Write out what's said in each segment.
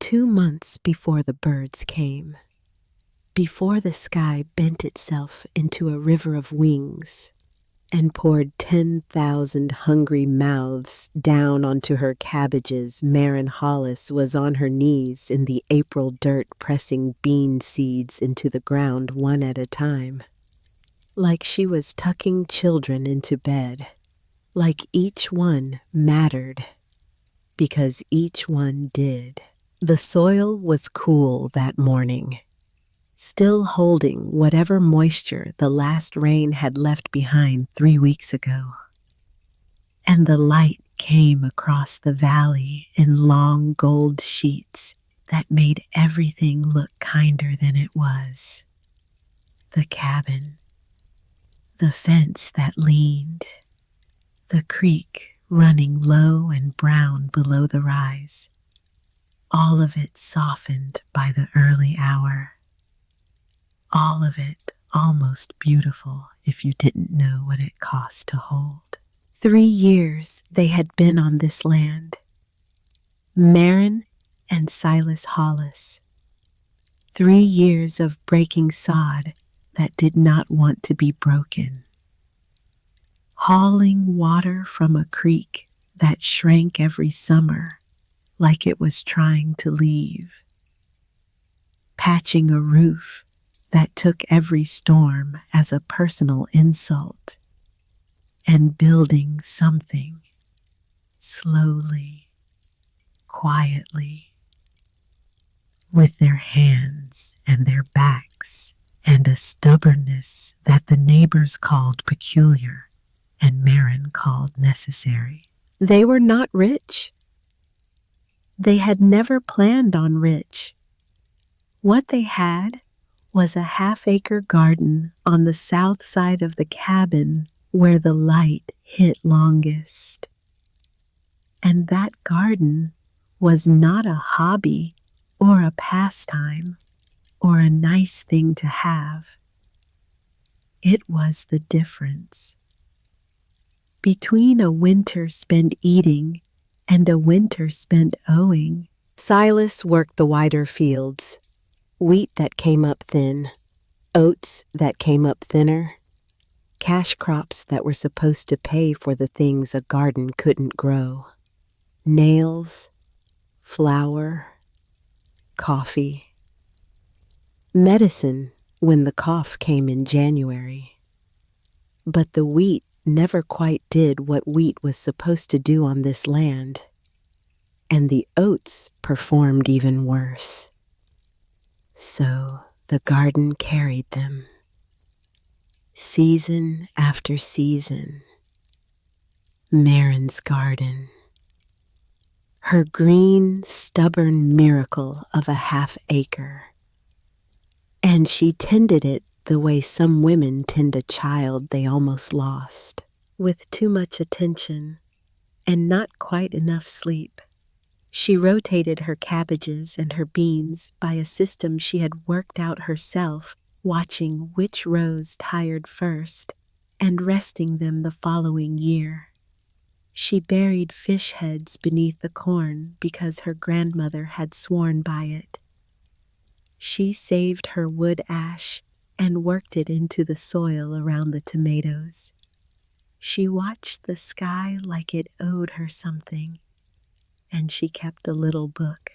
2 months before the birds came, before the sky bent itself into a river of wings and poured 10,000 hungry mouths down onto her cabbages, Maren Hollis was on her knees in the April dirt pressing bean seeds into the ground one at a time, like she was tucking children into bed, like each one mattered, because each one did. The soil was cool that morning, still holding whatever moisture the last rain had left behind 3 weeks ago. And the light came across the valley in long gold sheets that made everything look kinder than it was. The cabin, the fence that leaned, the creek running low and brown below the rise, all of it softened by the early hour. All of it almost beautiful if you didn't know what it cost to hold. 3 years they had been on this land, Maren and Silas Hollis. 3 years of breaking sod that did not want to be broken. Hauling water from a creek that shrank every summer like it was trying to leave. Patching a roof that took every storm as a personal insult. And building something slowly, quietly, with their hands and their backs and a stubbornness that the neighbors called peculiar and Maren called necessary. They were not rich. They had never planned on rich. What they had was a half-acre garden on the south side of the cabin where the light hit longest. And that garden was not a hobby or a pastime or a nice thing to have. It was the difference between a winter spent eating and a winter spent owing. Silas worked the wider fields, wheat that came up thin, oats that came up thinner, cash crops that were supposed to pay for the things a garden couldn't grow. Nails, flour, coffee. Medicine when the cough came in January. But the wheat never quite did what wheat was supposed to do on this land, and the oats performed even worse. So the garden carried them, season after season. Maren's garden, her green, stubborn miracle of a half-acre. And she tended it the way some women tend a child they almost lost, with too much attention and not quite enough sleep. She rotated her cabbages and her beans by a system she had worked out herself, watching which rows tired first and resting them the following year. She buried fish heads beneath the corn because her grandmother had sworn by it. She saved her wood ash and worked it into the soil around the tomatoes. She watched the sky like it owed her something, and she kept a little book.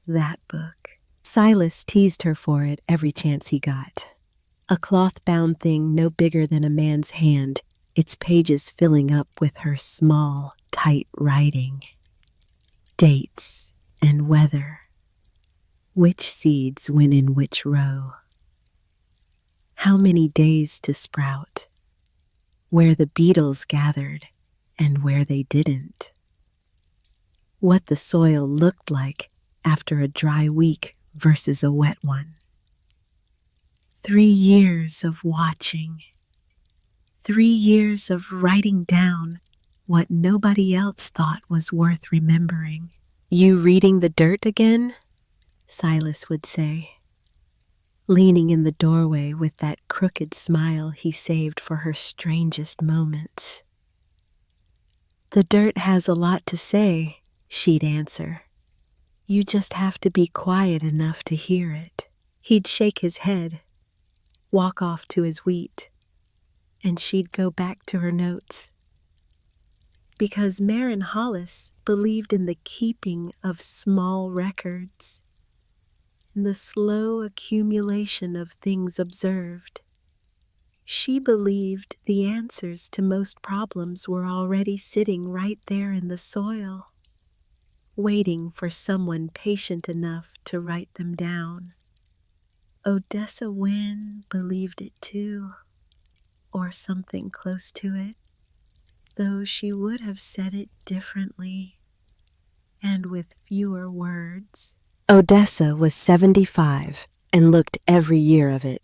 That book. Silas teased her for it every chance he got. A cloth-bound thing no bigger than a man's hand, its pages filling up with her small, tight writing. Dates and weather. Which seeds went in which row. How many days to sprout. Where the beetles gathered and where they didn't. What the soil looked like after a dry week versus a wet one. 3 years of watching. 3 years of writing down what nobody else thought was worth remembering. "You reading the dirt again?" Silas would say, leaning in the doorway with that crooked smile he saved for her strangest moments. "The dirt has a lot to say," she'd answer. You just have to be quiet enough to hear it. He'd shake his head, walk off to his wheat, and she'd go back to her notes. Because Maren Hollis believed in the keeping of small records, in the slow accumulation of things observed. She believed the answers to most problems were already sitting right there in the soil, waiting for someone patient enough to write them down. Odessa Wynne believed it too, or something close to it, though she would have said it differently and with fewer words. Odessa was 75 and looked every year of it.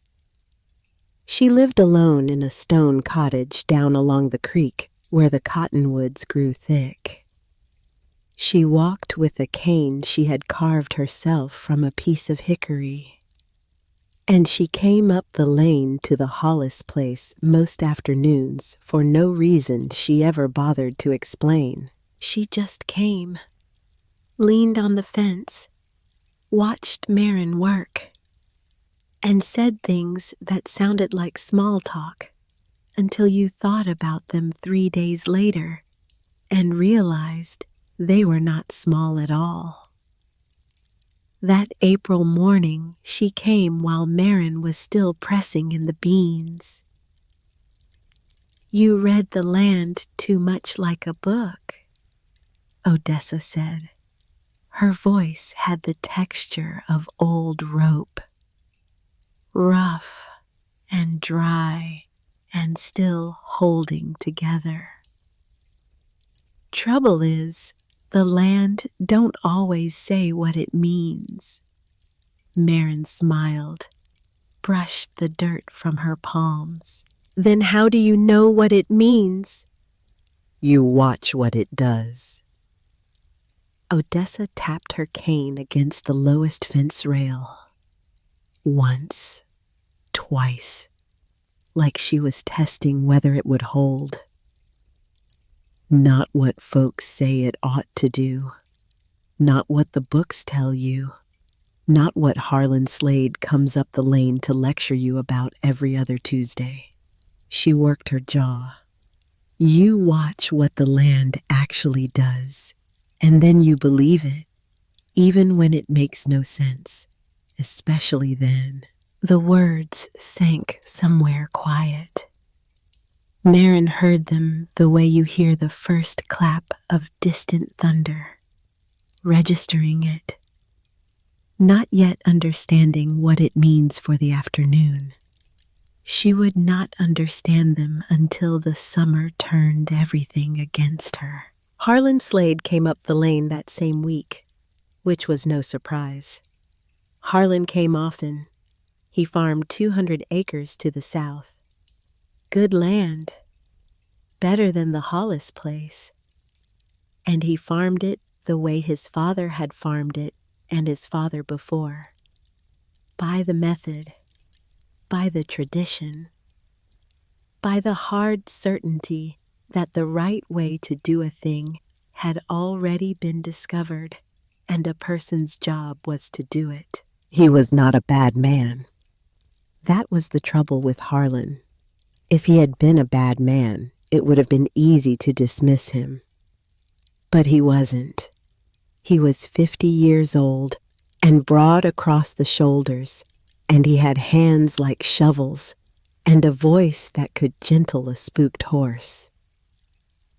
She lived alone in a stone cottage down along the creek where the cottonwoods grew thick. She walked with a cane she had carved herself from a piece of hickory. And she came up the lane to the Hollis place most afternoons for no reason she ever bothered to explain. She just came, leaned on the fence, watched Maren work, and said things that sounded like small talk until you thought about them 3 days later and realized they were not small at all. That April morning, she came while Maren was still pressing in the beans. You read the land too much like a book, Odessa said. Her voice had the texture of old rope, rough and dry and still holding together. Trouble is, the land don't always say what it means. Maren smiled, brushed the dirt from her palms. Then how do you know what it means? You watch what it does. Odessa tapped her cane against the lowest fence rail. Once, twice, like she was testing whether it would hold. Not what folks say it ought to do, not what the books tell you, not what Harlan Slade comes up the lane to lecture you about every other Tuesday. She worked her jaw. You watch what the land actually does, and then you believe it, even when it makes no sense, especially then. The words sank somewhere quiet. Maren heard them the way you hear the first clap of distant thunder, registering it, not yet understanding what it means for the afternoon. She would not understand them until the summer turned everything against her. Harlan Slade came up the lane that same week, which was no surprise. Harlan came often. He farmed 200 acres to the south. Good land, better than the Hollis place. And he farmed it the way his father had farmed it and his father before. By the method, by the tradition, by the hard certainty that the right way to do a thing had already been discovered and a person's job was to do it. He was not a bad man. That was the trouble with Harlan. If he had been a bad man, it would have been easy to dismiss him. But he wasn't. He was 50 years old and broad across the shoulders, and he had hands like shovels and a voice that could gentle a spooked horse.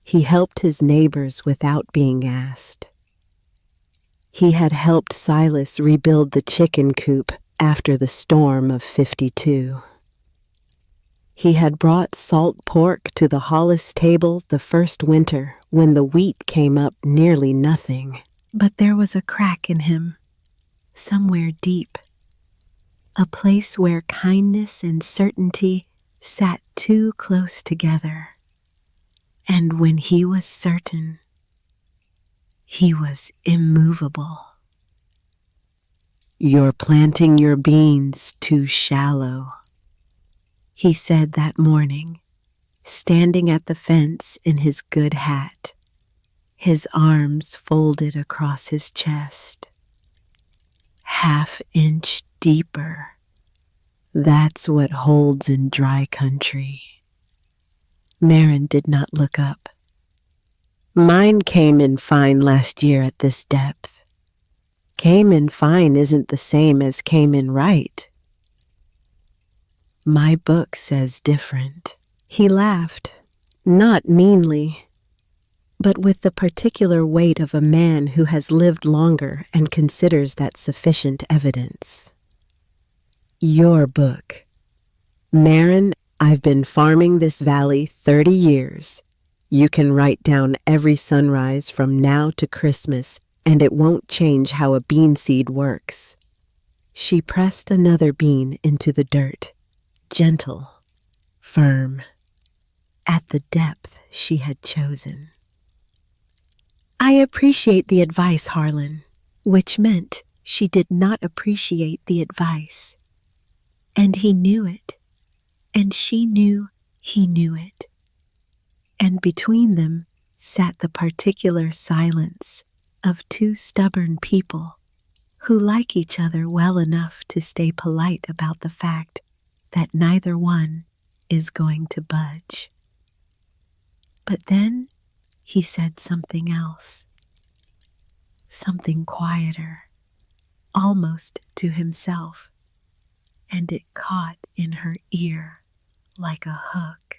He helped his neighbors without being asked. He had helped Silas rebuild the chicken coop after the storm of '52. He had brought salt pork to the Hollis table the first winter when the wheat came up nearly nothing. But there was a crack in him, somewhere deep, a place where kindness and certainty sat too close together. And when he was certain, he was immovable. You're planting your beans too shallow, he said that morning, standing at the fence in his good hat, his arms folded across his chest. half-inch deeper. That's what holds in dry country. Marin did not look up. Mine came in fine last year at this depth. Came in fine isn't the same as came in right. My book says different. He laughed, not meanly, but with the particular weight of a man who has lived longer and considers that sufficient evidence. Your book. Marin, I've been farming this valley 30 years. You can write down every sunrise from now to Christmas, and it won't change how a bean seed works. She pressed another bean into the dirt, gentle, firm, at the depth she had chosen. I appreciate the advice, Harlan, which meant she did not appreciate the advice. And he knew it, and she knew he knew it. And between them sat the particular silence of two stubborn people who like each other well enough to stay polite about the fact that neither one is going to budge. But then he said something else, something quieter, almost to himself, and it caught in her ear like a hook.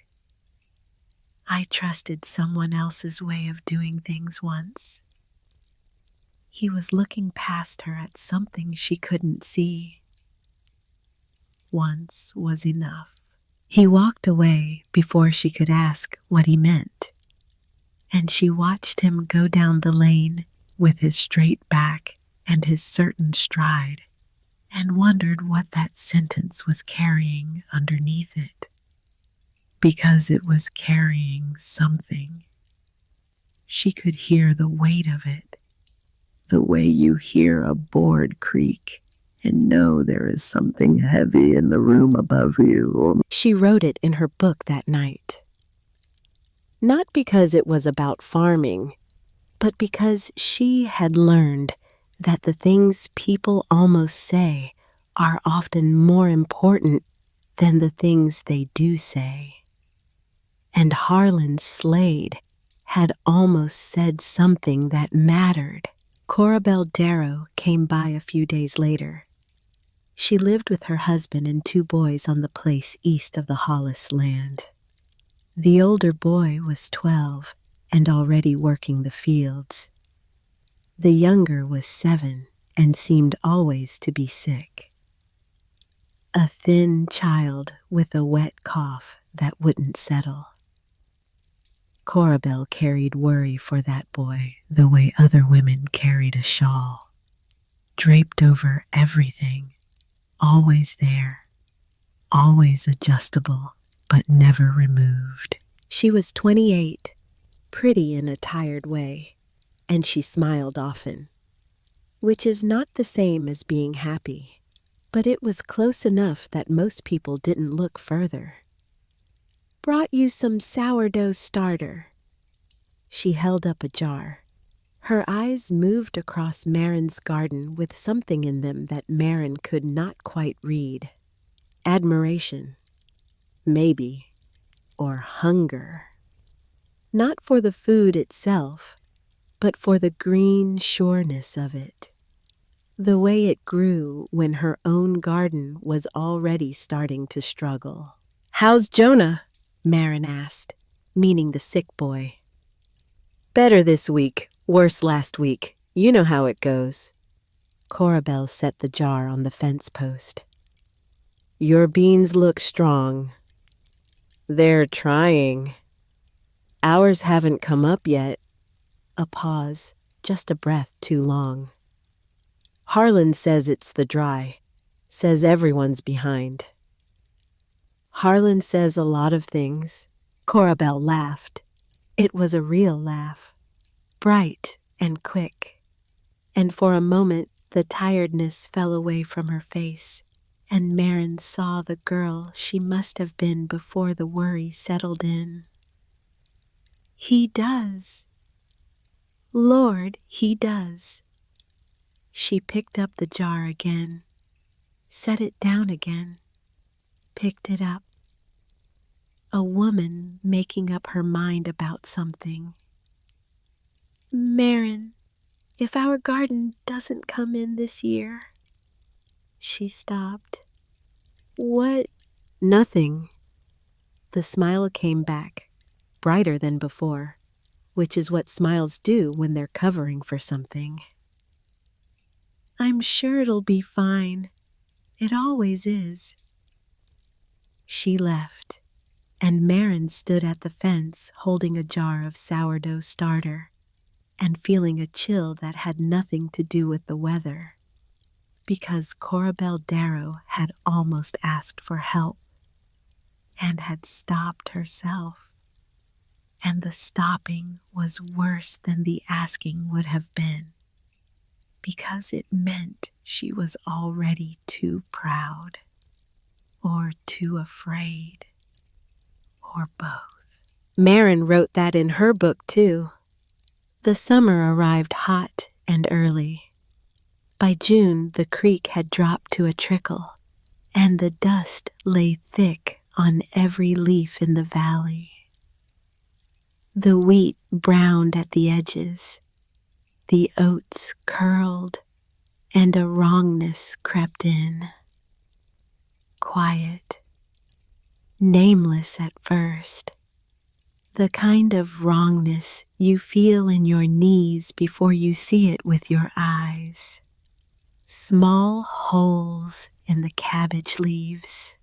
I trusted someone else's way of doing things once. He was looking past her at something she couldn't see. Once was enough. He walked away before she could ask what he meant, and she watched him go down the lane with his straight back and his certain stride, and wondered what that sentence was carrying underneath it, because it was carrying something. She could hear the weight of it, the way you hear a board creak and know there is something heavy in the room above you. She wrote it in her book that night. Not because it was about farming, but because she had learned that the things people almost say are often more important than the things they do say. And Harlan Slade had almost said something that mattered. Corabelle Darrow came by a few days later. She lived with her husband and 2 boys on the place east of the Hollis land. The older boy was 12 and already working the fields. The younger was 7 and seemed always to be sick. A thin child with a wet cough that wouldn't settle. Corabelle carried worry for that boy the way other women carried a shawl, draped over everything, always there, always adjustable, but never removed. She was 28, pretty in a tired way, and she smiled often, which is not the same as being happy, but it was close enough that most people didn't look further. Brought you some sourdough starter. She held up a jar. Her eyes moved across Marin's garden with something in them that Marin could not quite read. Admiration, maybe, or hunger. Not for the food itself, but for the green sureness of it. The way it grew when her own garden was already starting to struggle. "How's Jonah?" Marin asked, meaning the sick boy. "Better this week, worse last week. You know how it goes." Corabelle set the jar on the fence post. "Your beans look strong." "They're trying. Ours haven't come up yet." A pause, just a breath too long. "Harlan says it's the dry. Says everyone's behind." "Harlan says a lot of things." Corabelle laughed. It was a real laugh, bright and quick. And for a moment the tiredness fell away from her face, and Marin saw the girl she must have been before the worry settled in. "He does. Lord, he does." She picked up the jar again, set it down again, picked it up. A woman making up her mind about something. "Marin, if our garden doesn't come in this year." She stopped. "What?" "Nothing." The smile came back, brighter than before, which is what smiles do when they're covering for something. "I'm sure it'll be fine. It always is." She left, and Marin stood at the fence holding a jar of sourdough starter and feeling a chill that had nothing to do with the weather, because Corabelle Darrow had almost asked for help and had stopped herself, and the stopping was worse than the asking would have been, because it meant she was already too proud, or too afraid, or both. Marin wrote that in her book too. The summer arrived hot and early. By June, the creek had dropped to a trickle, and the dust lay thick on every leaf in the valley. The wheat browned at the edges, the oats curled, and a wrongness crept in. Quiet, nameless at first, the kind of wrongness you feel in your knees before you see it with your eyes. Small holes in the cabbage leaves,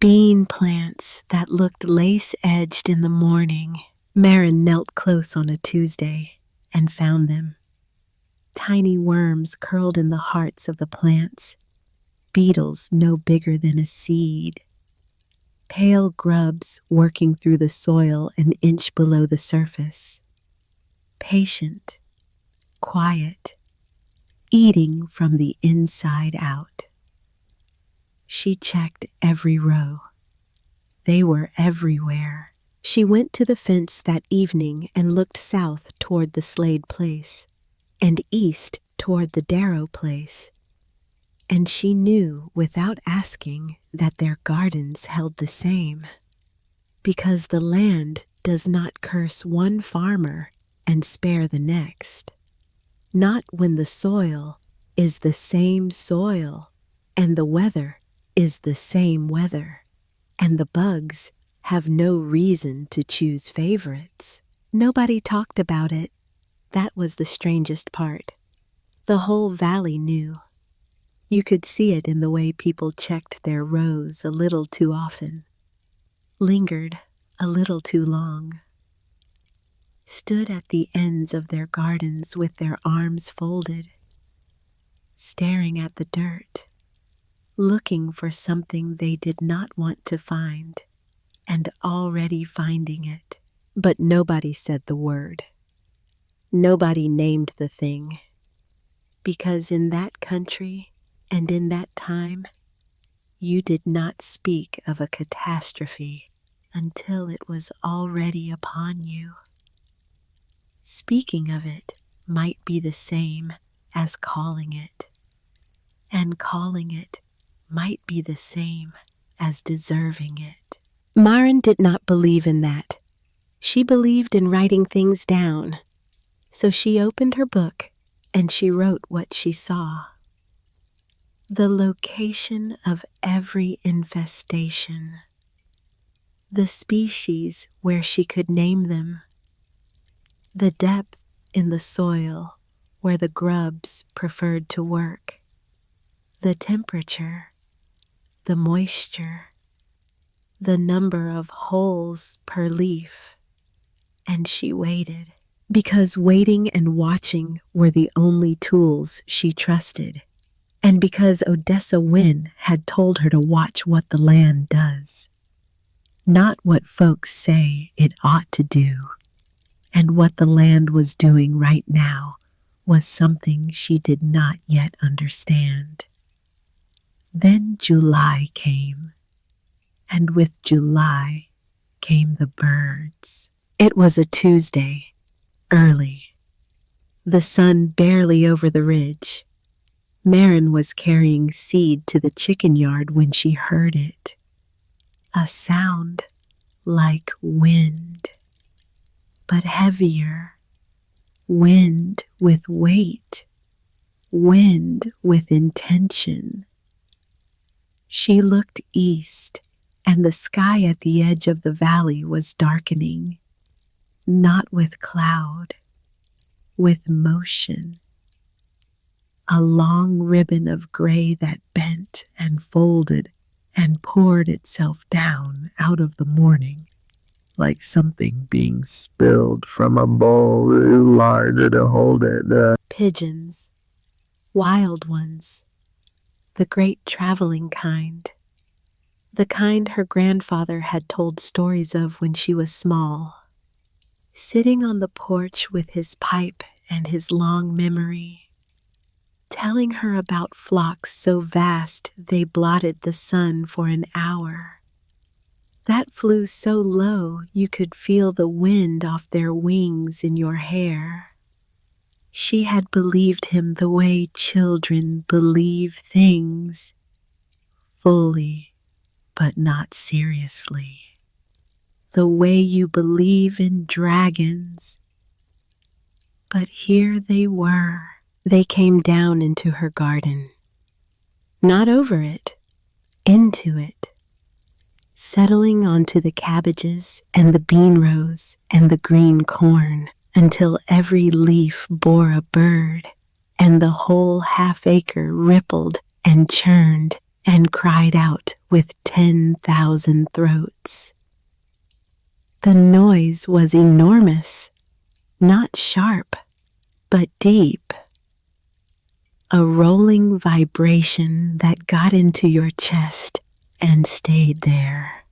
bean plants that looked lace-edged in the morning. Marin knelt close on a Tuesday and found them. Tiny worms curled in the hearts of the plants, beetles no bigger than a seed, pale grubs working through the soil an inch below the surface, patient, quiet, eating from the inside out. She checked every row. They were everywhere. She went to the fence that evening and looked south toward the Slade place and east toward the Darrow place, and she knew without asking that their gardens held the same, because the land does not curse one farmer and spare the next. Not when the soil is the same soil, and the weather is the same weather, and the bugs have no reason to choose favorites. Nobody talked about it. That was the strangest part. The whole valley knew. You could see it in the way people checked their rows a little too often, lingered a little too long, stood at the ends of their gardens with their arms folded, staring at the dirt, looking for something they did not want to find, and already finding it. But nobody said the word. Nobody named the thing, because in that country and in that time, you did not speak of a catastrophe until it was already upon you. Speaking of it might be the same as calling it, and calling it might be the same as deserving it. Marin did not believe in that. She believed in writing things down. So she opened her book and she wrote what she saw. The location of every infestation. The species where she could name them. The depth in the soil where the grubs preferred to work. The temperature. The moisture. The number of holes per leaf. And she waited, because waiting and watching were the only tools she trusted, and because Odessa Wynne had told her to watch what the land does, not what folks say it ought to do. And what the land was doing right now was something she did not yet understand. Then July came, and with July came the birds. It was a Tuesday, early. the sun barely over the ridge. Marin was carrying seed to the chicken yard when she heard it. A sound like wind, but heavier. Wind with weight. Wind with intention. She looked east, and the sky at the edge of the valley was darkening, not with cloud, with motion. A long ribbon of gray that bent and folded and poured itself down out of the morning, like something being spilled from a bowl too large to hold it. Pigeons, wild ones, the great traveling kind, the kind her grandfather had told stories of when she was small. Sitting on the porch with his pipe and his long memory, telling her about flocks so vast they blotted the sun for an hour, that flew so low you could feel the wind off their wings in your hair. She had believed him the way children believe things, fully but not seriously. The way you believe in dragons. But here they were. They came down into her garden. Not over it, into it. Settling onto the cabbages and the bean rows and the green corn until every leaf bore a bird and the whole half-acre rippled and churned and cried out with 10,000 throats. The noise was enormous, not sharp, but deep. A rolling vibration that got into your chest and stayed there,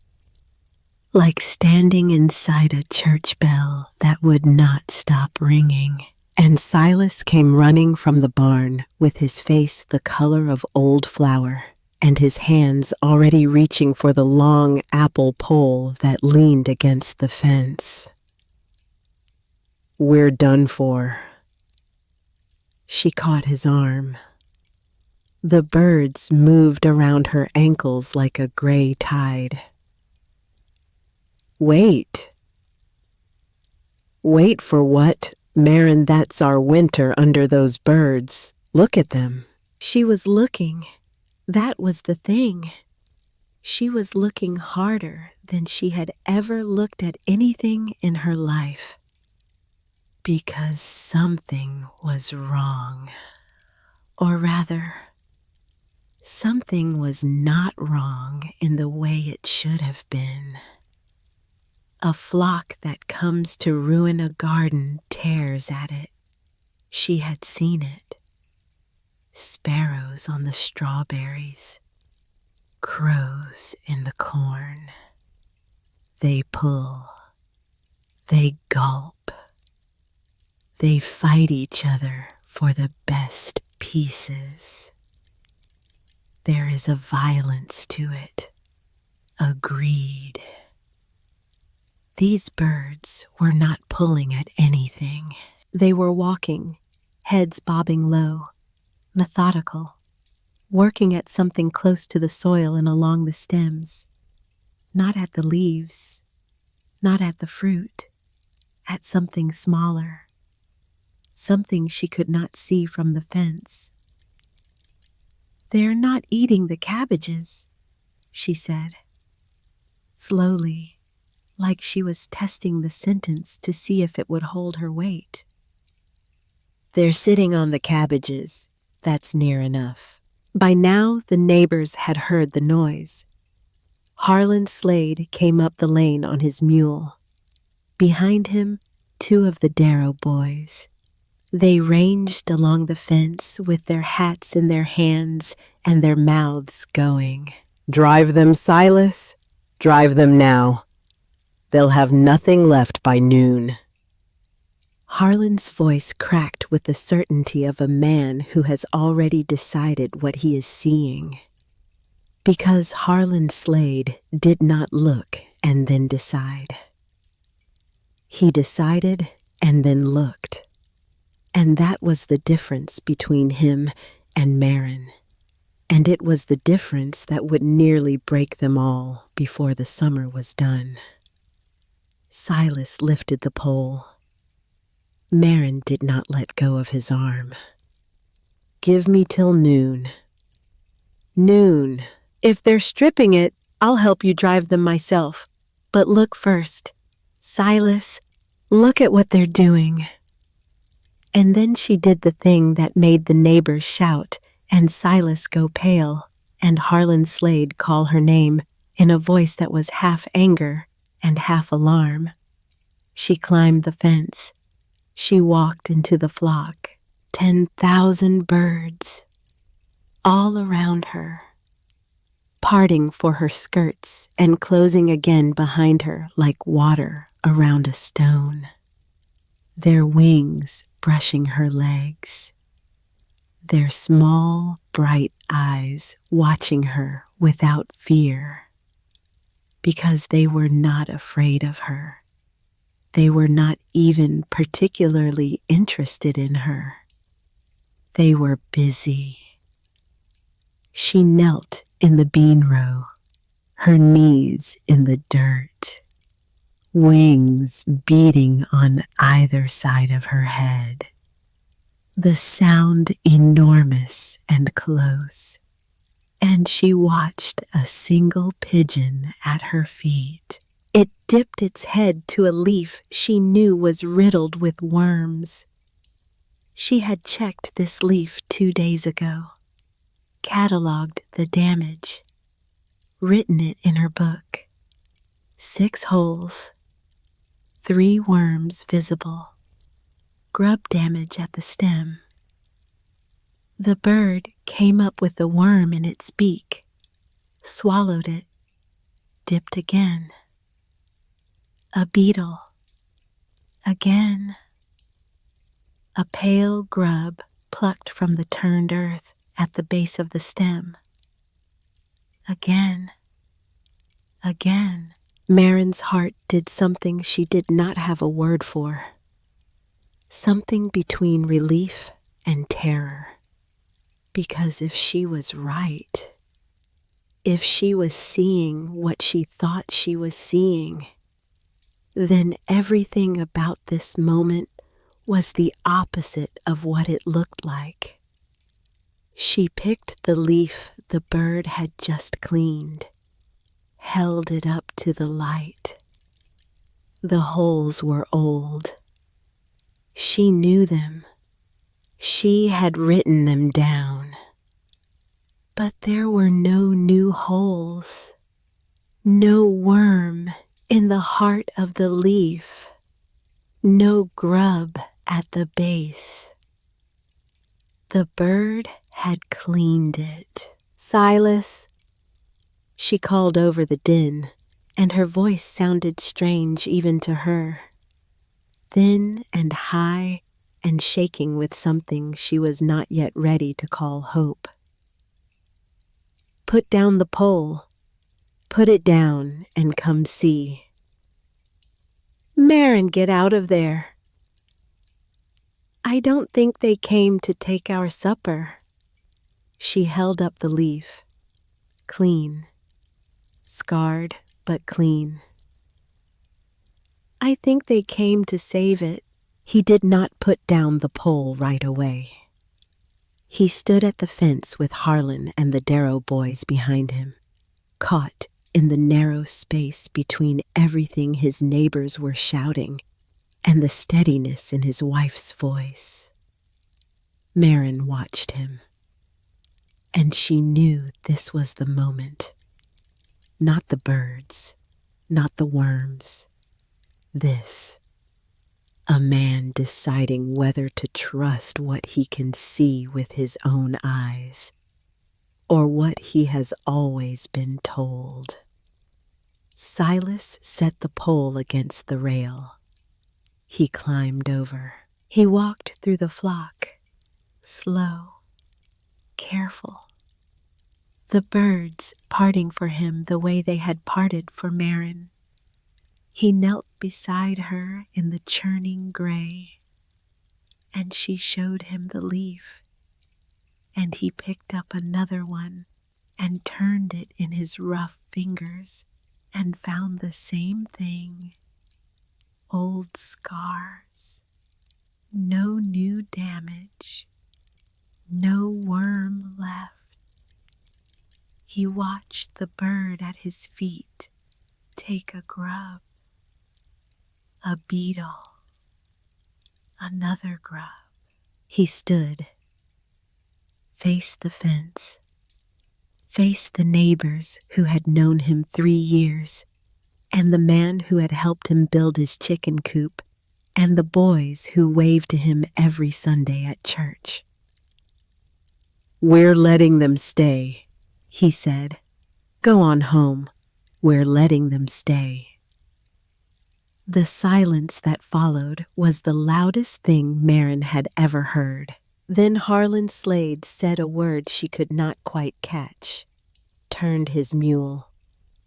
like standing inside a church bell that would not stop ringing. And Silas came running from the barn with his face the color of old flour and his hands already reaching for the long apple pole that leaned against the fence. "We're done for." She caught his arm. The birds moved around her ankles like a gray tide. "Wait." "Wait for what? Marin, that's our winter under those birds. Look at them." She was looking. That was the thing. She was looking harder than she had ever looked at anything in her life. Because something was wrong. Or rather, something was not wrong in the way it should have been. A flock that comes to ruin a garden tears at it. She had seen it. Sparrows on the strawberries, crows in the corn. They pull, they gulp, they fight each other for the best pieces. There is a violence to it, a greed. These birds were not pulling at anything. They were walking, heads bobbing low, methodical, working at something close to the soil and along the stems, not at the leaves, not at the fruit, at something smaller, something she could not see from the fence. "They're not eating the cabbages," she said, slowly, like she was testing the sentence to see if it would hold her weight. "They're sitting on the cabbages. That's near enough." By now, the neighbors had heard the noise. Harlan Slade came up the lane on his mule. Behind him, 2 of the Darrow boys. They ranged along the fence with their hats in their hands and their mouths going. "Drive them, Silas. Drive them now. They'll have nothing left by noon." Harlan's voice cracked with the certainty of a man who has already decided what he is seeing. Because Harlan Slade did not look and then decide. He decided and then looked. And that was the difference between him and Marin. And it was the difference that would nearly break them all before the summer was done. Silas lifted the pole. Marin did not let go of his arm. "Give me till noon." "Noon." "If they're stripping it, I'll help you drive them myself. But look first. Silas, look at what they're doing." And then she did the thing that made the neighbors shout and Silas go pale and Harlan Slade call her name in a voice that was half anger and half alarm. She climbed the fence. She walked into the flock. 10,000 birds all around her, parting for her skirts and closing again behind her like water around a stone. Their wings brushing her legs, their small, bright eyes watching her without fear, because they were not afraid of her. They were not even particularly interested in her. They were busy. She knelt in the bean row, her knees in the dirt, wings beating on either side of her head, the sound enormous and close, and she watched a single pigeon at her feet. It dipped its head to a leaf she knew was riddled with worms. She had checked this leaf 2 days ago, cataloged the damage, written it in her book. 6 holes, 3 worms visible, grub damage at the stem. The bird came up with the worm in its beak, swallowed it, dipped again. A beetle, again. A pale grub plucked from the turned earth at the base of the stem. Again, again. Marin's heart did something she did not have a word for. Something between relief and terror. Because if she was right, if she was seeing what she thought she was seeing, then everything about this moment was the opposite of what it looked like. She picked the leaf the bird had just cleaned, held it up to the light. The holes were old. She knew them. She had written them down. But there were no new holes, no worm in the heart of the leaf, no grub at the base. The bird had cleaned it. "Silas," she called over the din, and her voice sounded strange even to her, thin and high and shaking with something she was not yet ready to call hope. "Put down the pole. Put it down and come see." "Marin, get out of there." "I don't think they came to take our supper." She held up the leaf, clean, scarred but clean. "I think they came to save it." He did not put down the pole right away. He stood at the fence with Harlan and the Darrow boys behind him, caught in the narrow space between everything his neighbors were shouting and the steadiness in his wife's voice. Marin watched him, and she knew this was the moment. Not the birds, not the worms. This, a man deciding whether to trust what he can see with his own eyes, or what he has always been told. Silas set the pole against the rail. He climbed over. He walked through the flock, slow, careful. The birds parting for him the way they had parted for Marin. He knelt beside her in the churning gray, and she showed him the leaf, and he picked up another one and turned it in his rough fingers and found the same thing. Old scars, no new damage, no worm left. He watched the bird at his feet take a grub, a beetle, another grub. He stood, faced the fence, faced the neighbors who had known him 3 years, and the man who had helped him build his chicken coop, and the boys who waved to him every Sunday at church. "We're letting them stay," he said. "Go on home. We're letting them stay." The silence that followed was the loudest thing Marin had ever heard. Then Harlan Slade said a word she could not quite catch, turned his mule,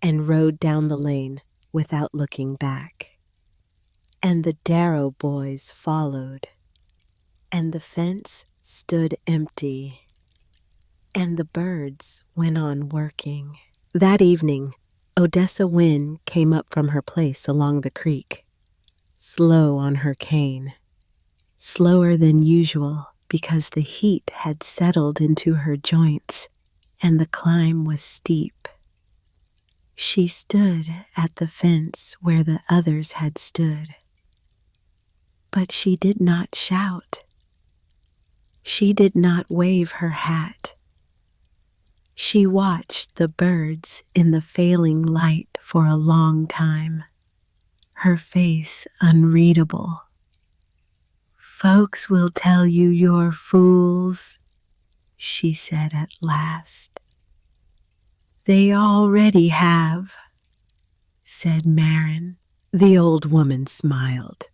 and rode down the lane without looking back. And the Darrow boys followed, and the fence stood empty, and the birds went on working. That evening, Odessa Wynne came up from her place along the creek, slow on her cane, slower than usual because the heat had settled into her joints and the climb was steep. She stood at the fence where the others had stood, but she did not shout. She did not wave her hat. She watched the birds in the failing light for a long time, her face unreadable. "Folks will tell you you're fools," she said at last. "They already have," said Marin. The old woman smiled,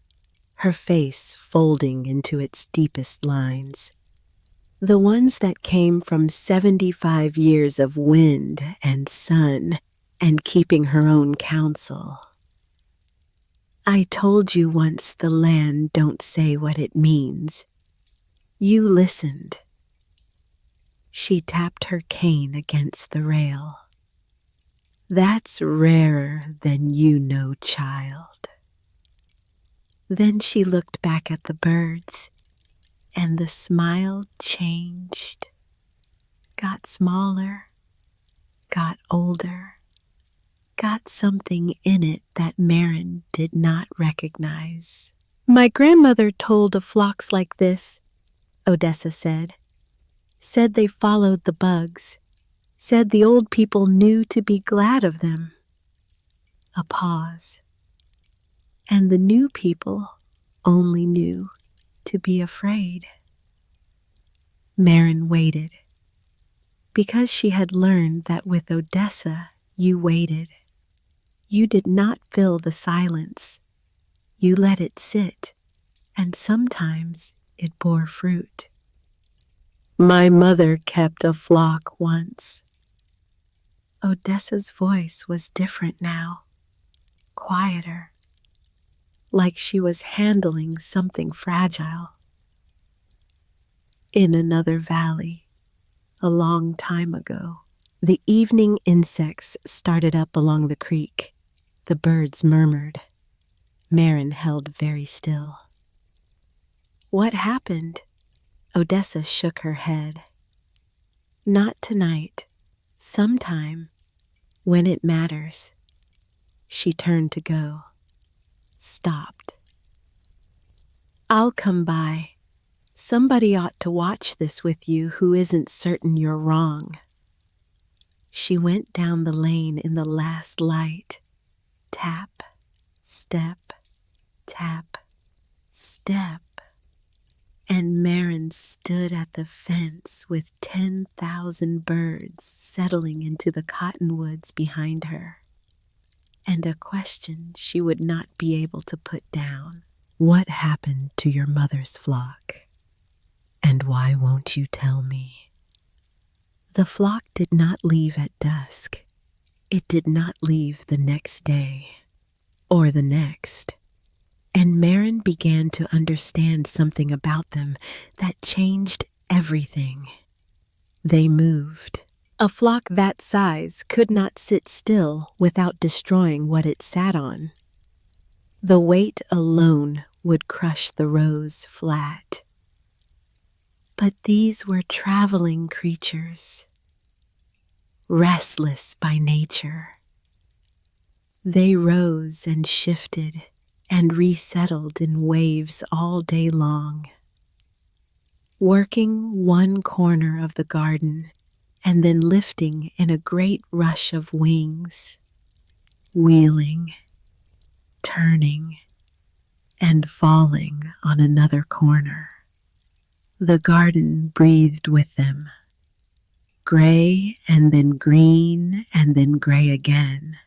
her face folding into its deepest lines, the ones that came from 75 years of wind and sun and keeping her own counsel. "I told you once the land don't say what it means. You listened." She tapped her cane against the rail. "That's rarer than you know, child." Then she looked back at the birds, and the smile changed, got smaller, got older, got something in it that Marin did not recognize. "My grandmother told of flocks like this," Odessa said. "Said they followed the bugs. Said the old people knew to be glad of them." A pause. "And the new people only knew to be afraid." Marin waited, because she had learned that with Odessa you waited. You did not fill the silence. You let it sit, and sometimes it bore fruit. "My mother kept a flock once." Odessa's voice was different now, quieter, like she was handling something fragile. "In another valley, a long time ago." The evening insects started up along the creek. The birds murmured. Marin held very still. "What happened?" Odessa shook her head. "Not tonight. Sometime, when it matters." She turned to go, stopped. "I'll come by. Somebody ought to watch this with you who isn't certain you're wrong." She went down the lane in the last light. Tap, step, tap, step. And Marin stood at the fence with 10,000 birds settling into the cottonwoods behind her. And a question she would not be able to put down. "What happened to your mother's flock? And why won't you tell me?" The flock did not leave at dusk. It did not leave the next day, or the next, and Marin began to understand something about them that changed everything. They moved. A flock that size could not sit still without destroying what it sat on. The weight alone would crush the rows flat. But these were traveling creatures, restless by nature. They rose and shifted and resettled in waves all day long, working one corner of the garden and then lifting in a great rush of wings, wheeling, turning, and falling on another corner. The garden breathed with them, gray and then green and then gray again,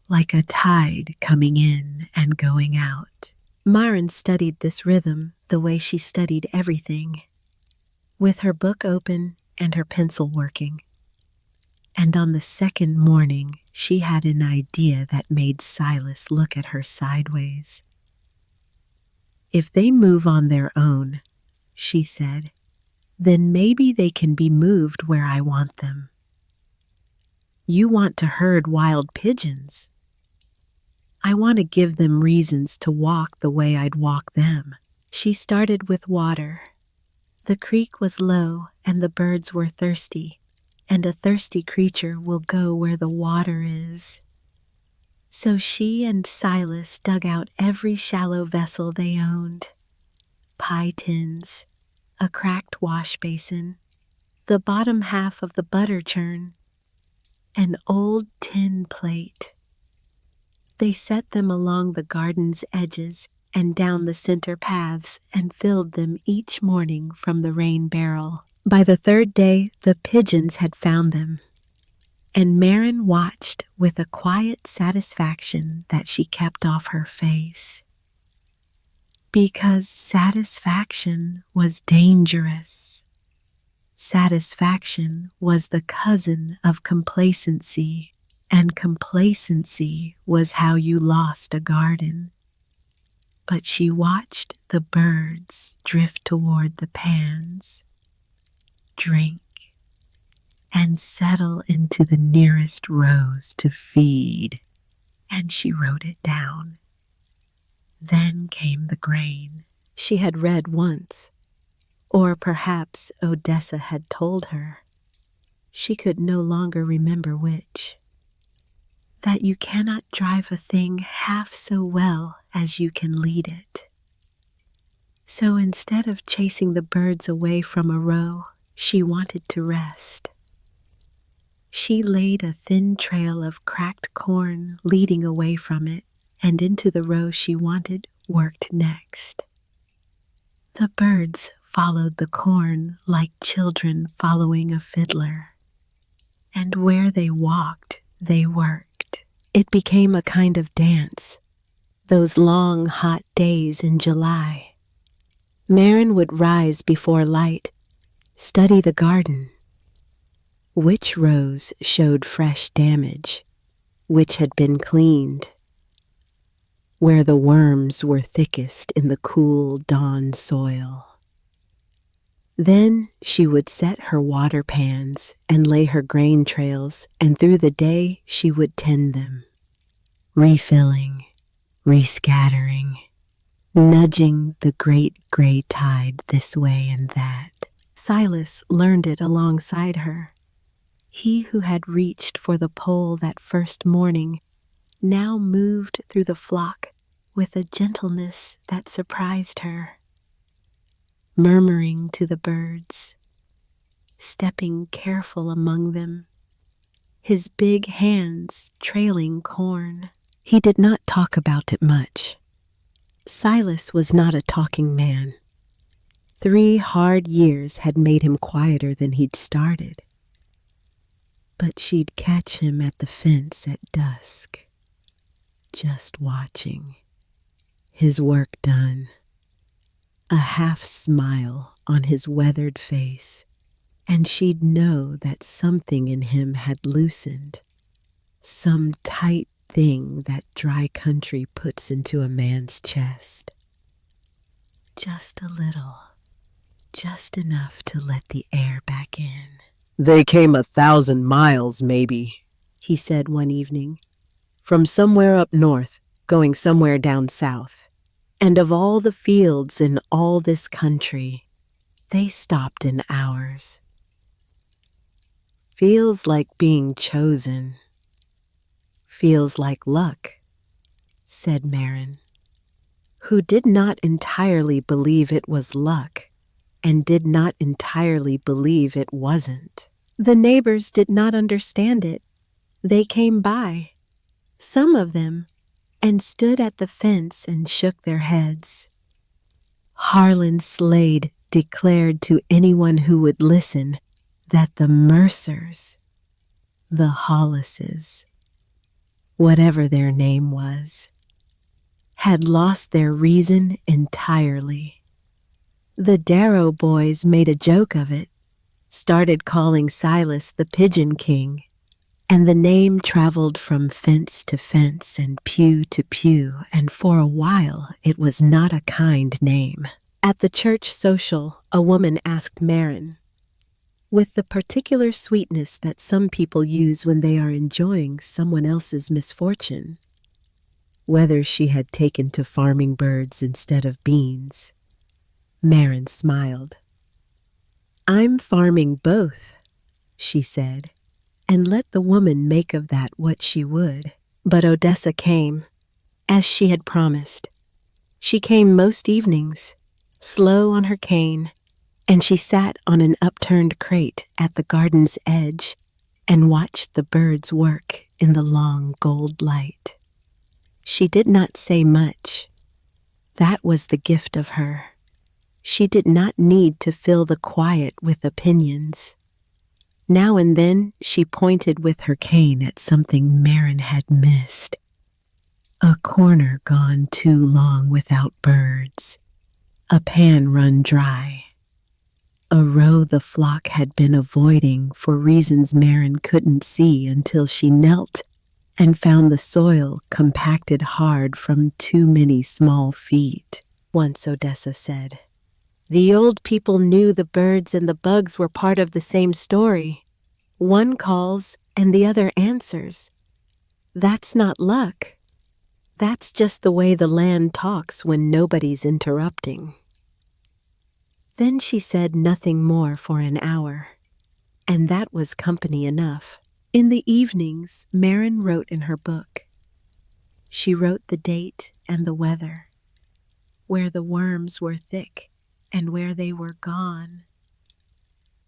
like a tide coming in and going out. Marin studied this rhythm the way she studied everything, with her book open and her pencil working. And on the second morning, she had an idea that made Silas look at her sideways. If they move on their own, she said, then maybe they can be moved where I want them. You want to herd wild pigeons. I want to give them reasons to walk the way I'd walk them. She started with water. The creek was low and the birds were thirsty, and a thirsty creature will go where the water is. So she and Silas dug out every shallow vessel they owned. Pie tins, a cracked wash basin, the bottom half of the butter churn, an old tin plate. They set them along the garden's edges and down the center paths and filled them each morning from the rain barrel. By the third day, the pigeons had found them, and Marin watched with a quiet satisfaction that she kept off her face. Because satisfaction was dangerous. Satisfaction was the cousin of complacency, and complacency was how you lost a garden. But she watched the birds drift toward the pans, drink, and settle into the nearest rows to feed, and she wrote it down. Then came the grain. She had read once, or perhaps Odessa had told her. She could no longer remember which. That you cannot drive a thing half so well as you can lead it. So instead of chasing the birds away from a row, she wanted to rest. She laid a thin trail of cracked corn leading away from it, and into the row she wanted worked next. The birds followed the corn like children following a fiddler, and where they walked, they worked. It became a kind of dance, those long, hot days in July. Marin would rise before light, study the garden. Which rows showed fresh damage, which had been cleaned, where the worms were thickest in the cool dawn soil. Then she would set her water pans and lay her grain trails, and through the day she would tend them, refilling, rescattering, nudging the great gray tide this way and that. Silas learned it alongside her. He who had reached for the pole that first morning now moved through the flock with a gentleness that surprised her, murmuring to the birds, stepping careful among them, his big hands trailing corn. He did not talk about it much. Silas was not a talking man. 3 hard years had made him quieter than he'd started. But she'd catch him at the fence at dusk, just watching, his work done, a half smile on his weathered face, and she'd know that something in him had loosened, some tight thing that dry country puts into a man's chest. Just a little, just enough to let the air back in. They came 1,000 miles, maybe, he said one evening, from somewhere up north, going somewhere down south. And of all the fields in all this country, they stopped in ours. Feels like being chosen. Feels like luck, said Marin, who did not entirely believe it was luck and did not entirely believe it wasn't. The neighbors did not understand it. They came by, some of them, and stood at the fence and shook their heads. Harlan Slade declared to anyone who would listen that the Mercers, the Hollises, whatever their name was, had lost their reason entirely. The Darrow boys made a joke of it, started calling Silas the Pigeon King, and the name traveled from fence to fence and pew to pew, and for a while it was not a kind name. At the church social, a woman asked Marin, with the particular sweetness that some people use when they are enjoying someone else's misfortune, whether she had taken to farming birds instead of beans. Marin smiled. "I'm farming both," she said, and let the woman make of that what she would. But Odessa came, as she had promised. She came most evenings, slow on her cane, and she sat on an upturned crate at the garden's edge and watched the birds work in the long gold light. She did not say much. That was the gift of her. She did not need to fill the quiet with opinions. Now and then she pointed with her cane at something Marin had missed. A corner gone too long without birds. A pan run dry. A row the flock had been avoiding for reasons Marin couldn't see until she knelt and found the soil compacted hard from too many small feet. Once Odessa said, "The old people knew the birds and the bugs were part of the same story. One calls and the other answers. That's not luck. That's just the way the land talks when nobody's interrupting." Then she said nothing more for an hour, and that was company enough. In the evenings, Marin wrote in her book. She wrote the date and the weather, where the worms were thick and where they were gone,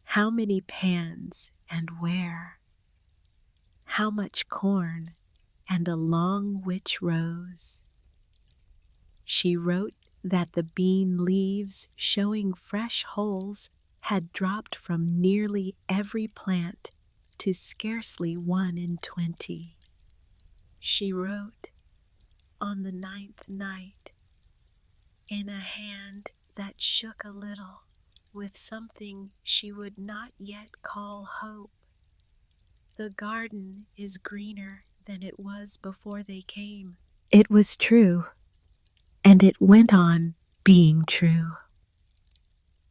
how many pans and where, how much corn and along which rows. She wrote that the bean leaves showing fresh holes had dropped from nearly every plant to scarcely 1 in 20. She wrote, on the 9th night, in a hand that shook a little with something she would not yet call hope, "The garden is greener than it was before they came." It was true, and it went on being true.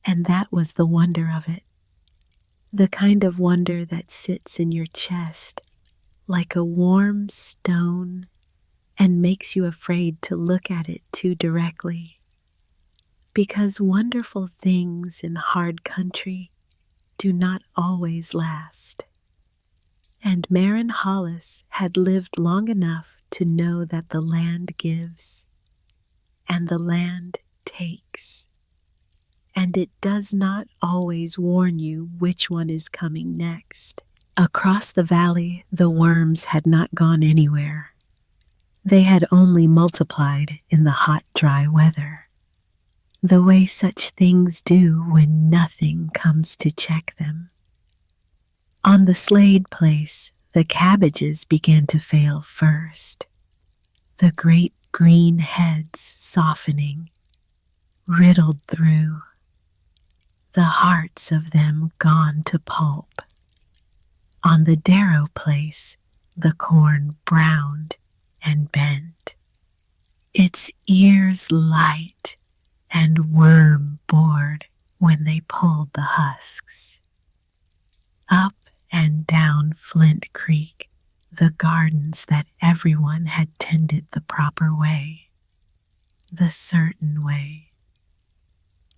And that was the wonder of it. The kind of wonder that sits in your chest like a warm stone and makes you afraid to look at it too directly. Because wonderful things in hard country do not always last. And Marin Hollis had lived long enough to know that the land gives and the land takes. And it does not always warn you which one is coming next. Across the valley, the worms had not gone anywhere. They had only multiplied in the hot, dry weather, the way such things do when nothing comes to check them. On the Slade place, the cabbages began to fail first, the great green heads softening, riddled through, the hearts of them gone to pulp. On the Darrow place, the corn browned and bent, its ears light and worm bored when they pulled the husks. Up and down Flint Creek, the gardens that everyone had tended the proper way, the certain way,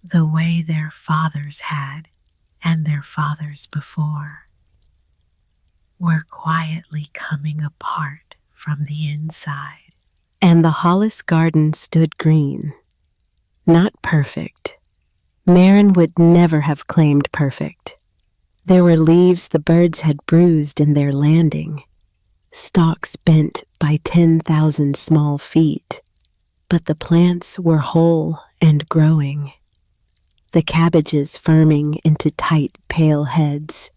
the way their fathers had and their fathers before, were quietly coming apart from the inside. And the Hollis garden stood green. Not perfect. Marin would never have claimed perfect. There were leaves the birds had bruised in their landing, stalks bent by 10,000 small feet, but the plants were whole and growing. The cabbages firming into tight, pale heads,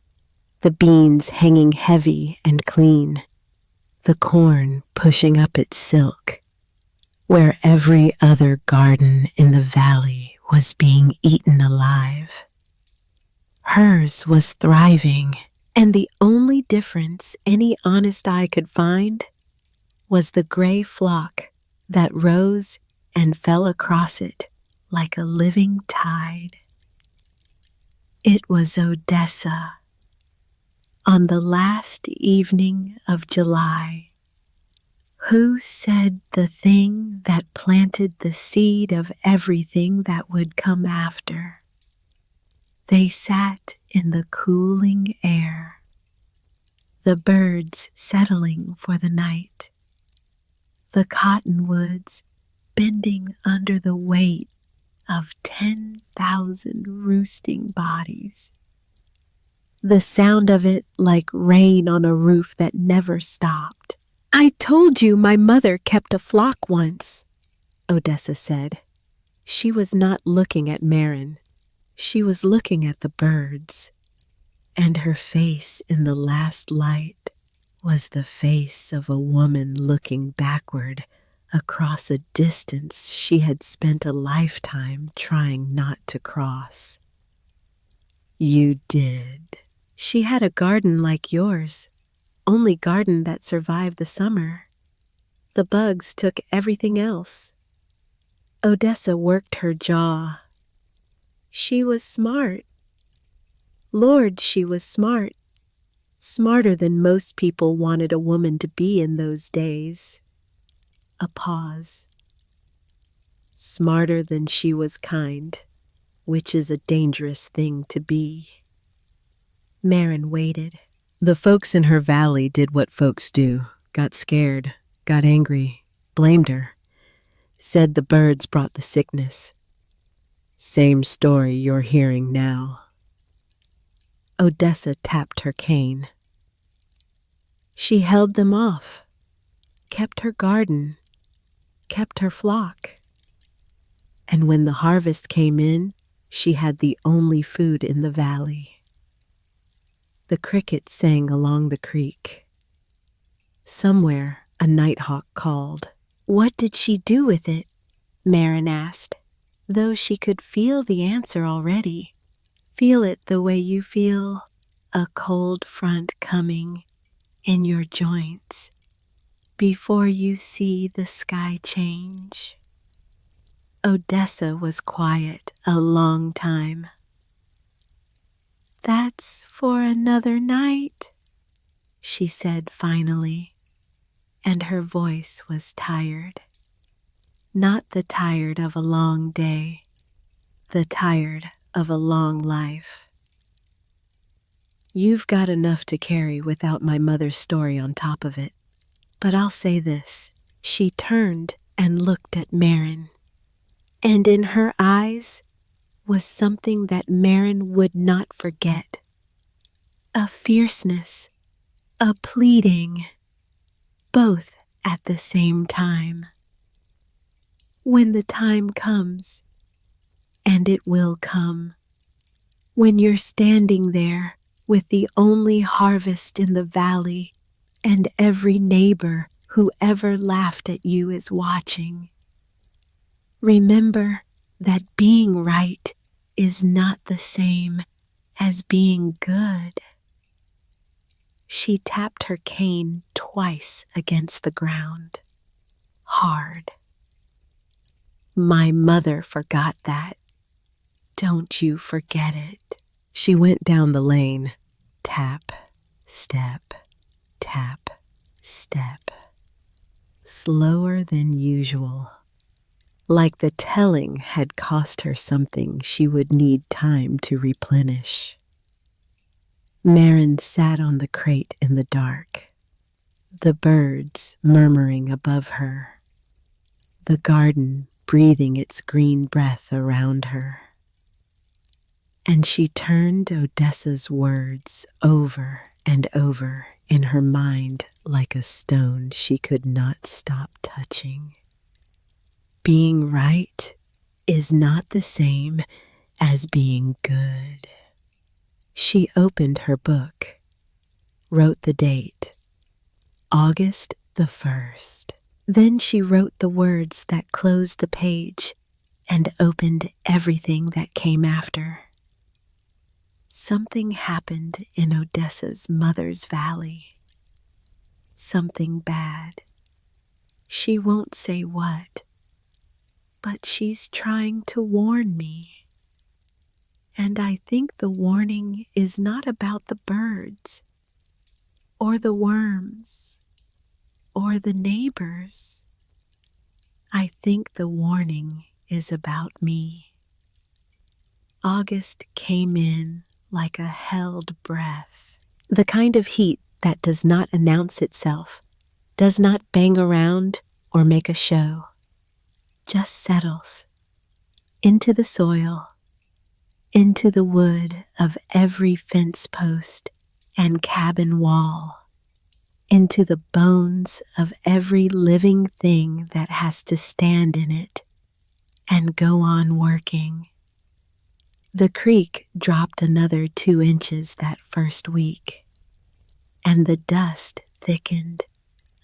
the beans hanging heavy and clean, the corn pushing up its silk, where every other garden in the valley was being eaten alive. Hers was thriving, and the only difference any honest eye could find was the gray flock that rose and fell across it like a living tide. It was Odessa. On the last evening of July, who said the thing that planted the seed of everything that would come after? They sat in the cooling air, the birds settling for the night, the cottonwoods bending under the weight of 10,000 roosting bodies. The sound of it like rain on a roof that never stopped. "I told you my mother kept a flock once," Odessa said. She was not looking at Marin. She was looking at the birds, and her face in the last light was the face of a woman looking backward across a distance she had spent a lifetime trying not to cross. "You did." "She had a garden like yours, only garden that survived the summer. The bugs took everything else." Odessa worked her jaw. She was smart. Lord, she was smart. Smarter than most people wanted a woman to be in those days. A pause. Smarter than she was kind, which is a dangerous thing to be. Marin waited. The folks in her valley did what folks do, got scared, got angry, blamed her, said the birds brought the sickness. Same story you're hearing now. Odessa tapped her cane. She held them off, kept her garden, kept her flock. And when the harvest came in, she had the only food in the valley. The crickets sang along the creek. Somewhere a nighthawk called. "What did she do with it?" Marin asked, though she could feel the answer already. Feel it the way you feel a cold front coming in your joints before you see the sky change. Odessa was quiet a long time. "That's for another night," she said finally, and her voice was tired. Not the tired of a long day, the tired of a long life. "You've got enough to carry without my mother's story on top of it. But I'll say this." She turned and looked at Marin, and in her eyes was something that Marin would not forget. A fierceness, a pleading, both at the same time. "When the time comes, and it will come, when you're standing there with the only harvest in the valley and every neighbor who ever laughed at you is watching, remember that being right is not the same as being good." She tapped her cane twice against the ground. hard. My mother forgot that. Don't you forget it. She went down the lane. Tap, step, tap, step. Slower than usual. Like the telling had cost her something she would need time to replenish. Marin sat on the crate in the dark, the birds murmuring above her, the garden breathing its green breath around her. And she turned Odessa's words over and over in her mind like a stone she could not stop touching. Being right is not the same as being good. She opened her book, wrote the date, August the 1st. Then she wrote the words that closed the page and opened everything that came after. Something happened in Odessa's mother's valley. Something bad. She won't say what, but she's trying to warn me. And I think the warning is not about the birds, or the worms, or the neighbors. I think the warning is about me. August came in like a held breath, the kind of heat that does not announce itself, does not bang around or make a show, just settles into the soil, into the wood of every fence post and cabin wall, into the bones of every living thing that has to stand in it and go on working. The creek dropped another 2 inches that first week, and the dust thickened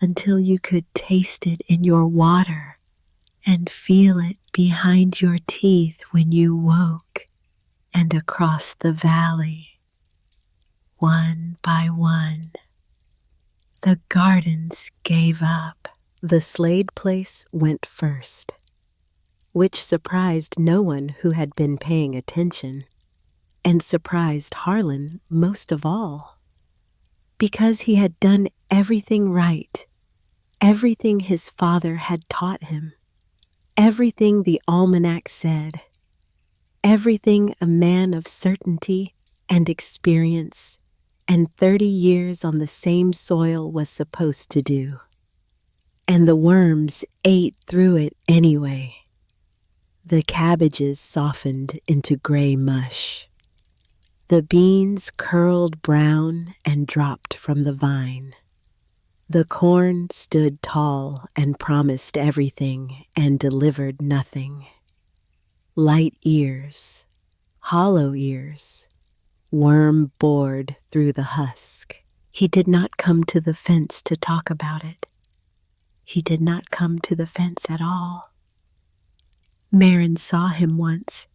until you could taste it in your water and feel it behind your teeth when you woke. And across the valley, one by one, the gardens gave up. The Slade place went first, which surprised no one who had been paying attention, and surprised Harlan most of all, because he had done everything right, everything his father had taught him, everything the almanac said, everything a man of certainty and experience and 30 years on the same soil was supposed to do. And the worms ate through it anyway. The cabbages softened into gray mush. The beans curled brown and dropped from the vine. The corn stood tall and promised everything and delivered nothing. Light ears, hollow ears, worm bored through the husk. He did not come to the fence to talk about it. He did not come to the fence at all. Marin saw him once,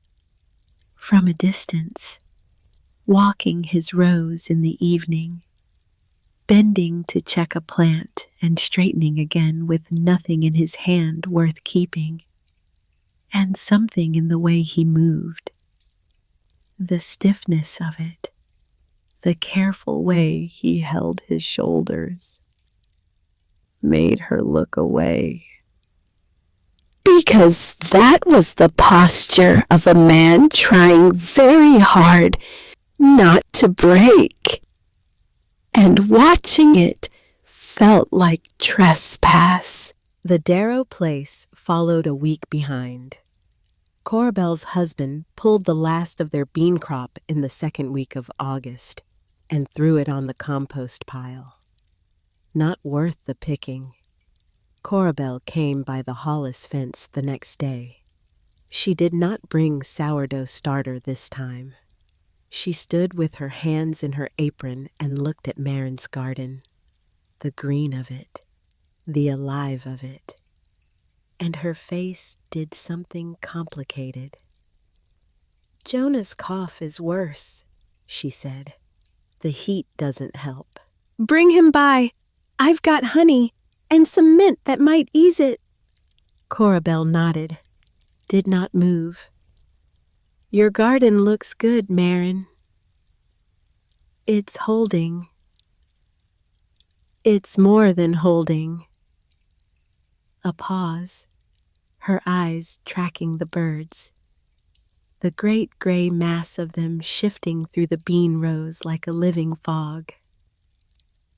from a distance, walking his rows in the evening, bending to check a plant and straightening again with nothing in his hand worth keeping. And something in the way he moved, the stiffness of it, the careful way he held his shoulders, made her look away. Because that was the posture of a man trying very hard not to break, and watching it felt like trespass. The Darrow place followed a week behind. Corabel's husband pulled the last of their bean crop in the 2nd week of August and threw it on the compost pile. Not worth the picking. Corabel came by the Hollis fence the next day. She did not bring sourdough starter this time. She stood with her hands in her apron and looked at Marin's garden, the green of it, the alive of it, and her face did something complicated. "Jonah's cough is worse," she said. "The heat doesn't help." "Bring him by. I've got honey and some mint that might ease it." Corabelle nodded, did not move. Your garden looks good, Marin. It's holding. It's more than holding. A pause, her eyes tracking the birds. The great gray mass of them shifting through the bean rows like a living fog.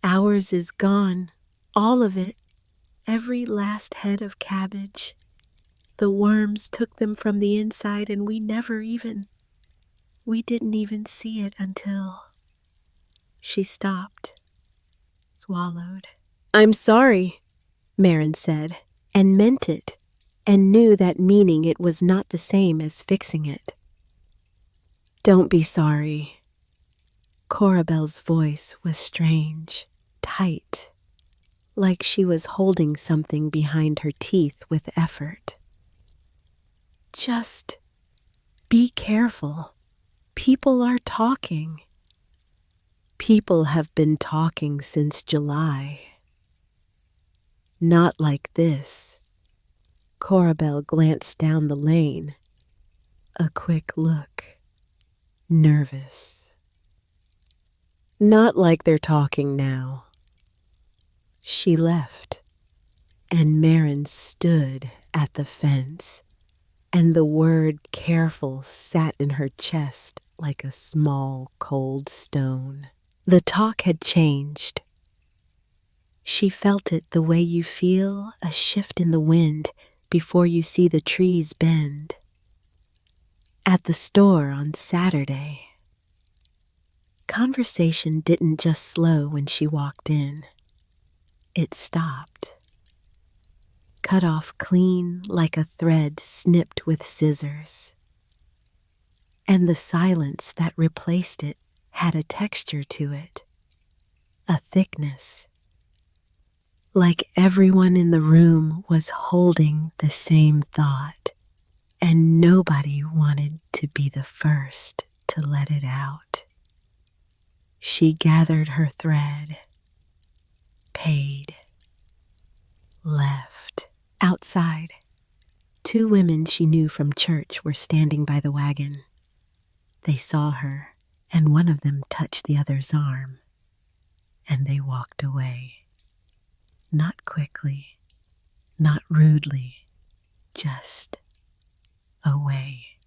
Ours is gone, all of it, every last head of cabbage. The worms took them from the inside and we didn't even see it until... She stopped, swallowed. I'm sorry, Marin said, and meant it, and knew that meaning it was not the same as fixing it. Don't be sorry. Corabelle's voice was strange, tight, like she was holding something behind her teeth with effort. Just be careful. People are talking. People have been talking since July. Not like this. Corabelle glanced down the lane. A quick look. Nervous. Not like they're talking now. She left, and Marin stood at the fence, and the word careful sat in her chest like a small, cold stone. The talk had changed. She felt it the way you feel a shift in the wind before you see the trees bend. At the store on Saturday, conversation didn't just slow when she walked in. It stopped. Cut off clean like a thread snipped with scissors. And the silence that replaced it had a texture to it, a thickness. Like everyone in the room was holding the same thought, and nobody wanted to be the first to let it out. She gathered her thread, paid, left. Outside, 2 women she knew from church were standing by the wagon. They saw her, and one of them touched the other's arm, and they walked away. Not quickly, not rudely, just away.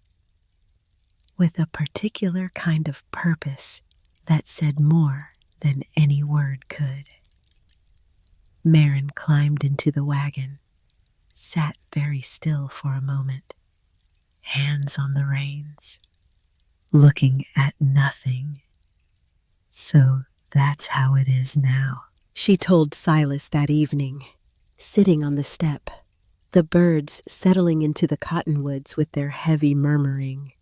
With a particular kind of purpose that said more than any word could. Marin climbed into the wagon, sat very still for a moment, hands on the reins, looking at nothing. So that's how it is now, she told Silas that evening, sitting on the step, the birds settling into the cottonwoods with their heavy murmuring.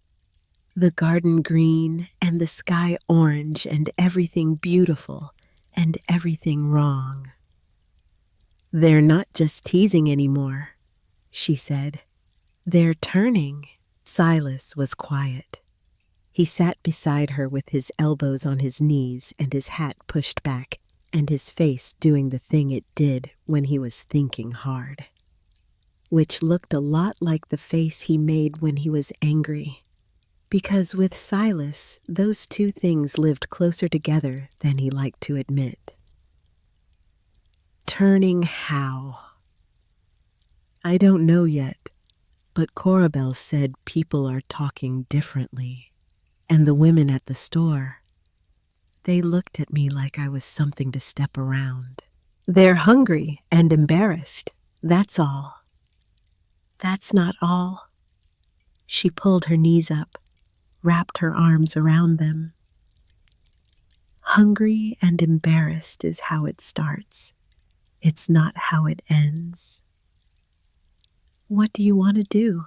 The garden green and the sky orange and everything beautiful and everything wrong. They're not just teasing anymore, she said. They're turning. Silas was quiet. He sat beside her with his elbows on his knees and his hat pushed back and his face doing the thing it did when he was thinking hard, which looked a lot like the face he made when he was angry, because with Silas, those 2 things lived closer together than he liked to admit. Turning how? I don't know yet, but Corabelle said people are talking differently, and the women at the store, they looked at me like I was something to step around. They're hungry and embarrassed, that's all. That's not all. She pulled her knees up, wrapped her arms around them. Hungry and embarrassed is how it starts. It's not how it ends. What do you want to do?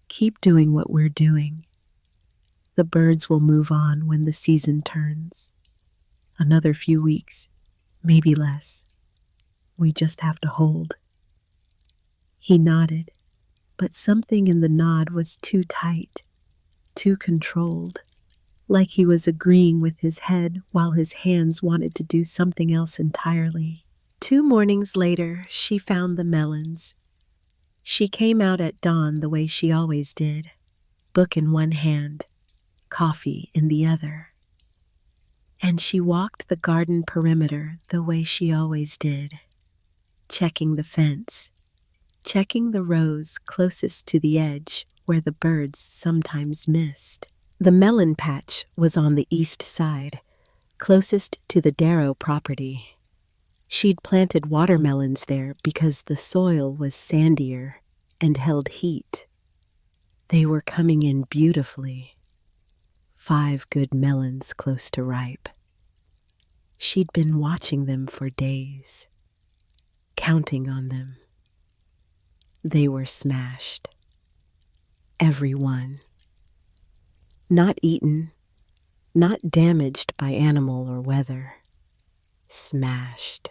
Keep doing what we're doing. The birds will move on when the season turns. Another few weeks, maybe less. We just have to hold. He nodded, but something in the nod was too tight, too controlled, like he was agreeing with his head while his hands wanted to do something else entirely. 2 mornings later, she found the melons. She came out at dawn the way she always did, book in one hand, coffee in the other. And she walked the garden perimeter the way she always did, checking the fence, checking the rows closest to the edge where the birds sometimes missed. The melon patch was on the east side, closest to the Darrow property. She'd planted watermelons there because the soil was sandier and held heat. They were coming in beautifully. 5 good melons close to ripe. She'd been watching them for days, counting on them. They were smashed. Every one. Not eaten, not damaged by animal or weather. Smashed.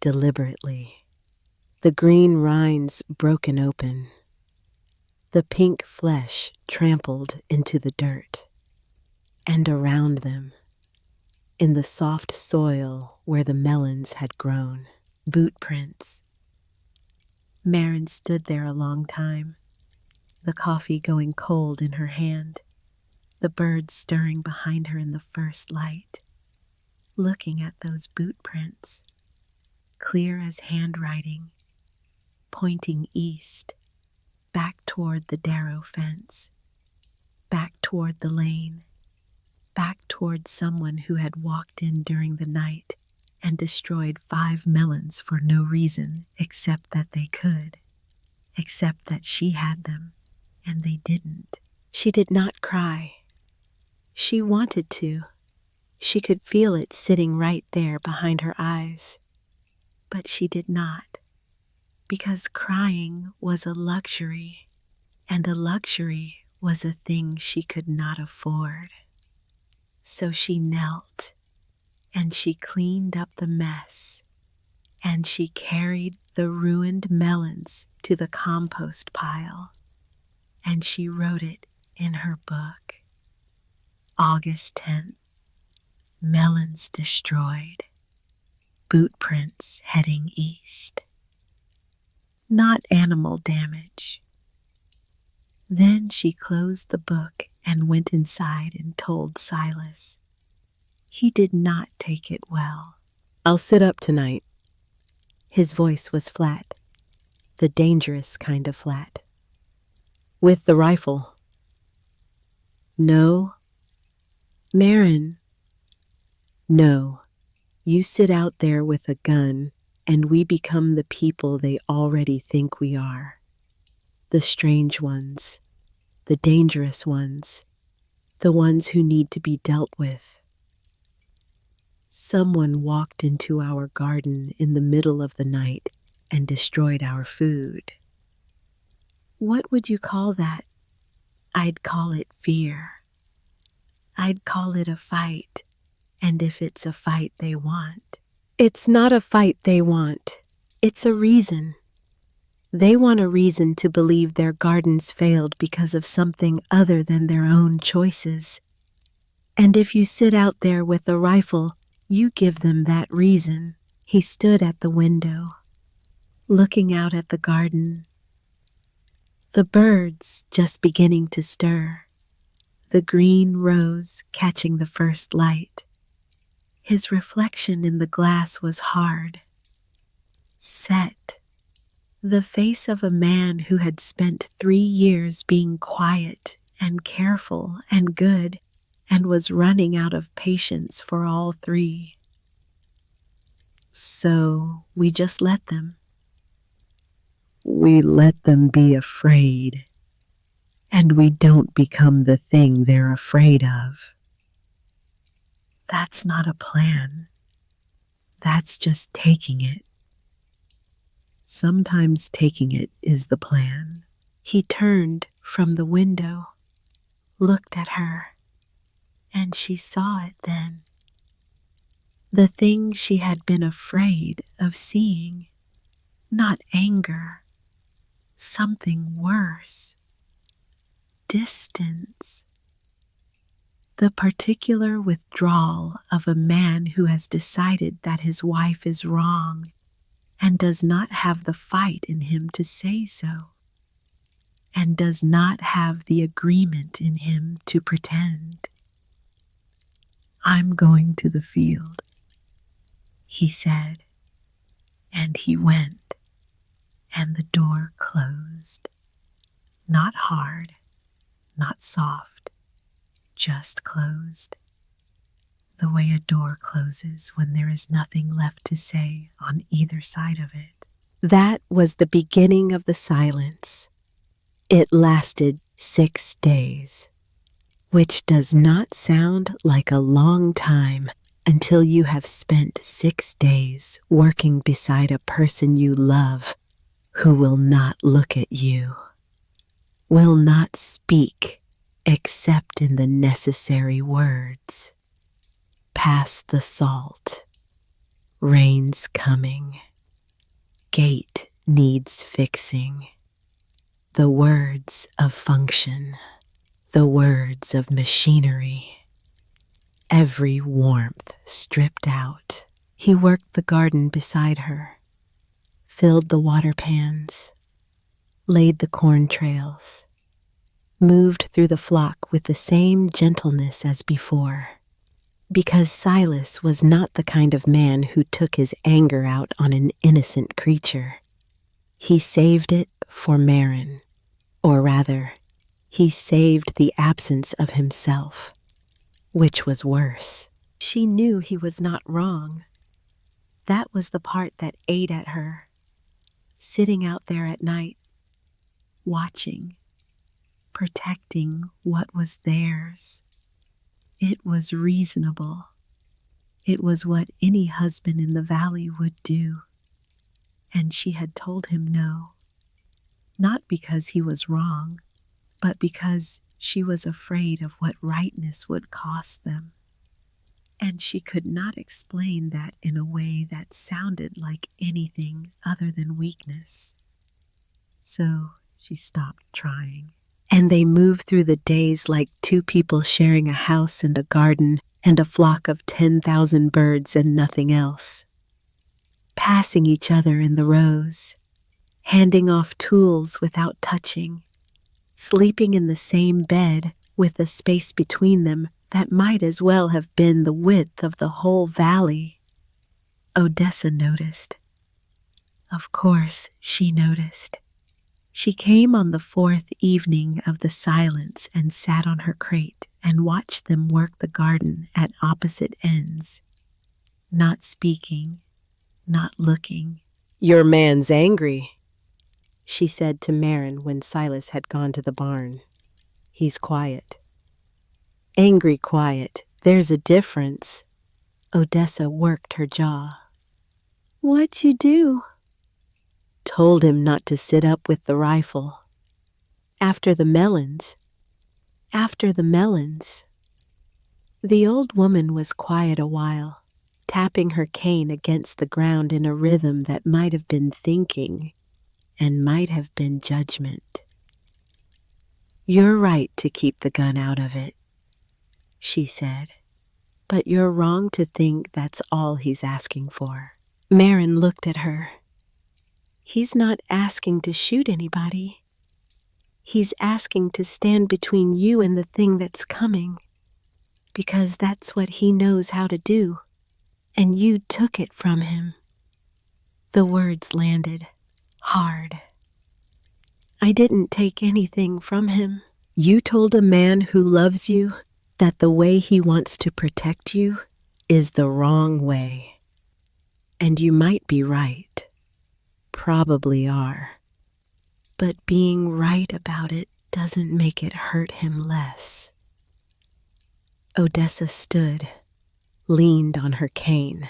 Deliberately. The green rinds broken open. The pink flesh trampled into the dirt. And around them, in the soft soil where the melons had grown, boot prints. Marin stood there a long time, the coffee going cold in her hand, the birds stirring behind her in the first light, looking at those boot prints, clear as handwriting, pointing east, back toward the Darrow fence, back toward the lane, back toward someone who had walked in during the night and destroyed 5 melons for no reason except that they could, except that she had them and they didn't. She did not cry. She wanted to. She could feel it sitting right there behind her eyes. But she did not, because crying was a luxury, and a luxury was a thing she could not afford. So she knelt, and she cleaned up the mess, and she carried the ruined melons to the compost pile, and she wrote it in her book. August 10th, melons destroyed, boot prints heading east. Not animal damage. Then she closed the book and went inside and told Silas. He did not take it well. I'll sit up tonight. His voice was flat, the dangerous kind of flat. With the rifle. No. Marin. No. You sit out there with a gun, and we become the people they already think we are. The strange ones, the dangerous ones, the ones who need to be dealt with. Someone walked into our garden in the middle of the night and destroyed our food. What would you call that? I'd call it fear. I'd call it a fight, and if it's a fight they want. It's not a fight they want. It's a reason. They want a reason to believe their gardens failed because of something other than their own choices. And if you sit out there with a rifle, you give them that reason. He stood at the window, looking out at the garden. The birds just beginning to stir. The green rose catching the first light. His reflection in the glass was hard, set, the face of a man who had spent 3 years being quiet and careful and good and was running out of patience for all 3. So we just let them. We let them be afraid, and we don't become the thing they're afraid of. That's not a plan. That's just taking it. Sometimes taking it is the plan. He turned from the window, looked at her, and she saw it then. The thing she had been afraid of seeing. Not anger. Something worse. Distance. The particular withdrawal of a man who has decided that his wife is wrong and does not have the fight in him to say so, and does not have the agreement in him to pretend. "I'm going to the field," he said, and he went, and the door closed. Not hard, not soft, just closed. The way a door closes when there is nothing left to say on either side of it. That was the beginning of the silence. It lasted 6 days, which does not sound like a long time until you have spent 6 days working beside a person you love who will not look at you, will not speak except in the necessary words. Pass the salt. Rain's coming. Gate needs fixing. The words of function. The words of machinery. Every warmth stripped out. He worked the garden beside her, filled the water pans, laid the corn trails, moved through the flock with the same gentleness as before. Because Silas was not the kind of man who took his anger out on an innocent creature. He saved it for Marin, or rather, he saved the absence of himself, which was worse. She knew he was not wrong. That was the part that ate at her, sitting out there at night, watching, protecting what was theirs. It was reasonable. It was what any husband in the valley would do. And she had told him no, not because he was wrong, but because she was afraid of what rightness would cost them. And she could not explain that in a way that sounded like anything other than weakness. So she stopped trying. And they moved through the days like two people sharing a house and a garden and a flock of 10,000 birds and nothing else. Passing each other in the rows, handing off tools without touching, sleeping in the same bed with a space between them that might as well have been the width of the whole valley. Odessa noticed. Of course, she noticed. She came on the 4th evening of the silence and sat on her crate and watched them work the garden at opposite ends, not speaking, not looking. "Your man's angry," she said to Marin when Silas had gone to the barn. "He's quiet." "Angry quiet, there's a difference." Odessa worked her jaw. "What'd you do?" "Told him not to sit up with the rifle." After the melons. The old woman was quiet a while, tapping her cane against the ground in a rhythm that might have been thinking and might have been judgment. "You're right to keep the gun out of it," she said, "but you're wrong to think that's all he's asking for." Marin looked at her. "He's not asking to shoot anybody. He's asking to stand between you and the thing that's coming, because that's what he knows how to do, and you took it from him." The words landed hard. "I didn't take anything from him." "You told a man who loves you that the way he wants to protect you is the wrong way. And you might be right. Probably are. But being right about it doesn't make it hurt him less." Odessa stood, leaned on her cane.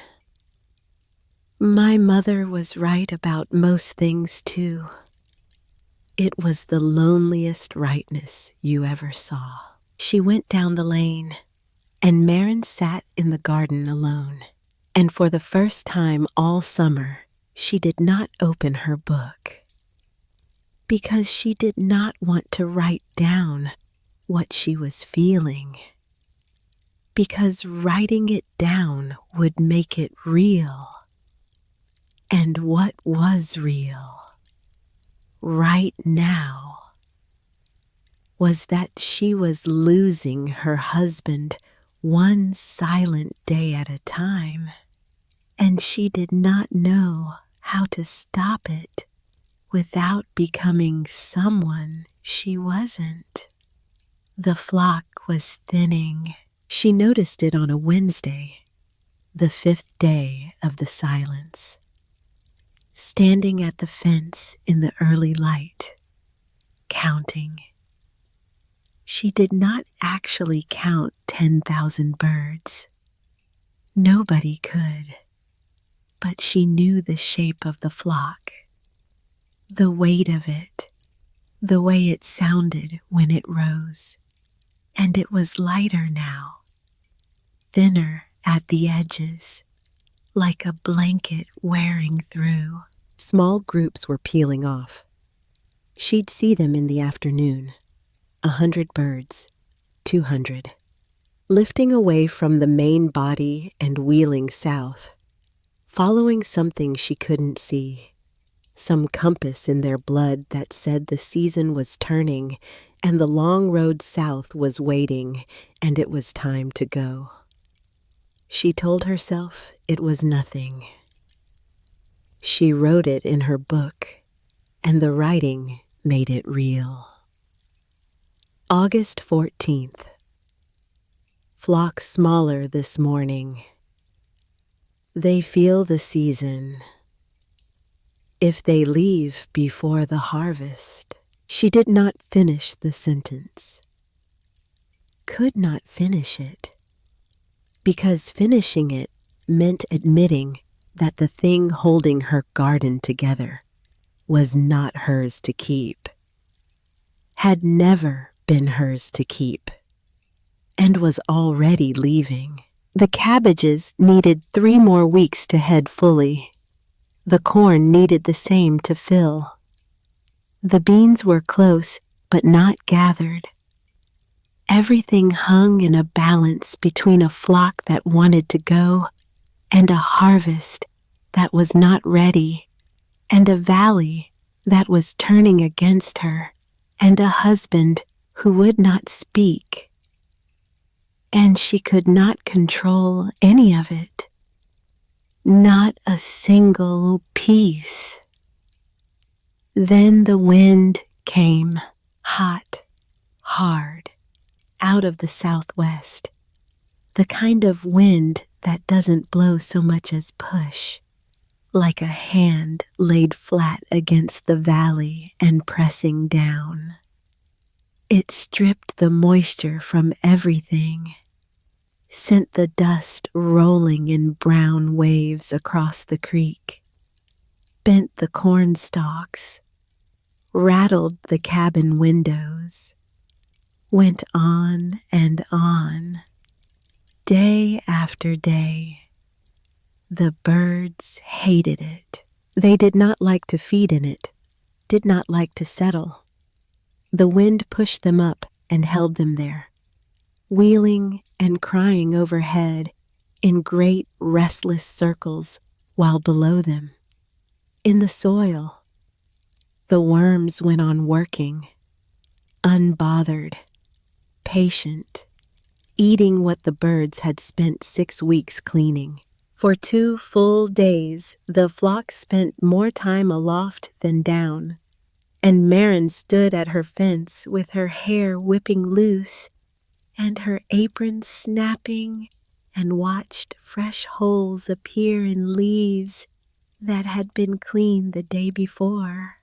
"My mother was right about most things too. It was the loneliest rightness you ever saw." She went down the lane, and Marin sat in the garden alone. And for the first time all summer, she did not open her book, because she did not want to write down what she was feeling. because writing it down would make it real. And what was real right now was that she was losing her husband one silent day at a time, and she did not know how to stop it without becoming someone she wasn't. The flock was thinning. She noticed it on a Wednesday, the 5th day of the silence, standing at the fence in the early light, counting. She did not actually count 10,000 birds. Nobody could, but she knew the shape of the flock, the weight of it, the way it sounded when it rose. And it was lighter now, thinner at the edges, like a blanket wearing through. Small groups were peeling off. She'd see them in the afternoon, 100 birds, 200, lifting away from the main body and wheeling south, following something she couldn't see, some compass in their blood that said the season was turning and the long road south was waiting, and it was time to go. She told herself it was nothing. She wrote it in her book, and the writing made it real. August 14th. Flock smaller this morning. They feel the season. If they leave before the harvest. She did not finish the sentence. Could not finish it. Because finishing it meant admitting that the thing holding her garden together was not hers to keep, had never been hers to keep, and was already leaving. The cabbages needed 3 more weeks to head fully. The corn needed the same to fill. The beans were close, but not gathered. Everything hung in a balance between a flock that wanted to go and a harvest that was not ready, and a valley that was turning against her, and a husband who would not speak. And she could not control any of it. Not a single piece. Then the wind came, hot, hard, out of the southwest, the kind of wind that doesn't blow so much as push, like a hand laid flat against the valley and pressing down. It stripped the moisture from everything, sent the dust rolling in brown waves across the creek, bent the corn stalks, rattled the cabin windows, went on and on, day after day. The birds hated it. They did not like to feed in it, did not like to settle. The wind pushed them up and held them there, wheeling and crying overhead in great restless circles, while below them, in the soil, the worms went on working, unbothered, patient, eating what the birds had spent 6 weeks cleaning. For 2 full days, the flock spent more time aloft than down, and Marin stood at her fence with her hair whipping loose and her apron snapping, and watched fresh holes appear in leaves that had been cleaned the day before.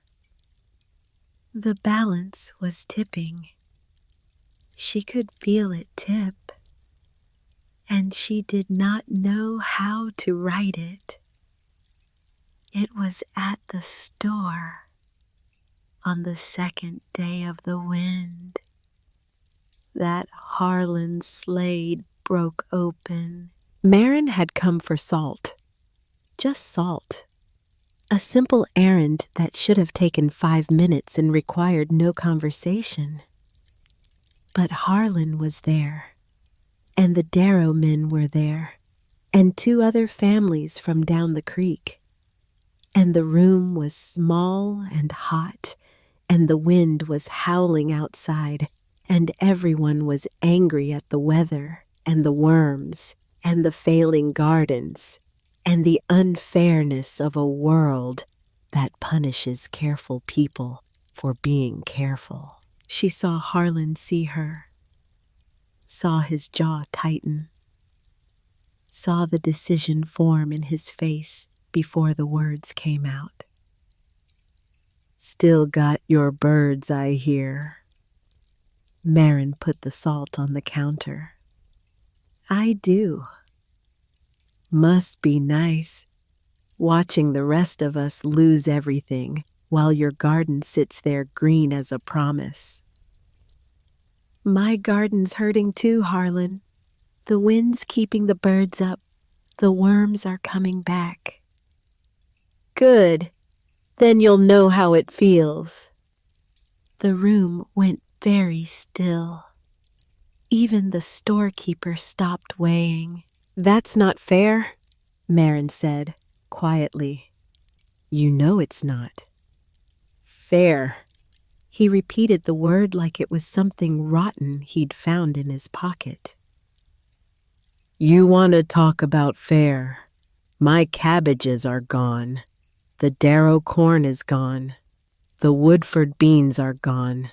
The balance was tipping. She could feel it tip, and she did not know how to write it. It was at the store on the 2nd day of the wind that Harlan's slade broke open. Marin had come for salt, just salt. A simple errand that should have taken 5 minutes and required no conversation. But Harlan was there, and the Darrow men were there, and 2 other families from down the creek. And the room was small and hot, and the wind was howling outside, and everyone was angry at the weather, and the worms, and the failing gardens, and the unfairness of a world that punishes careful people for being careful. She saw Harlan see her, saw his jaw tighten, saw the decision form in his face before the words came out. Still got your birds, I hear. Marin put the salt on the counter. I do. Must be nice, watching the rest of us lose everything while your garden sits there green as a promise. My garden's hurting too, Harlan. The wind's keeping the birds up. The worms are coming back. Good. Then you'll know how it feels. The room went very still. Even the storekeeper stopped weighing. That's not fair, Marin said, quietly. You know it's not. Fair. He repeated the word like it was something rotten he'd found in his pocket. You want to talk about fair. My cabbages are gone. The Darrow corn is gone. The Woodford beans are gone.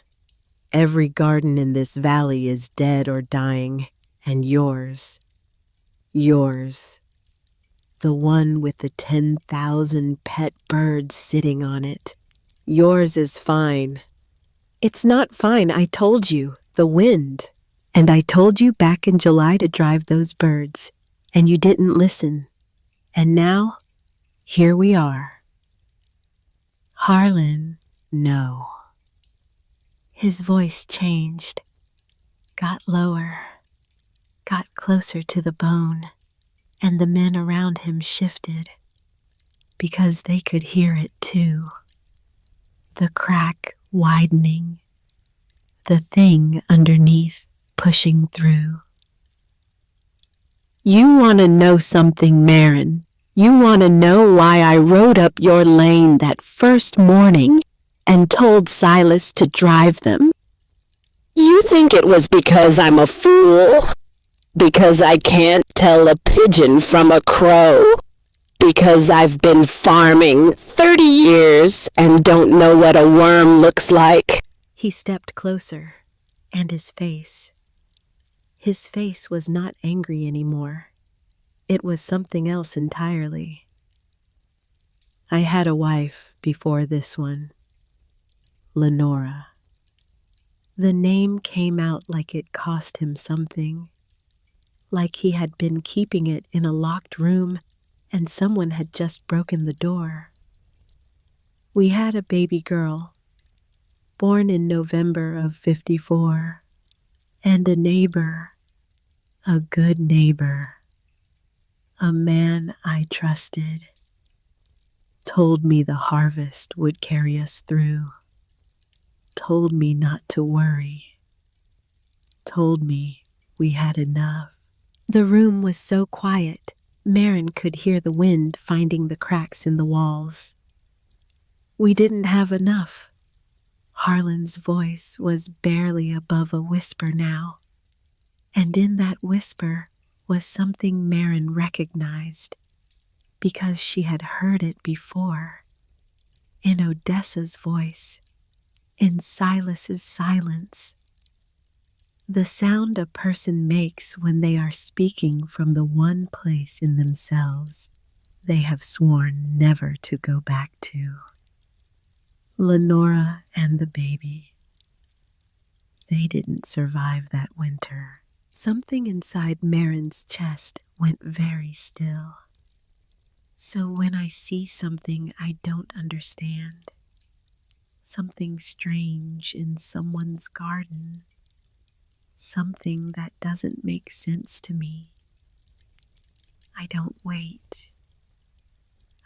Every garden in this valley is dead or dying, and yours, the one with the 10,000 pet birds sitting on it, yours is fine. It's not fine, I told you, the wind. And I told you back in July to drive those birds, and you didn't listen. And now, here we are. Harlan, no. His voice changed, got lower, got closer to the bone, and the men around him shifted, because they could hear it too. The crack widening, the thing underneath pushing through. You want to know something, Marin? You want to know why I rode up your lane that first morning and told Silas to drive them? You think it was because I'm a fool? Because I can't tell a pigeon from a crow? Because I've been farming 30 years and don't know what a worm looks like? He stepped closer, and his face was not angry anymore. It was something else entirely. I had a wife before this one, Lenora. The name came out like it cost him something, like he had been keeping it in a locked room and someone had just broken the door. We had a baby girl, born in November of '54, and a neighbor, a good neighbor, a man I trusted, told me the harvest would carry us through, told me not to worry, told me we had enough. The room was so quiet, Marin could hear the wind finding the cracks in the walls. We didn't have enough. Harlan's voice was barely above a whisper now, and in that whisper was something Marin recognized, because she had heard it before, in Odessa's voice, in Silas's silence. The sound a person makes when they are speaking from the one place in themselves they have sworn never to go back to. Lenora and the baby. They didn't survive that winter. Something inside Marin's chest went very still. So when I see something I don't understand, something strange in someone's garden, something that doesn't make sense to me, I don't wait.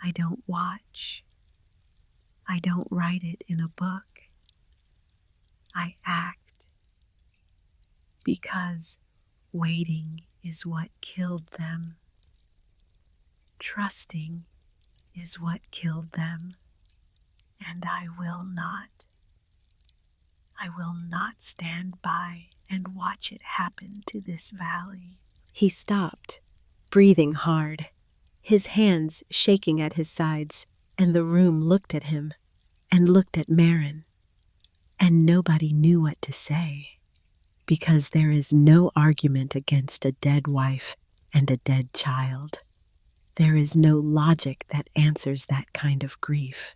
I don't watch. I don't write it in a book. I act. Because Waiting is what killed them. Trusting is what killed them. And I will not. I will not stand by and watch it happen to this valley. He stopped, breathing hard, his hands shaking at his sides, and the room looked at him and looked at Marin, and nobody knew what to say, because there is no argument against a dead wife and a dead child. There is no logic that answers that kind of grief.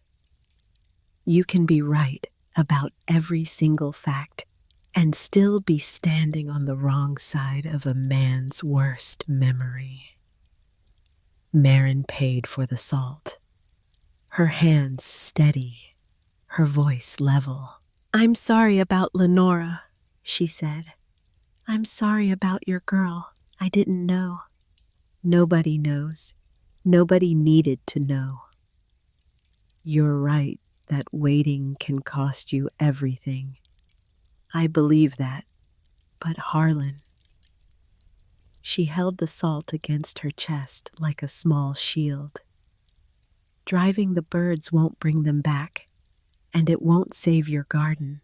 You can be right about every single fact and still be standing on the wrong side of a man's worst memory. Marin paid for the salt, her hands steady, her voice level. I'm sorry about Lenora, she said. I'm sorry about your girl. I didn't know. Nobody knows. Nobody needed to know. You're right that waiting can cost you everything. I believe that. But Harlan. She held the salt against her chest like a small shield. Driving the birds won't bring them back, and it won't save your garden.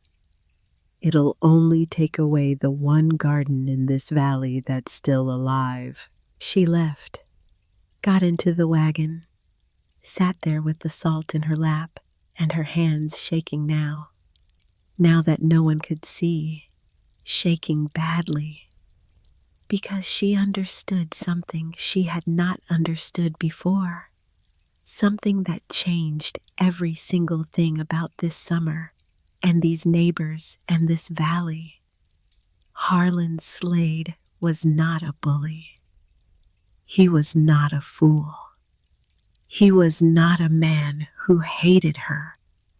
It'll only take away the one garden in this valley that's still alive. She left, got into the wagon, sat there with the salt in her lap and her hands shaking now that no one could see, shaking badly, because she understood something she had not understood before, something that changed every single thing about this summer and these neighbors and this valley. Harlan Slade was not a bully. He was not a fool. He was not a man who hated her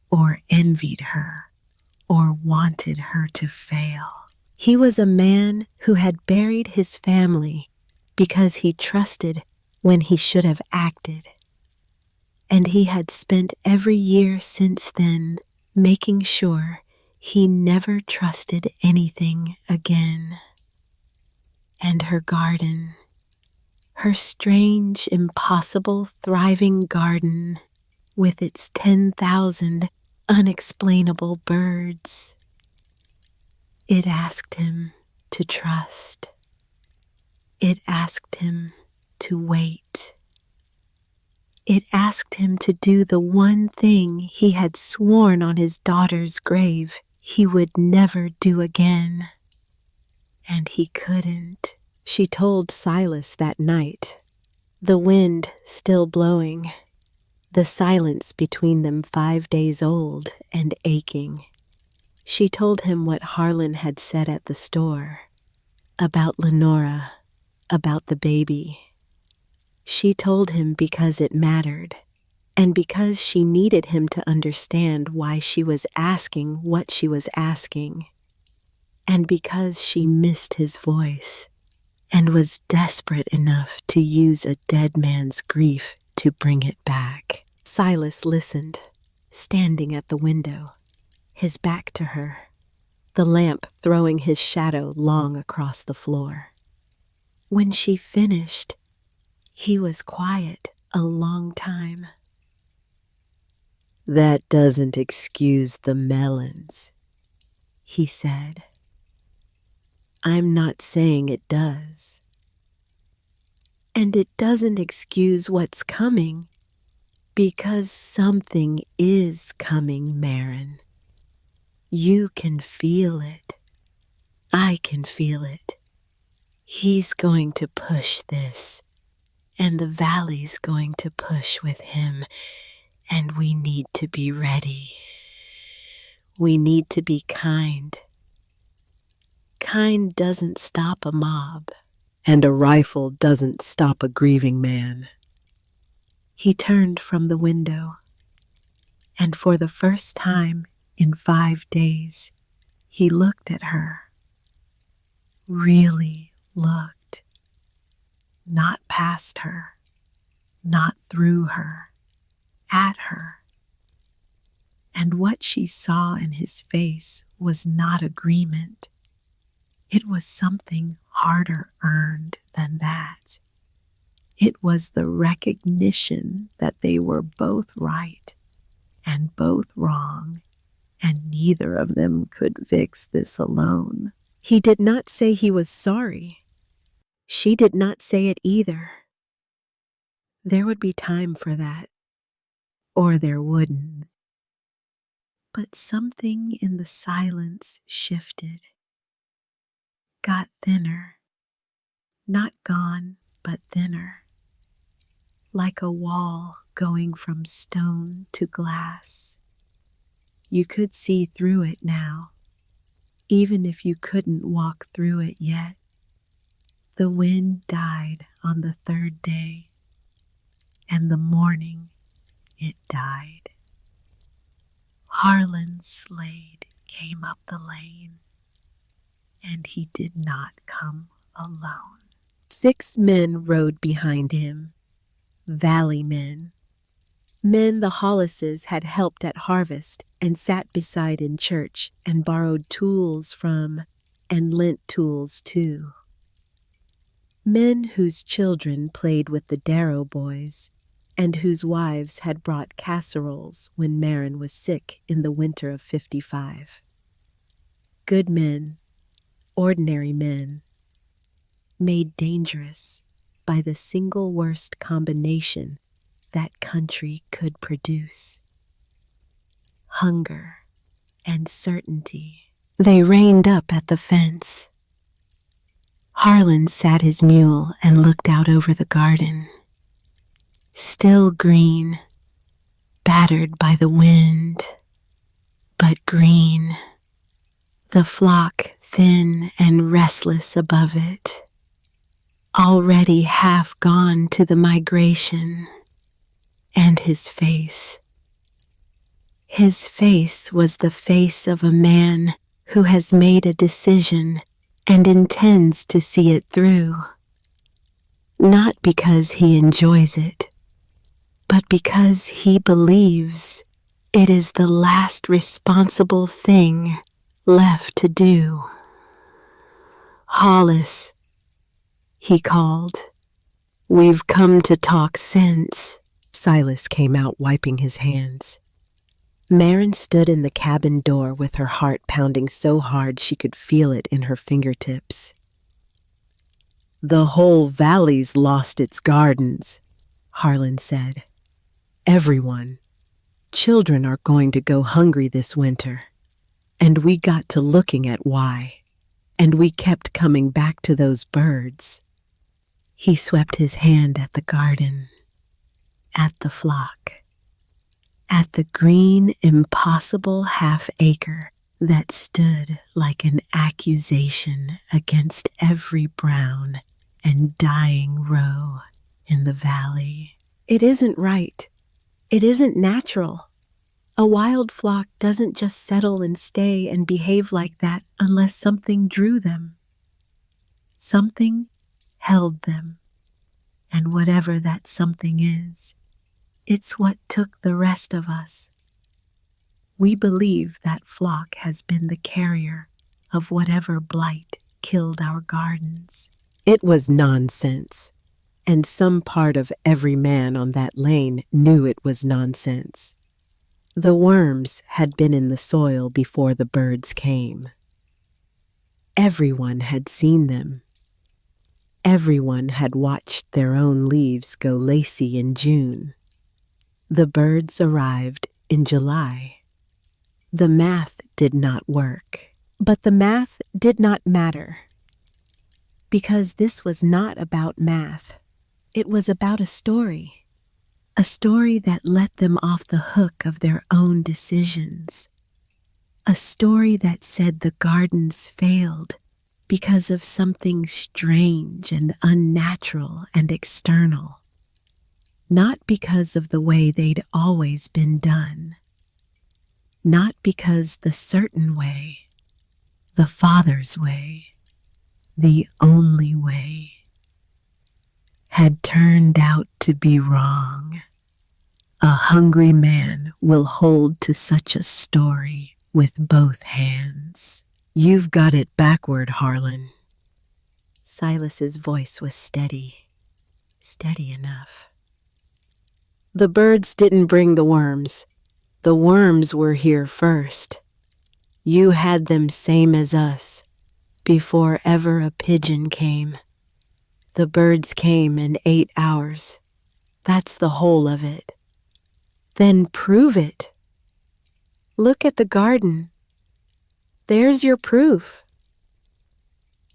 or envied her or wanted her to fail. He was a man who had buried his family because he trusted when he should have acted. And he had spent every year since then making sure he never trusted anything again. And her garden, her strange, impossible, thriving garden with its 10,000 unexplainable birds. It asked him to trust. It asked him to wait. It asked him to do the one thing he had sworn on his daughter's grave he would never do again. And he couldn't. She told Silas that night, the wind still blowing, the silence between them 5 days old and aching. She told him what Harlan had said at the store, about Lenora, about the baby. She told him because it mattered, and because she needed him to understand why she was asking what she was asking, and because she missed his voice and was desperate enough to use a dead man's grief to bring it back. Silas listened, standing at the window, his back to her, the lamp throwing his shadow long across the floor. When she finished, he was quiet a long time. "That doesn't excuse the melons," he said. "I'm not saying it does. And it doesn't excuse what's coming, because something is coming, Marin. You can feel it. I can feel it. He's going to push this, and the valley's going to push with him, and we need to be ready. We need to be kind. Kind doesn't stop a mob, and a rifle doesn't stop a grieving man." He turned from the window, and for the first time in 5 days, he looked at her. Really looked. Not past her, not through her, at her. And what she saw in his face was not agreement. It was something harder earned than that. It was the recognition that they were both right and both wrong, and neither of them could fix this alone. He did not say he was sorry. She did not say it either. There would be time for that, or there wouldn't. But something in the silence shifted, got thinner, not gone, but thinner, like a wall going from stone to glass. You could see through it now, even if you couldn't walk through it yet. The wind died on the third day, and the morning it died. Harlan's slade came up the lane, and he did not come alone. 6 men rode behind him, valley men. Men the Hollises had helped at harvest and sat beside in church and borrowed tools from and lent tools to. Men whose children played with the Darrow boys and whose wives had brought casseroles when Marin was sick in the winter of '55. Good men, ordinary men, made dangerous by the single worst combination that country could produce: hunger and certainty. They reined up at the fence. Harlan sat his mule and looked out over the garden. Still green, battered by the wind, but green. The flock thin and restless above it, already half gone to the migration. And his face. His face was the face of a man who has made a decision and intends to see it through. Not because he enjoys it, but because he believes it is the last responsible thing left to do. Hollis, he called. We've come to talk sense. Silas came out wiping his hands. Marin stood in the cabin door with her heart pounding so hard she could feel it in her fingertips. The whole valley's lost its gardens, Harlan said. Everyone. Children are going to go hungry this winter. And we got to looking at why. And we kept coming back to those birds. He swept his hand at the garden, at the flock, at the green, impossible half-acre that stood like an accusation against every brown and dying row in the valley. It isn't right. It isn't natural. A wild flock doesn't just settle and stay and behave like that unless something drew them. Something held them. And whatever that something is, it's what took the rest of us. We believe that flock has been the carrier of whatever blight killed our gardens. It was nonsense, and some part of every man on that lane knew it was nonsense. The worms had been in the soil before the birds came. Everyone had seen them. Everyone had watched their own leaves go lacy in June. The birds arrived in July. The math did not work. But the math did not matter. Because this was not about math. It was about a story. A story that let them off the hook of their own decisions. A story that said the gardens failed because of something strange and unnatural and external. Not because of the way they'd always been done. Not because the certain way, the Father's way, the only way, had turned out to be wrong. A hungry man will hold to such a story with both hands. You've got it backward, Harlan. Silas's voice was steady, steady enough. The birds didn't bring the worms. The worms were here first. You had them same as us, before ever a pigeon came. The birds came and ate ours. That's the whole of it. Then prove it. Look at the garden. There's your proof.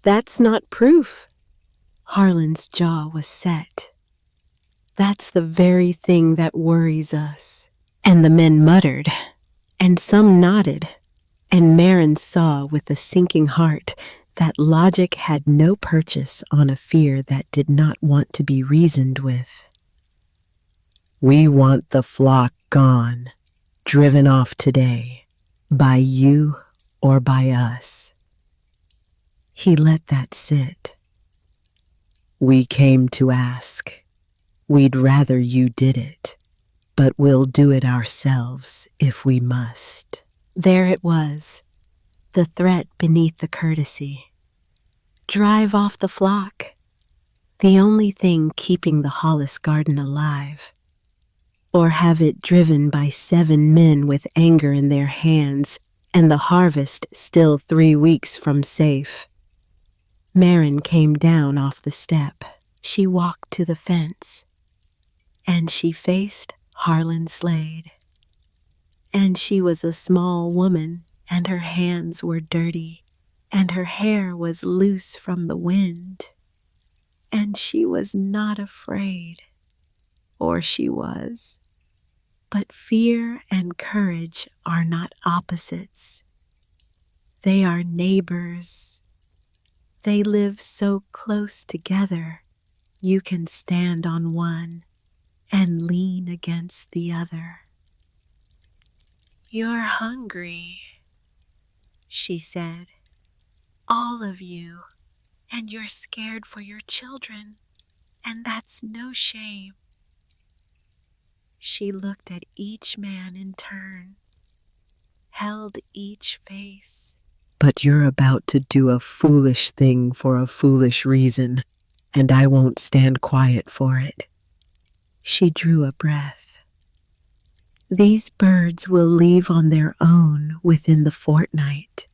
That's not proof. Harlan's jaw was set. That's the very thing that worries us. And the men muttered, and some nodded, and Marin saw with a sinking heart that logic had no purchase on a fear that did not want to be reasoned with. We want the flock gone, driven off today, by you or by us. He let that sit. We came to ask. We'd rather you did it, but we'll do it ourselves if we must. There it was, the threat beneath the courtesy. Drive off the flock, the only thing keeping the Hollis garden alive. Or have it driven by 7 men with anger in their hands and the harvest still 3 weeks from safe. Marin came down off the step. She walked to the fence, and she faced Harlan Slade. And she was a small woman, and her hands were dirty, and her hair was loose from the wind. And she was not afraid, or she was. But fear and courage are not opposites. They are neighbors. They live so close together, you can stand on one and lean against the other. You're hungry, she said, all of you, and you're scared for your children, and that's no shame. She looked at each man in turn, held each face. But you're about to do a foolish thing for a foolish reason, and I won't stand quiet for it. She drew a breath. These birds will leave on their own within the fortnight.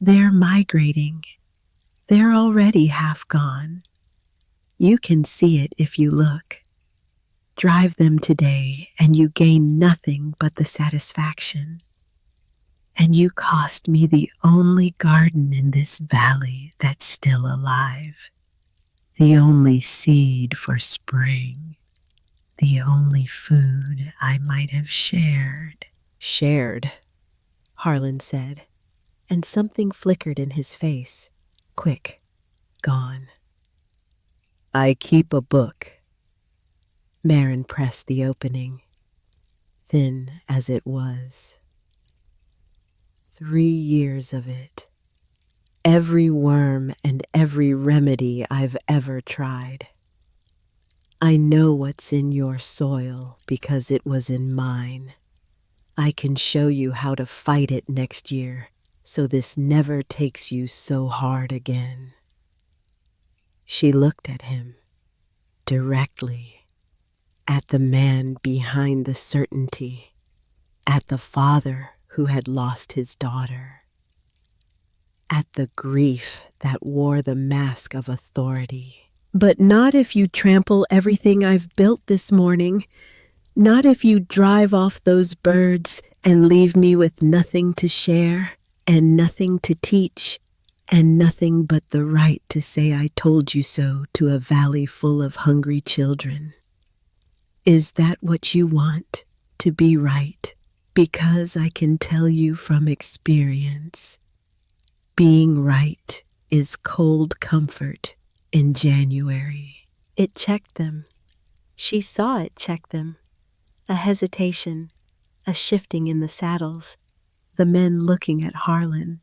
They're migrating. They're already half gone. You can see it if you look. Drive them today, and you gain nothing but the satisfaction. And you cost me the only garden in this valley that's still alive, the only seed for spring, the only food I might have shared. Shared, Harlan said, and something flickered in his face, quick, gone. I keep a book. Marin pressed the opening, thin as it was. 3 years of it. Every worm and every remedy I've ever tried. I know what's in your soil because it was in mine. I can show you how to fight it next year so this never takes you so hard again. She looked at him, directly, at the man behind the certainty, at the father who had lost his daughter, at the grief that wore the mask of authority. But not if you trample everything I've built this morning, not if you drive off those birds and leave me with nothing to share and nothing to teach and nothing but the right to say I told you so to a valley full of hungry children. Is that what you want, to be right? Because I can tell you from experience, being right is cold comfort in January. It checked them. She saw it check them. A hesitation, a shifting in the saddles, the men looking at Harlan,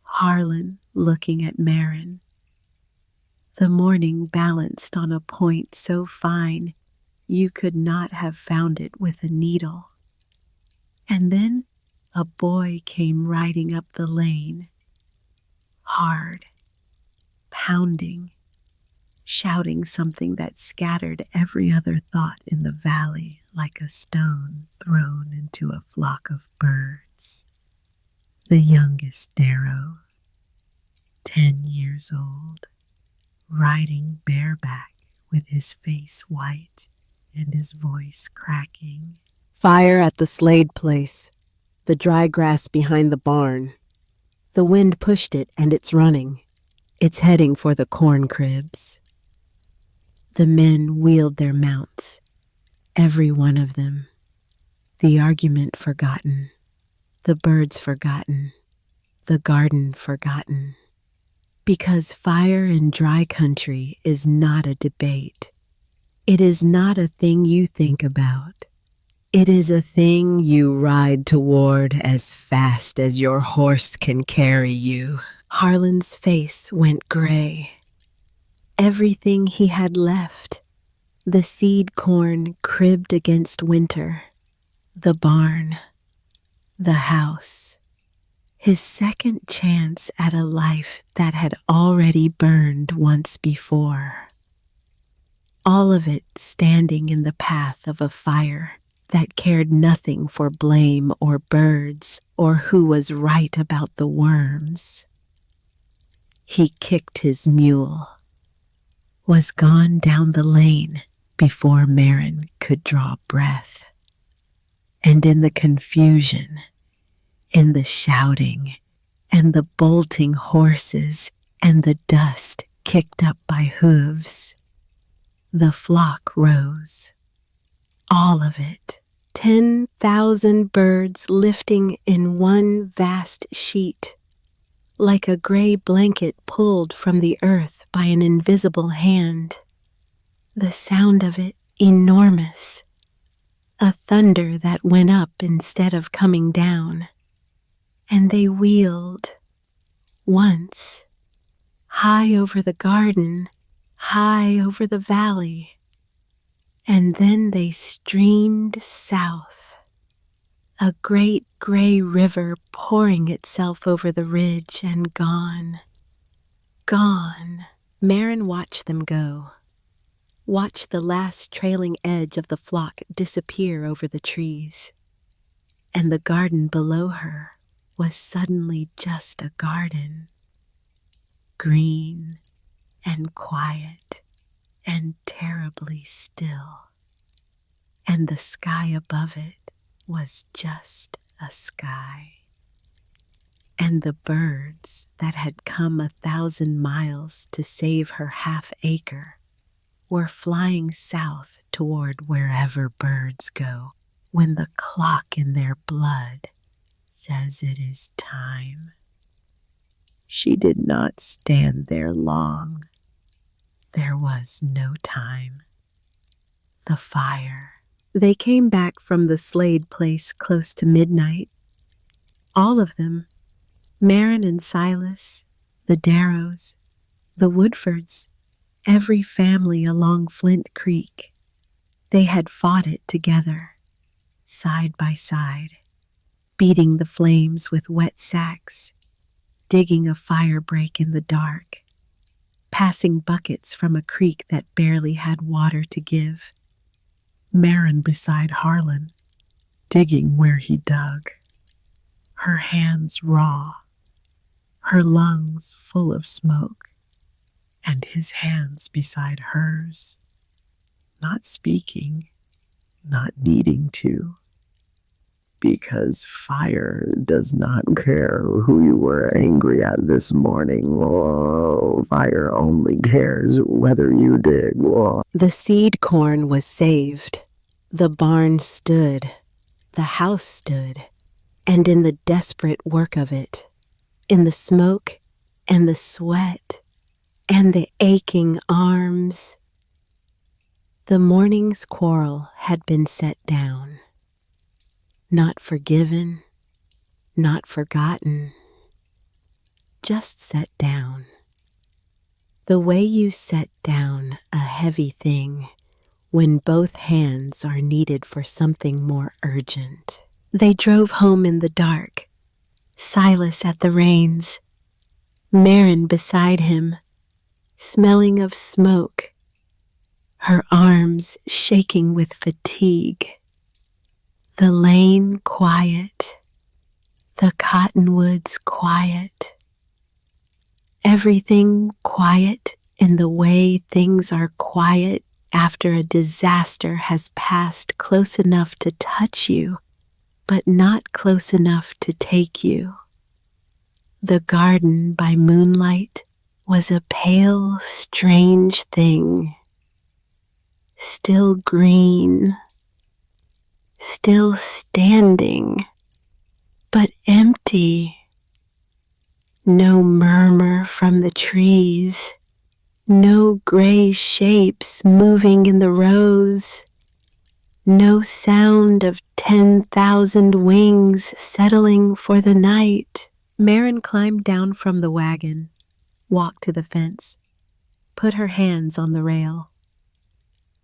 Harlan looking at Marin. The morning balanced on a point so fine you could not have found it with a needle. And then a boy came riding up the lane, hard, pounding, shouting something that scattered every other thought in the valley like a stone thrown into a flock of birds. The youngest Darrow, 10 years old, riding bareback with his face white and his voice cracking. Fire at the Slade place, the dry grass behind the barn. The wind pushed it and it's running. It's heading for the corn cribs. The men wheeled their mounts, every one of them. The argument forgotten, the birds forgotten, the garden forgotten. Because fire in dry country is not a debate. It is not a thing you think about. It is a thing you ride toward as fast as your horse can carry you. Harlan's face went gray. Everything he had left, the seed corn cribbed against winter, the barn, the house, his second chance at a life that had already burned once before. All of it standing in the path of a fire that cared nothing for blame or birds or who was right about the worms. He kicked his mule, was gone down the lane before Marin could draw breath. And in the confusion, in the shouting, and the bolting horses, and the dust kicked up by hooves, the flock rose. All of it, 10,000 birds lifting in one vast sheet, like a gray blanket pulled from the earth by an invisible hand. The sound of it enormous, a thunder that went up instead of coming down. And they wheeled, once, high over the garden, high over the valley, and then they streamed south, a great gray river pouring itself over the ridge and gone, gone. Marin watched them go, watched the last trailing edge of the flock disappear over the trees, and the garden below her was suddenly just a garden, green and quiet and terribly still, and the sky above it was just a sky. And the birds that had come 1,000 miles to save her half-acre were flying south toward wherever birds go when the clock in their blood says it is time. She did not stand there long. There was no time. The fire. They came back from the Slade place close to midnight. All of them, Marin and Silas, the Darrows, the Woodfords, every family along Flint Creek. They had fought it together, side by side, beating the flames with wet sacks, digging a fire break in the dark, passing buckets from a creek that barely had water to give. Marin beside Harlan, digging where he dug, her hands raw, her lungs full of smoke, and his hands beside hers, not speaking, not needing to, because fire does not care who you were angry at this morning. Oh, fire only cares whether you dig. Oh. The seed corn was saved. The barn stood. The house stood. And in the desperate work of it, in the smoke and the sweat and the aching arms, the morning's quarrel had been set down. Not forgiven, not forgotten, just set down. The way you set down a heavy thing when both hands are needed for something more urgent. They drove home in the dark, Silas at the reins, Marin beside him, smelling of smoke, her arms shaking with fatigue. The lane quiet, the cottonwoods quiet, everything quiet in the way things are quiet after a disaster has passed close enough to touch you, but not close enough to take you. The garden by moonlight was a pale, strange thing, still green, still standing, but empty. No murmur from the trees, no gray shapes moving in the rows, no sound of 10,000 wings settling for the night. Marin climbed down from the wagon, walked to the fence, put her hands on the rail.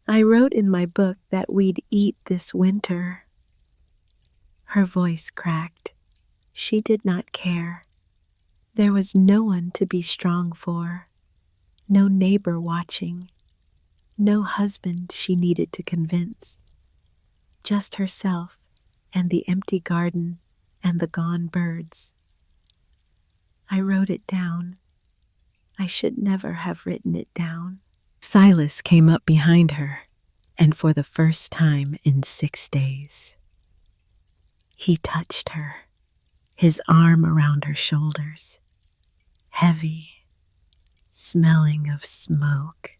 I wrote in my book that we'd eat this winter. Her voice cracked. She did not care. There was no one to be strong for, no neighbor watching, no husband she needed to convince. Just herself and the empty garden and the gone birds. I wrote it down. I should never have written it down. Silas came up behind her, and for the first time in 6 days, he touched her, his arm around her shoulders, heavy, smelling of smoke,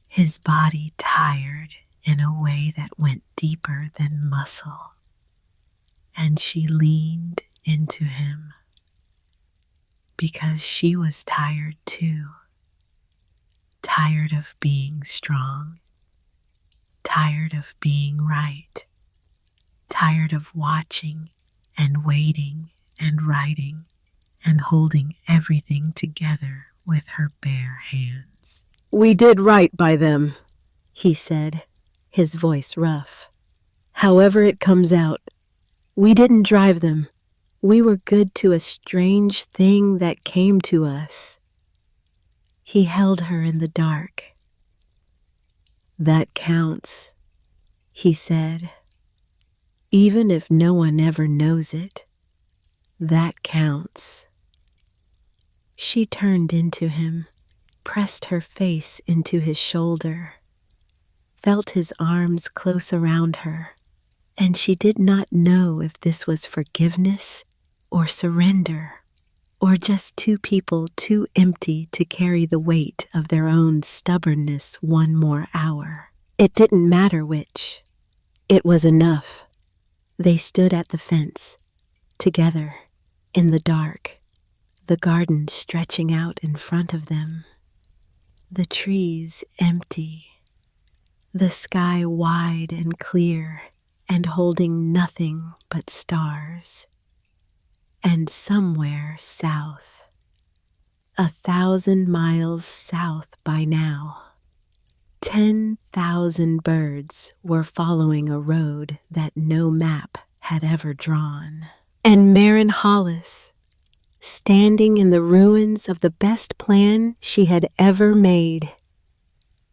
his body tired in a way that went deeper than muscle, and she leaned into him because she was tired too, tired of being strong, tired of being right, tired of watching and waiting and writing and holding everything together with her bare hands. "We did right by them," he said, his voice rough. "However it comes out, we didn't drive them. We were good to a strange thing that came to us." He held her in the dark. "That counts," he said. "Even if no one ever knows it, that counts." She turned into him, pressed her face into his shoulder, felt his arms close around her, and she did not know if this was forgiveness or surrender, or just two people too empty to carry the weight of their own stubbornness one more hour. It didn't matter which. It was enough. They stood at the fence, together, in the dark, the garden stretching out in front of them, the trees empty, the sky wide and clear and holding nothing but stars. And somewhere south, 1,000 miles south by now, 10,000 birds were following a road that no map had ever drawn. And Marin Hollis, standing in the ruins of the best plan she had ever made,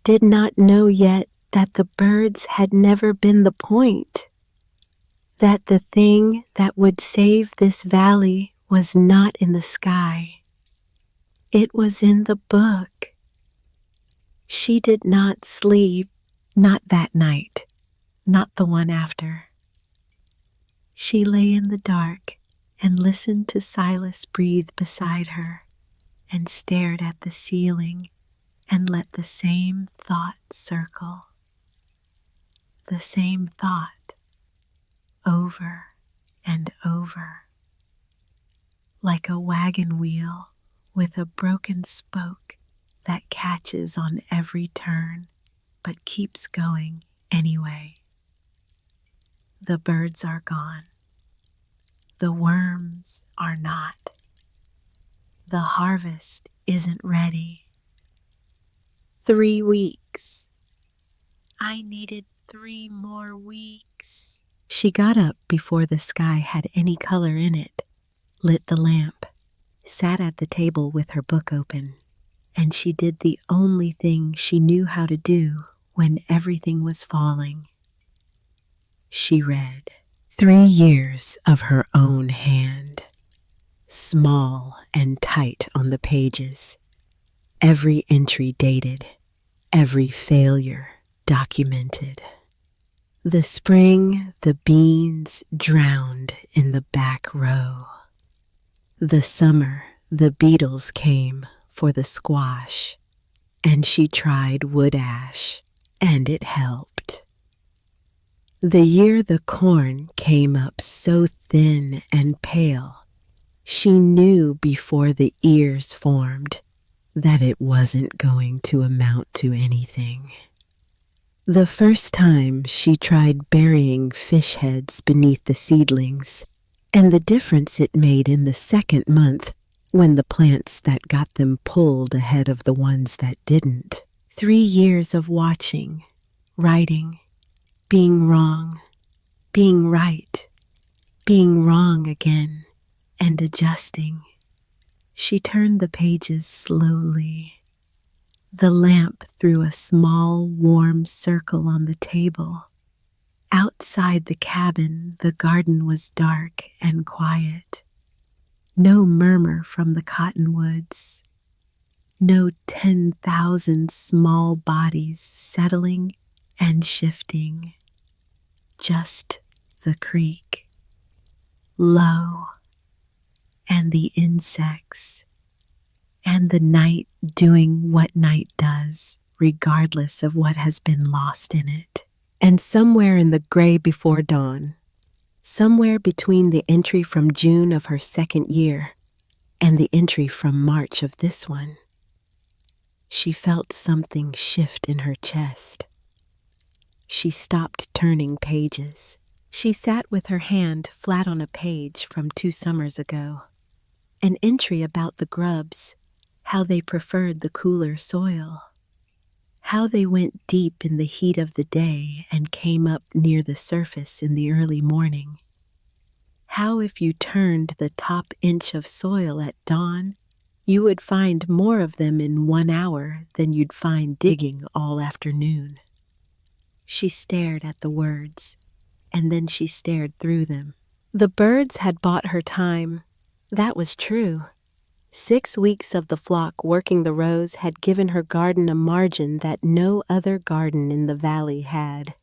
did not know yet that the birds had never been the point, that the thing that would save this valley was not in the sky. It was in the book. She did not sleep, not that night, not the one after. She lay in the dark and listened to Silas breathe beside her and stared at the ceiling and let the same thought circle. The same thought, over and over, like a wagon wheel with a broken spoke that catches on every turn but keeps going anyway. The birds are gone. The worms are not. The harvest isn't ready. 3 weeks. I needed 3 more weeks. She got up before the sky had any color in it, lit the lamp, sat at the table with her book open, and she did the only thing she knew how to do when everything was falling. She read 3 years of her own hand, small and tight on the pages, every entry dated, every failure documented. The spring, the beans drowned in the back row. The summer, the beetles came for the squash, and she tried wood ash, and it helped. The year the corn came up so thin and pale, she knew before the ears formed that it wasn't going to amount to anything. The first time she tried burying fish heads beneath the seedlings, and the difference it made in the second month when the plants that got them pulled ahead of the ones that didn't. 3 years of watching, writing, being wrong, being right, being wrong again, and adjusting. She turned the pages slowly. The lamp threw a small, warm circle on the table. Outside the cabin, the garden was dark and quiet. No murmur from the cottonwoods. No 10,000 small bodies settling and shifting. Just the creek, low, and the insects, and the night doing what night does, regardless of what has been lost in it. And somewhere in the gray before dawn, somewhere between the entry from June of her second year and the entry from March of this one, she felt something shift in her chest. She stopped turning pages. She sat with her hand flat on a page from 2 summers ago. An entry about the grubs, how they preferred the cooler soil, how they went deep in the heat of the day and came up near the surface in the early morning, how if you turned the top inch of soil at dawn, you would find more of them in 1 hour than you'd find digging all afternoon. She stared at the words, and then she stared through them. The birds had bought her time. That was true. 6 weeks of the flock working the rows had given her garden a margin that no other garden in the valley had.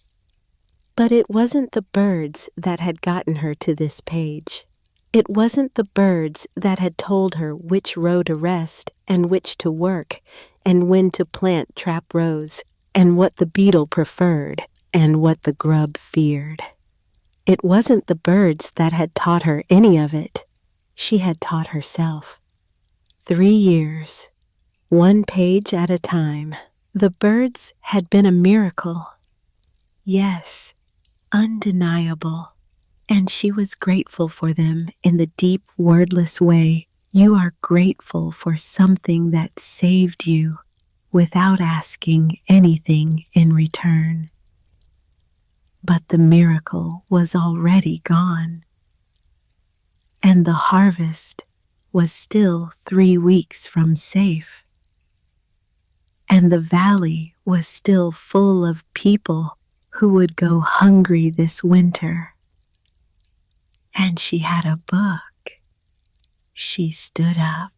But it wasn't the birds that had gotten her to this page. It wasn't the birds that had told her which row to rest and which to work, and when to plant trap rows, and what the beetle preferred, and what the grub feared. It wasn't the birds that had taught her any of it. She had taught herself. 3 years, 1 page at a time. The birds had been a miracle. Yes, undeniable. And she was grateful for them in the deep, wordless way you are grateful for something that saved you without asking anything in return. But the miracle was already gone, and the harvest was still 3 weeks from safe, and the valley was still full of people who would go hungry this winter. And she had a book. She stood up,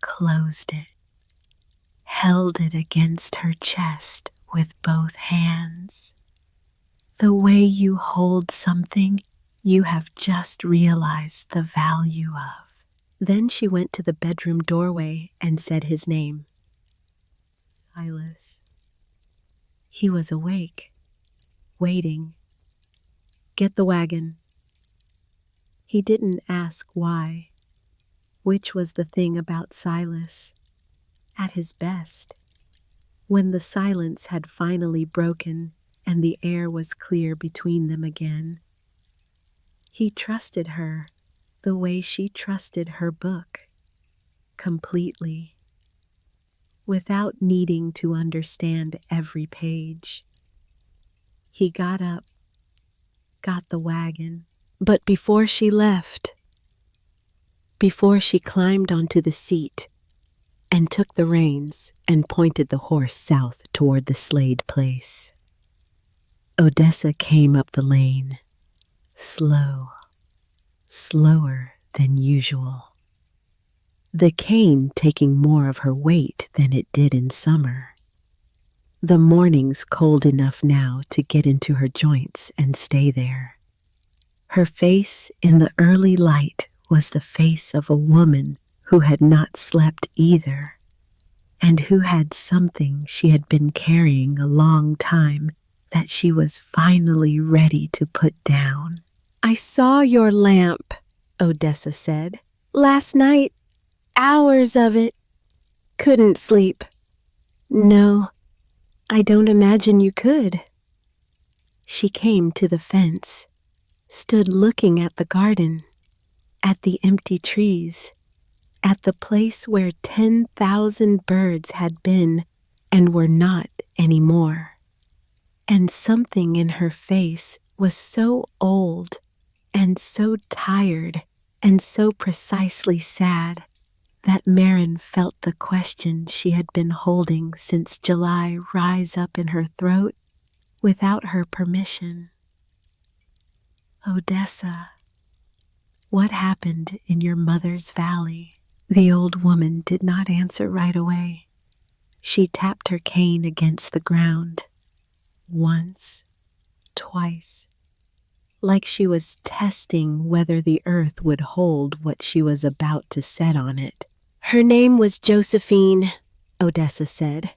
closed it, held it against her chest with both hands. The way you hold something you have just realized the value of. Then she went to the bedroom doorway and said his name. Silas. He was awake, waiting. Get the wagon. He didn't ask why, which was the thing about Silas. At his best, when the silence had finally broken and the air was clear between them again, he trusted her the way she trusted her book, completely, without needing to understand every page. He got up, got the wagon, but before she left, before she climbed onto the seat, and took the reins and pointed the horse south toward the Slade place. Odessa came up the lane, slow, slower than usual, the cane taking more of her weight than it did in summer. The morning's cold enough now to get into her joints and stay there. Her face in the early light was the face of a woman who had not slept either, and who had something she had been carrying a long time that she was finally ready to put down. "I saw your lamp," Odessa said. "Last night, hours of it. Couldn't sleep." "No, I don't imagine you could." She came to the fence, stood looking at the garden, at the empty trees, at the place where 10,000 birds had been and were not anymore. And something in her face was so old and so tired and so precisely sad that Marin felt the question she had been holding since July rise up in her throat without her permission. "Odessa, what happened in your mother's valley?" The old woman did not answer right away. She tapped her cane against the ground. Once, twice, like she was testing whether the earth would hold what she was about to set on it. "Her name was Josephine," Odessa said.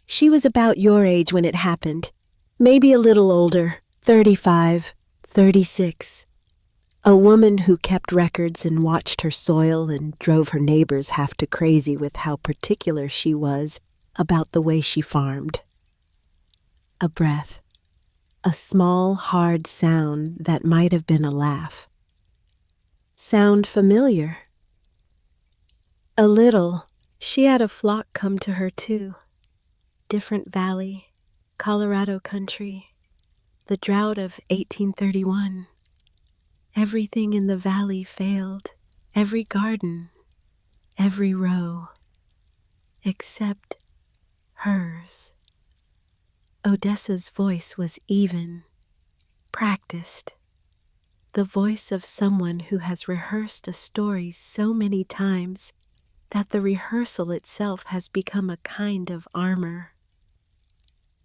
"She was about your age when it happened, maybe a little older, 35, 36. A woman who kept records and watched her soil and drove her neighbors half to crazy with how particular she was about the way she farmed." A breath, a small, hard sound that might have been a laugh. "Sound familiar?" "A little. She had a flock come to her too. Different valley, Colorado country, the drought of 1831. Everything in the valley failed, every garden, every row, except hers." Odessa's voice was even, practiced, the voice of someone who has rehearsed a story so many times that the rehearsal itself has become a kind of armor.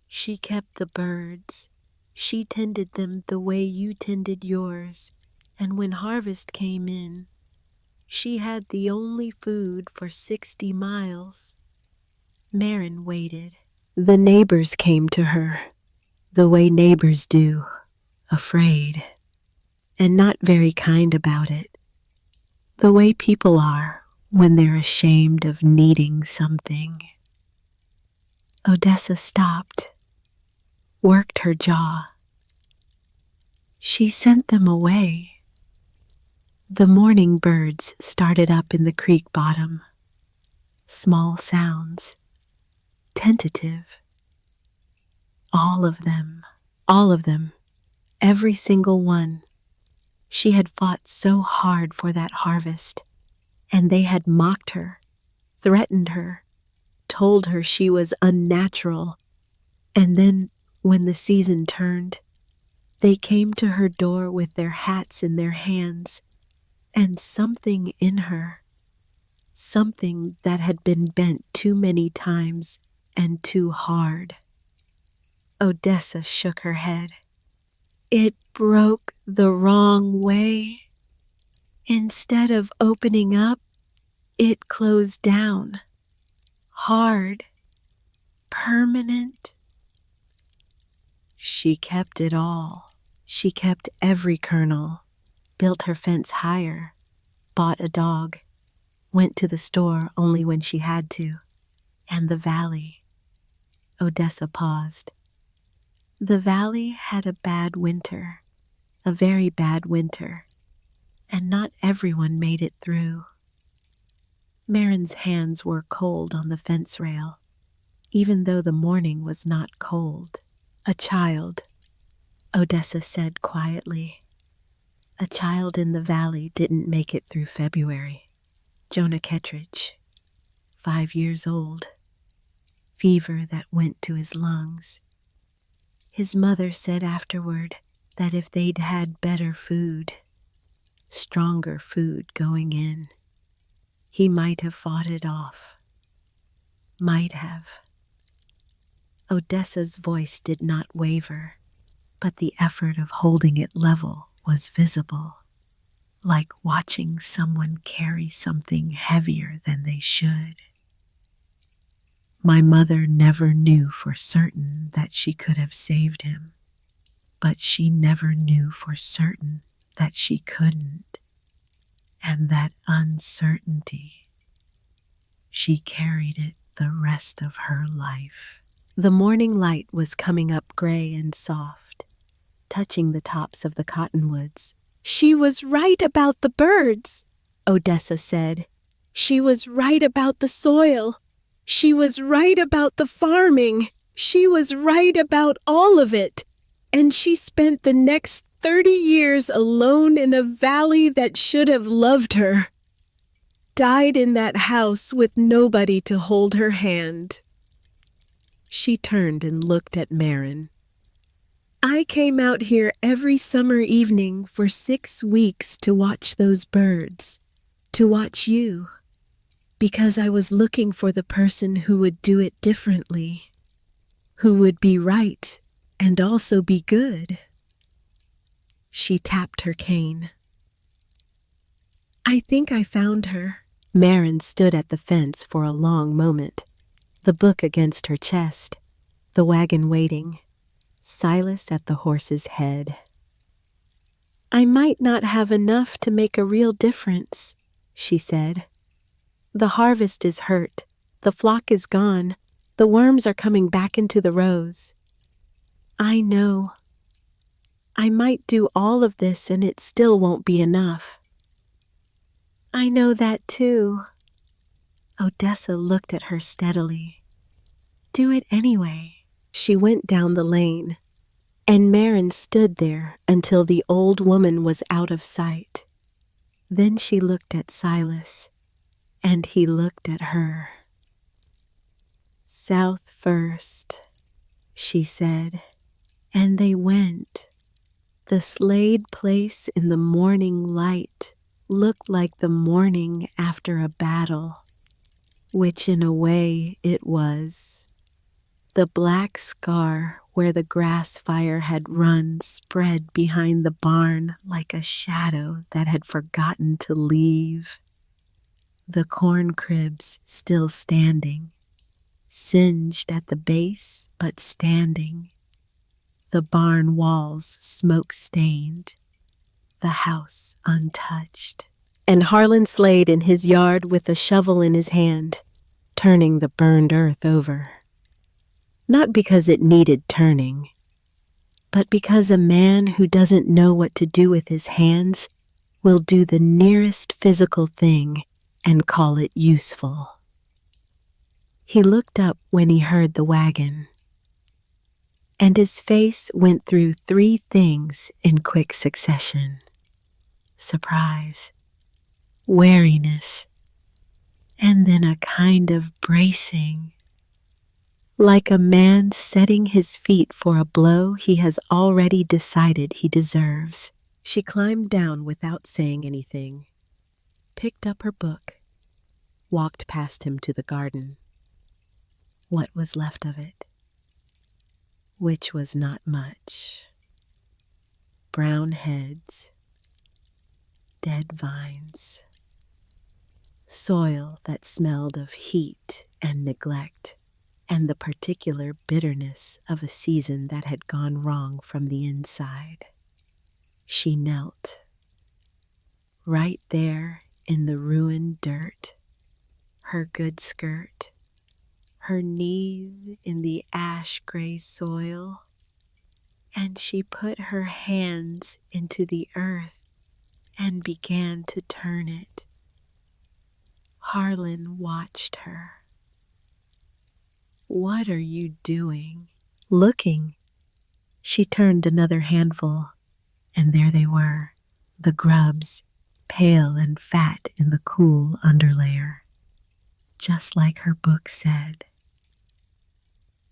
"She kept the birds. She tended them the way you tended yours, and when harvest came in, she had the only food for 60 miles. Marin waited. The neighbors came to her, the way neighbors do, afraid, and not very kind about it, the way people are when they're ashamed of needing something." Odessa stopped, worked her jaw. "She sent them away." The morning birds started up in the creek bottom. Small sounds, tentative. All of them, every single one. She had fought so hard for that harvest, and they had mocked her, threatened her, told her she was unnatural. And then, when the season turned, they came to her door with their hats in their hands, and something in her, something that had been bent too many times and too hard. Odessa shook her head. "It broke the wrong way. Instead of opening up, it closed down. Hard. Permanent." She kept it all. She kept every kernel, built her fence higher, bought a dog, went to the store only when she had to, and the valley. Odessa paused. The valley had a bad winter, a very bad winter, and not everyone made it through. Marin's hands were cold on the fence rail, even though the morning was not cold. "A child," Odessa said quietly. "A child in the valley didn't make it through February. Jonah Kettridge, 5 years old, fever that went to his lungs. His mother said afterward that if they'd had better food, stronger food going in, he might have fought it off. Might have. Odessa's voice did not waver, but the effort of holding it level was visible, like watching someone carry something heavier than they should. My mother never knew for certain that she could have saved him, but she never knew for certain that she couldn't, and that uncertainty, she carried it the rest of her life. The morning light was coming up gray and soft, touching the tops of the cottonwoods. "She was right about the birds," Odessa said. "She was right about the soil. She was right about the farming. She was right about all of it. And she spent the next 30 years alone in a valley that should have loved her. Died in that house with nobody to hold her hand." She turned and looked at Marin. "I came out here every summer evening for 6 weeks to watch those birds, to watch you, because I was looking for the person who would do it differently, who would be right and also be good." She tapped her cane. "I think I found her." Marin stood at the fence for a long moment, the book against her chest, the wagon waiting, Silas at the horse's head. "I might not have enough to make a real difference," she said. "The harvest is hurt, the flock is gone, the worms are coming back into the rows. I know. I might do all of this and it still won't be enough." "I know that too." Odessa looked at her steadily. "Do it anyway." She went down the lane, and Marin stood there until the old woman was out of sight. Then she looked at Silas, and he looked at her. "South first," she said, and they went. The slayed place in the morning light looked like the morning after a battle, which in a way it was. The black scar where the grass fire had run spread behind the barn like a shadow that had forgotten to leave. The corn cribs still standing, singed at the base but standing. The barn walls smoke-stained, the house untouched. And Harlan Slade in his yard with a shovel in his hand, turning the burned earth over. Not because it needed turning, but because a man who doesn't know what to do with his hands will do the nearest physical thing and call it useful. He looked up when he heard the wagon, and his face went through 3 things in quick succession: surprise, wariness, and then a kind of bracing, like a man setting his feet for a blow he has already decided he deserves. She climbed down without saying anything, picked up her book, walked past him to the garden. What was left of it? Which was not much. Brown heads, dead vines, soil that smelled of heat and neglect, and the particular bitterness of a season that had gone wrong from the inside. She knelt. Right there in the ruined dirt, her good skirt, her knees in the ash-gray soil, and she put her hands into the earth and began to turn it. Harlan watched her. "What are you doing?" "Looking." She turned another handful, and there they were, the grubs, pale and fat in the cool underlayer. just like her book said.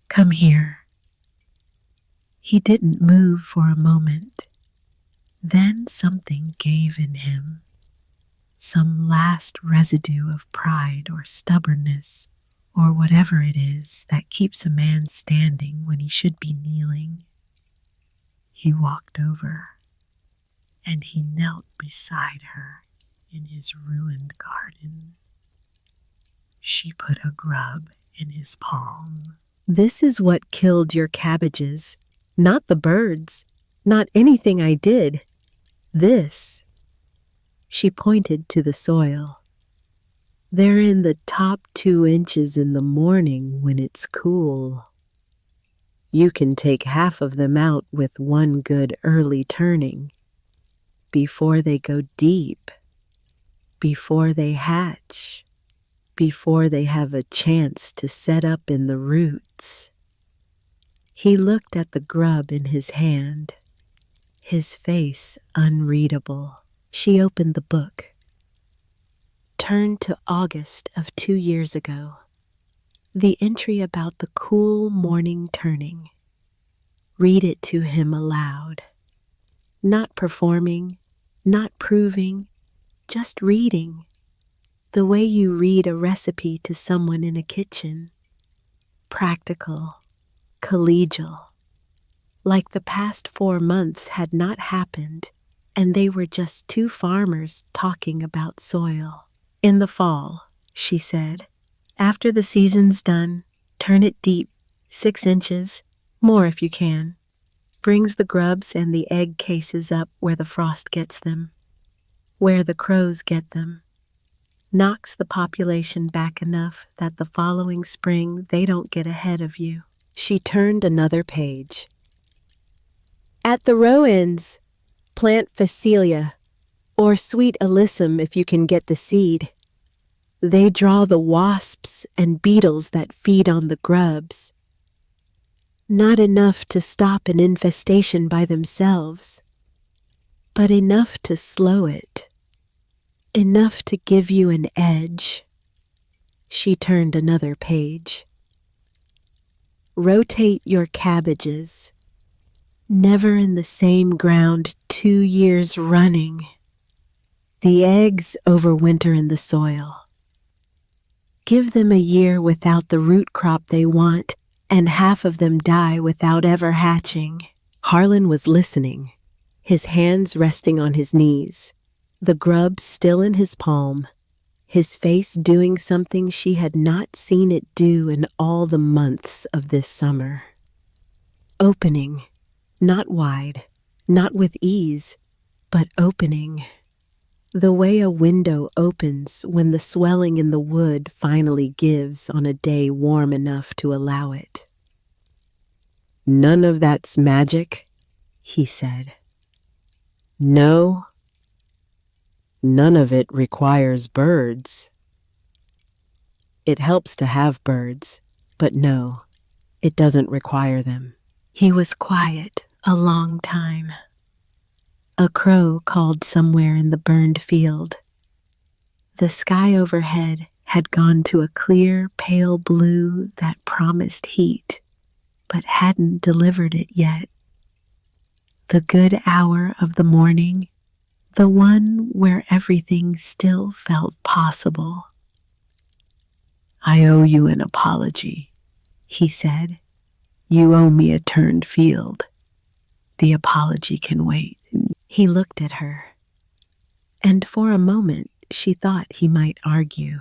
Come here. He didn't move for a moment. Then something gave in him, some last residue of pride or stubbornness, or whatever it is that keeps a man standing when he should be kneeling. He walked over, and he knelt beside her in his ruined garden. She put a grub in his palm. This is what killed your cabbages, not the birds, not anything I did. This. She pointed to the soil. They're in the top 2 inches in the morning when it's cool. You can take half of them out with one good early turning, before they go deep, before they hatch, before they have a chance to set up in the roots. He looked at the grub in his hand, his face unreadable. She opened the book. Turn to August of 2 years ago. The entry about the cool morning turning. Read it to him aloud. Not performing, not proving, just reading. The way you read a recipe to someone in a kitchen. Practical, collegial. Like the past 4 months had not happened, and they were just 2 farmers talking about soil. In the fall, she said, after the season's done, turn it deep, 6 inches, more if you can. Brings the grubs and the egg cases up where the frost gets them, where the crows get them. Knocks the population back enough that the following spring they don't get ahead of you. She turned another page. At the row ends, plant Phacelia, or sweet alyssum if you can get the seed. They draw the wasps and beetles that feed on the grubs. Not enough to stop an infestation by themselves, but enough to slow it, enough to give you an edge. She turned another page. Rotate your cabbages, never in the same ground 2 years running. The eggs overwinter in the soil. Give them a year without the root crop they want, and half of them die without ever hatching. Harlan was listening, his hands resting on his knees, the grub still in his palm, his face doing something she had not seen it do in all the months of this summer. Opening, not wide, not with ease, but opening. The way a window opens when the swelling in the wood finally gives on a day warm enough to allow it. None of that's magic, he said. No, none of it requires birds. It helps to have birds, but no, it doesn't require them. He was quiet a long time. A crow called somewhere in the burned field. The sky overhead had gone to a clear, pale blue that promised heat, but hadn't delivered it yet. The good hour of the morning, the one where everything still felt possible. I owe you an apology, he said. You owe me a turned field. The apology can wait. He looked at her, and for a moment she thought he might argue,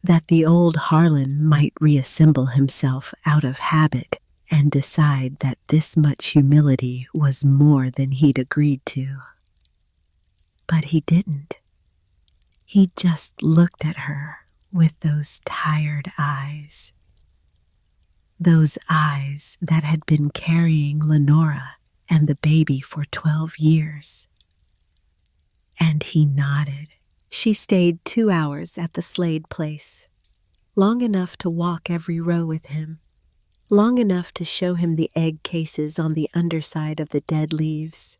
that the old Harlan might reassemble himself out of habit and decide that this much humility was more than he'd agreed to. But he didn't. He just looked at her with those tired eyes. Those eyes that had been carrying Lenora and the baby for 12 years. And he nodded. She stayed 2 hours at the Slade place, long enough to walk every row with him, long enough to show him the egg cases on the underside of the dead leaves,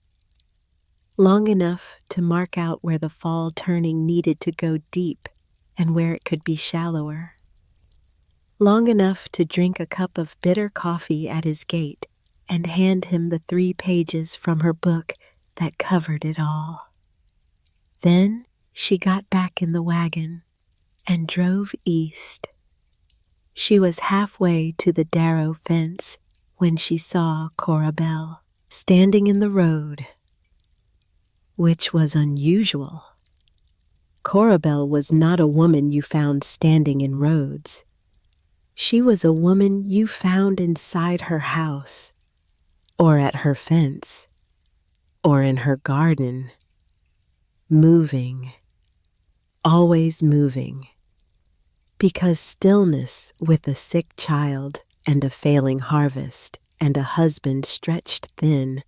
long enough to mark out where the fall turning needed to go deep and where it could be shallower. Long enough to drink a cup of bitter coffee at his gate and hand him the 3 pages from her book that covered it all. Then she got back in the wagon and drove east. She was halfway to the Darrow fence when she saw Cora Belle standing in the road, which was unusual. Cora Belle was not a woman you found standing in roads. She was a woman you found inside her house, or at her fence, or in her garden, moving, always moving, because stillness with a sick child and a failing harvest and a husband stretched thin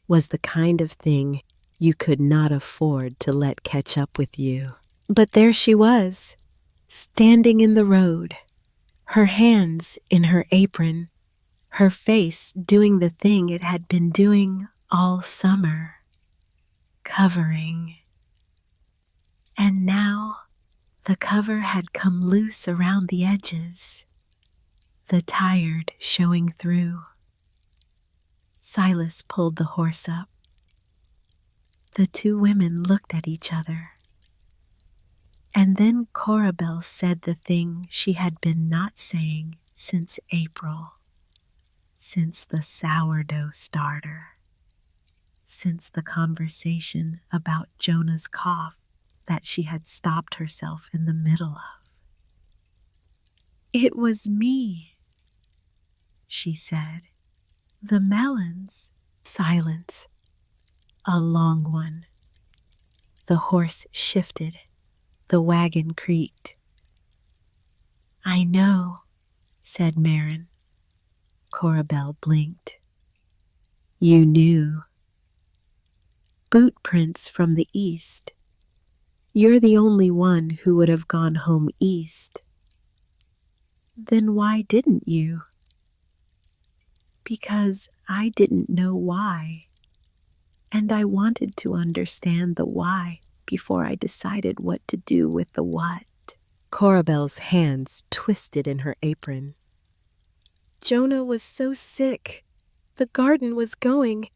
was the kind of thing you could not afford to let catch up with you. But there she was, standing in the road, her hands in her apron, her face doing the thing it had been doing all summer, covering. And now the cover had come loose around the edges, the tired showing through. Silas pulled the horse up. The 2 women looked at each other. And then Cora Belle said the thing she had been not saying since April, since the sourdough starter, since the conversation about Jonah's cough that she had stopped herself in the middle of. "It was me," she said. "The melons." Silence. A long one. The horse shifted. The wagon creaked. "I know," said Marin. Cora Belle blinked. "You knew." "Boot prints from the east. You're the only one who would have gone home east." "Then why didn't you?" "Because I didn't know why. And I wanted to understand the why before I decided what to do with the what." Cora Belle's hands twisted in her apron. "Jonah was so sick. The garden was going.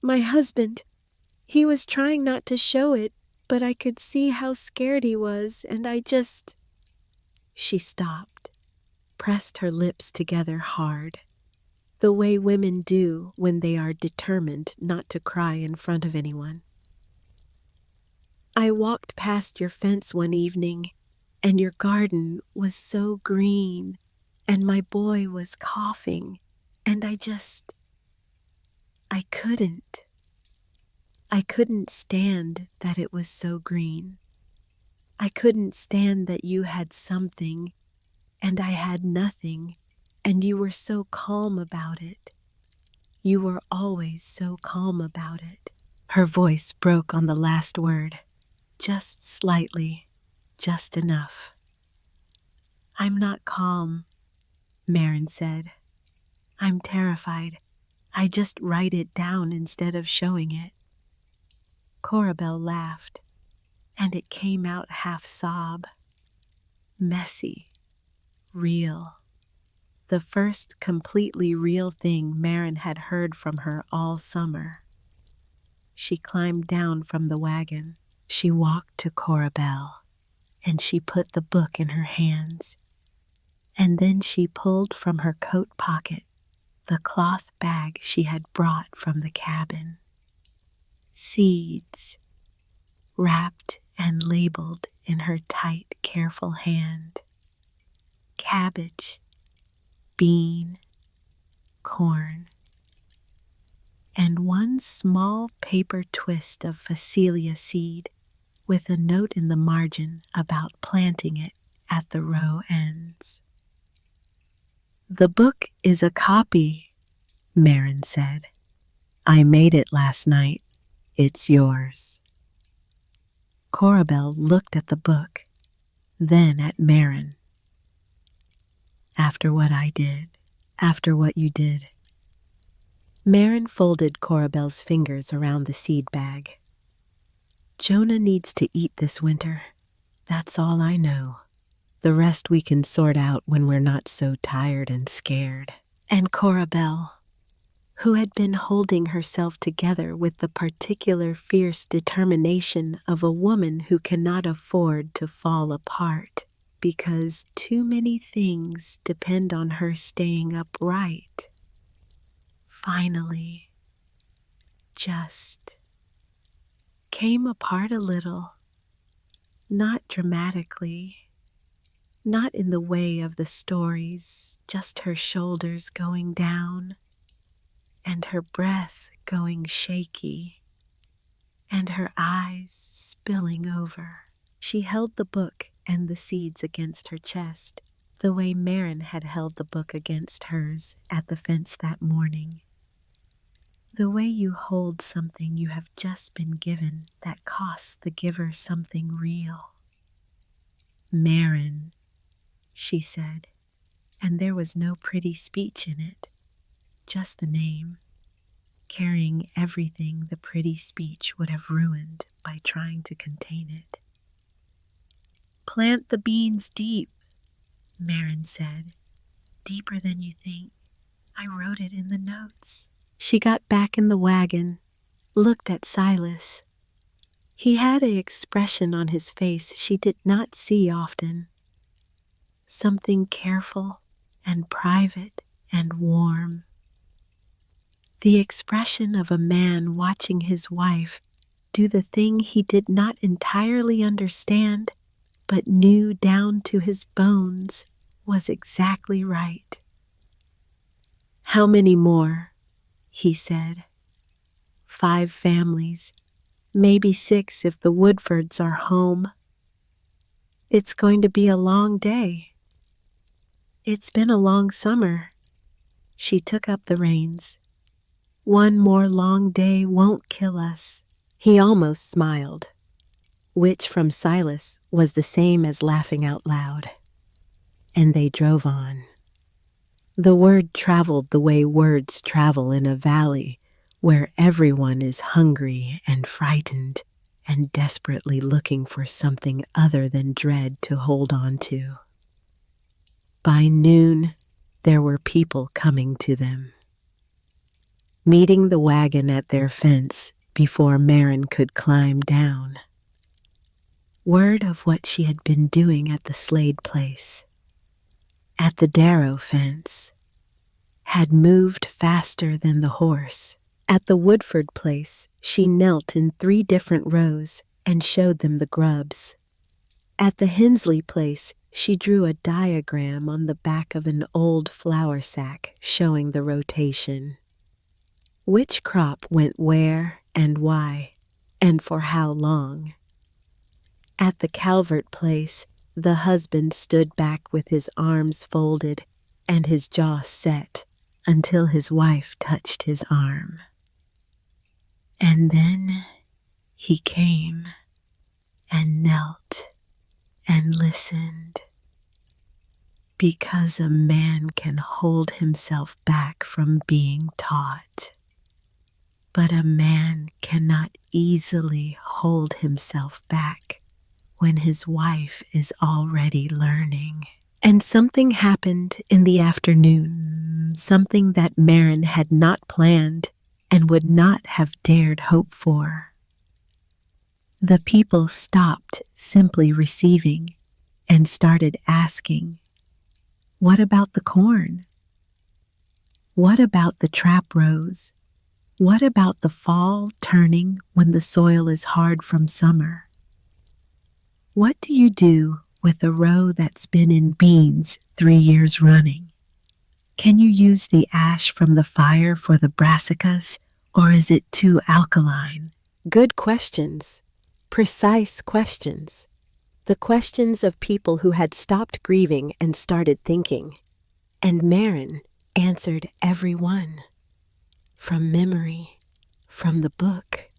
My husband, he was trying not to show it, but I could see how scared he was, and I just..." She stopped, pressed her lips together hard, the way women do when they are determined not to cry in front of anyone. "I walked past your fence one evening, and your garden was so green, and my boy was coughing, and I couldn't. I couldn't stand that it was so green. I couldn't stand that you had something, and I had nothing, and you were so calm about it. You were always so calm about it." Her voice broke on the last word, just slightly, just enough. "I'm not calm," Marin said. "I'm terrified. I just write it down instead of showing it." Cora Belle laughed, and it came out half sob. Messy, real. The first completely real thing Marin had heard from her all summer. She climbed down from the wagon. She walked to Cora Belle, and she put the book in her hands. And then she pulled from her coat pocket the cloth bag she had brought from the cabin. Seeds, wrapped and labeled in her tight, careful hand. Cabbage, bean, corn, and one small paper twist of phacelia seed with a note in the margin about planting it at the row ends. "The book is a copy," Marin said. "I made it last night. It's yours." Cora Belle looked at the book, then at Marin. "After what I did, after what you did." Marin folded Cora Belle's fingers around the seed bag. "Jonah needs to eat this winter. That's all I know." The rest we can sort out when we're not so tired and scared. And Corabelle, who had been holding herself together with the particular fierce determination of a woman who cannot afford to fall apart because too many things depend on her staying upright, finally just came apart a little, not dramatically, not in the way of the stories, just her shoulders going down and her breath going shaky and her eyes spilling over. She held the book and the seeds against her chest, the way Marin had held the book against hers at the fence that morning. The way you hold something you have just been given that costs the giver something real. Marin, she said, and there was no pretty speech in it, just the name, carrying everything the pretty speech would have ruined by trying to contain it. Plant the beans deep, Marin said, deeper than you think. I wrote it in the notes. She got back in the wagon, looked at Silas. He had an expression on his face she did not see often. Something careful and private and warm. The expression of a man watching his wife do the thing he did not entirely understand, but knew down to his bones was exactly right. How many more? He said. 5 families, maybe 6 if the Woodfords are home. It's going to be a long day. It's been a long summer. She took up the reins. One more long day won't kill us. He almost smiled, which from Silas was the same as laughing out loud. And they drove on. The word traveled the way words travel in a valley where everyone is hungry and frightened and desperately looking for something other than dread to hold on to. By noon, there were people coming to them. Meeting the wagon at their fence before Marin could climb down. Word of what she had been doing at the Slade place, at the Darrow fence, had moved faster than the horse. At the Woodford place, she knelt in 3 different rows and showed them the grubs. At the Hensley place, she drew a diagram on the back of an old flour sack showing the rotation. Which crop went where and why, and for how long. At the Calvert place, the husband stood back with his arms folded and his jaw set until his wife touched his arm. And then he came and knelt and listened. Because a man can hold himself back from being taught, but a man cannot easily hold himself back when his wife is already learning. And something happened in the afternoon, something that Marin had not planned and would not have dared hope for. The people stopped simply receiving and started asking, what about the corn? What about the trap rows? What about the fall turning when the soil is hard from summer? What do you do with a row that's been in beans 3 years running? Can you use the ash from the fire for the brassicas, or is it too alkaline? Good questions. Precise questions. The questions of people who had stopped grieving and started thinking. And Marin answered every one. From memory, from the book,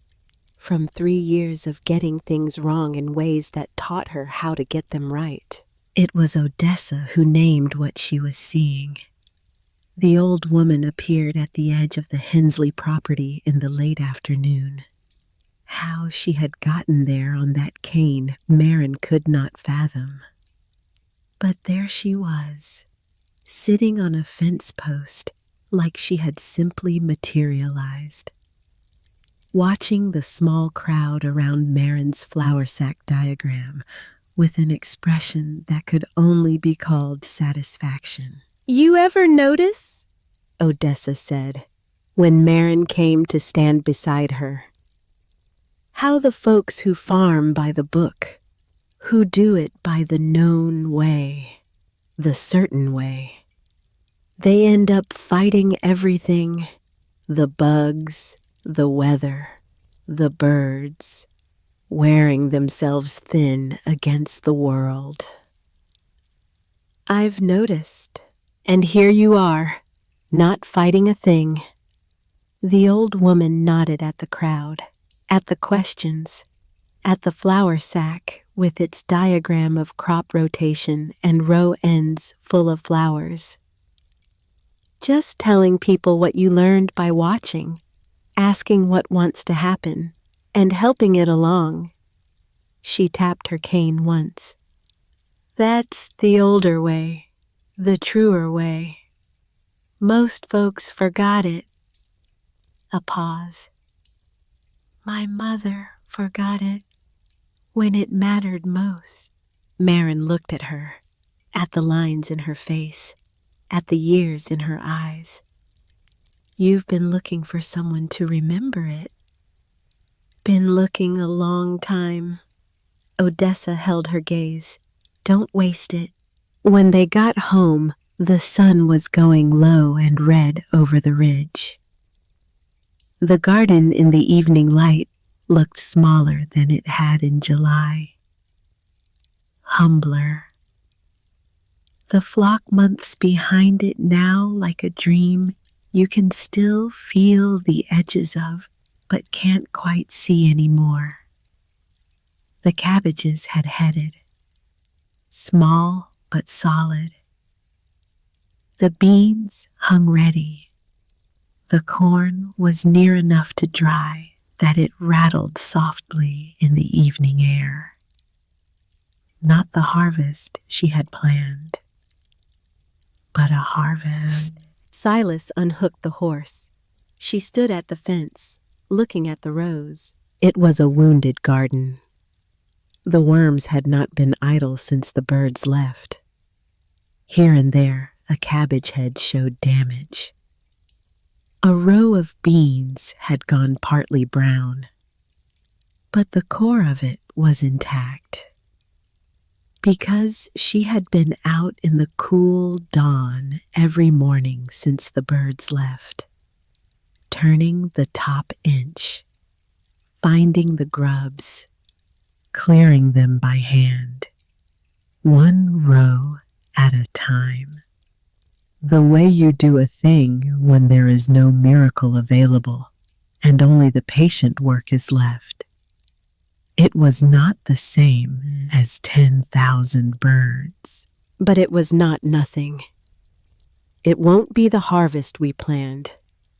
from 3 years of getting things wrong in ways that taught her how to get them right. It was Odessa who named what she was seeing. The old woman appeared at the edge of the Hensley property in the late afternoon. How she had gotten there on that cane, Marin could not fathom. But there she was, sitting on a fence post like she had simply materialized, watching the small crowd around Marin's flour sack diagram with an expression that could only be called satisfaction. "You ever notice," Odessa said, when Marin came to stand beside her, "how the folks who farm by the book, who do it by the known way, the certain way, they end up fighting everything, the bugs, the weather, the birds, wearing themselves thin against the world?" "I've noticed, and here you are, not fighting a thing." The old woman nodded at the crowd, at the questions, at the flour sack with its diagram of crop rotation and row ends full of flowers. "Just telling people what you learned by watching, asking what wants to happen, and helping it along." She tapped her cane once. "That's the older way, the truer way. Most folks forgot it." A pause. "My mother forgot it when it mattered most." Marin looked at her, at the lines in her face, at the years in her eyes. "You've been looking for someone to remember it." "Been looking a long time." Odessa held her gaze. "Don't waste it." When they got home, the sun was going low and red over the ridge. The garden in the evening light looked smaller than it had in July, humbler. The flock months behind it now like a dream you can still feel the edges of, but can't quite see anymore. The cabbages had headed, small but solid. The beans hung ready. The corn was near enough to dry that it rattled softly in the evening air. Not the harvest she had planned, but a harvest. Silas unhooked the horse. She stood at the fence, looking at the rows. It was a wounded garden. The worms had not been idle since the birds left. Here and there, a cabbage head showed damage. A row of beans had gone partly brown, but the core of it was intact. Because she had been out in the cool dawn every morning since the birds left, turning the top inch, finding the grubs, clearing them by hand, one row at a time. The way you do a thing when there is no miracle available and only the patient work is left. It was not the same as 10,000 birds. But it was not nothing. "It won't be the harvest we planned,"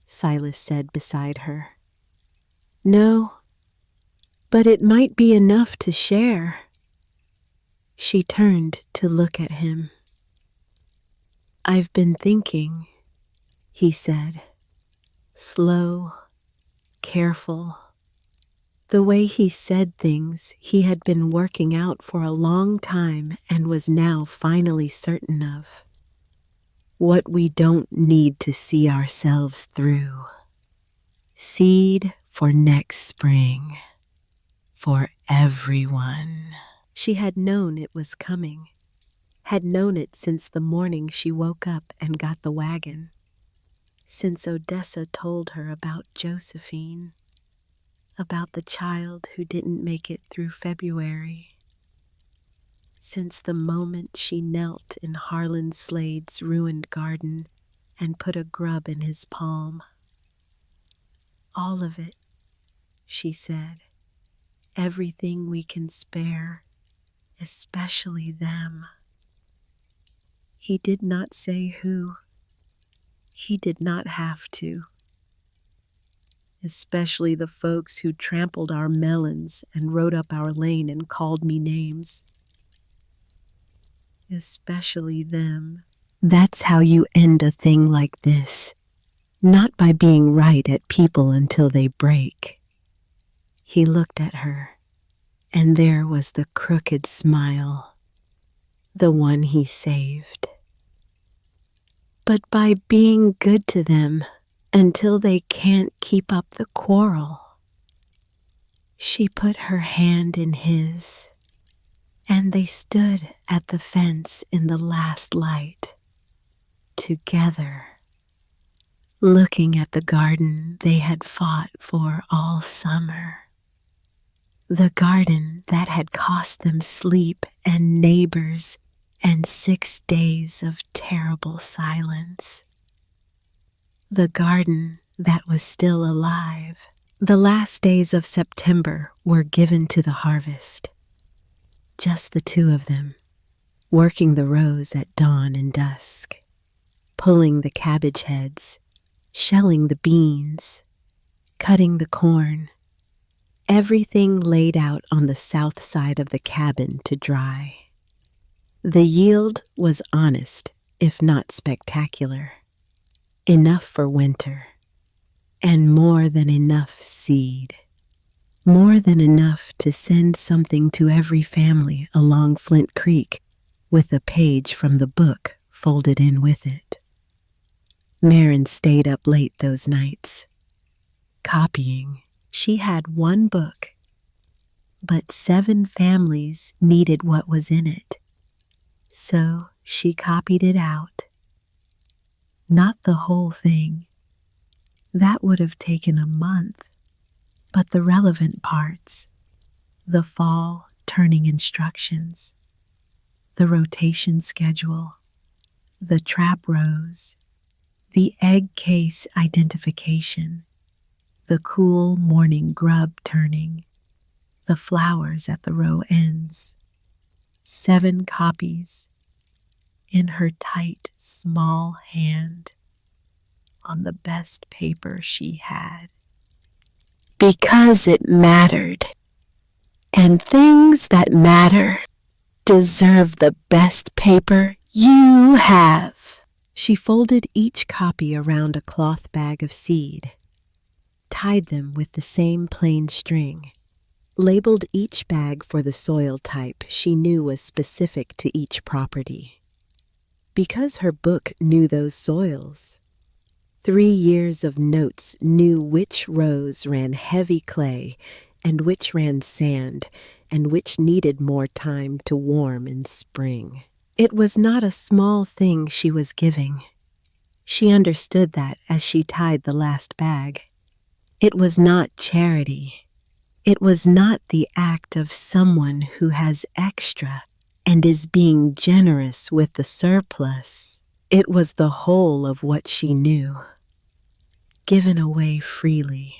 Silas said beside her. "No, but it might be enough to share." She turned to look at him. "I've been thinking," he said, slow, careful. The way he said things he had been working out for a long time and was now finally certain of. What we don't need to see ourselves through. Seed for next spring. For everyone. She had known it was coming. Had known it since the morning she woke up and got the wagon. Since Odessa told her about Josephine. About the child who didn't make it through February. Since the moment she knelt in Harlan Slade's ruined garden and put a grub in his palm. All of it, she said. Everything we can spare, especially them. He did not say who. He did not have to. Especially the folks who trampled our melons and rode up our lane and called me names. especially them. That's how you end a thing like this, not by being right at people until they break. He looked at her, and there was the crooked smile, the one he saved. But by being good to them until they can't keep up the quarrel. She put her hand in his, and they stood at the fence in the last light, together, looking at the garden they had fought for all summer. The garden that had cost them sleep and neighbors and 6 days of terrible silence. The garden that was still alive. The last days of September were given to the harvest. Just the two of them, working the rows at dawn and dusk, pulling the cabbage heads, shelling the beans, cutting the corn, everything laid out on the south side of the cabin to dry. The yield was honest, if not spectacular. Enough for winter, and more than enough seed. More than enough to send something to every family along Flint Creek with a page from the book folded in with it. Marin stayed up late those nights, copying. She had one book, but 7 families needed what was in it. So she copied it out. Not the whole thing. That would have taken a month, but the relevant parts, the fall turning instructions, the rotation schedule, the trap rows, the egg case identification, the cool morning grub turning, the flowers at the row ends. 7 copies in her tight, small hand on the best paper she had. Because it mattered, and things that matter deserve the best paper you have. She folded each copy around a cloth bag of seed, tied them with the same plain string, labeled each bag for the soil type she knew was specific to each property. Because her book knew those soils, 3 years of notes knew which rows ran heavy clay and which ran sand and which needed more time to warm in spring. It was not a small thing she was giving. She understood that as she tied the last bag. It was not charity. It was not the act of someone who has extra and is being generous with the surplus. It was the whole of what she knew, given away freely,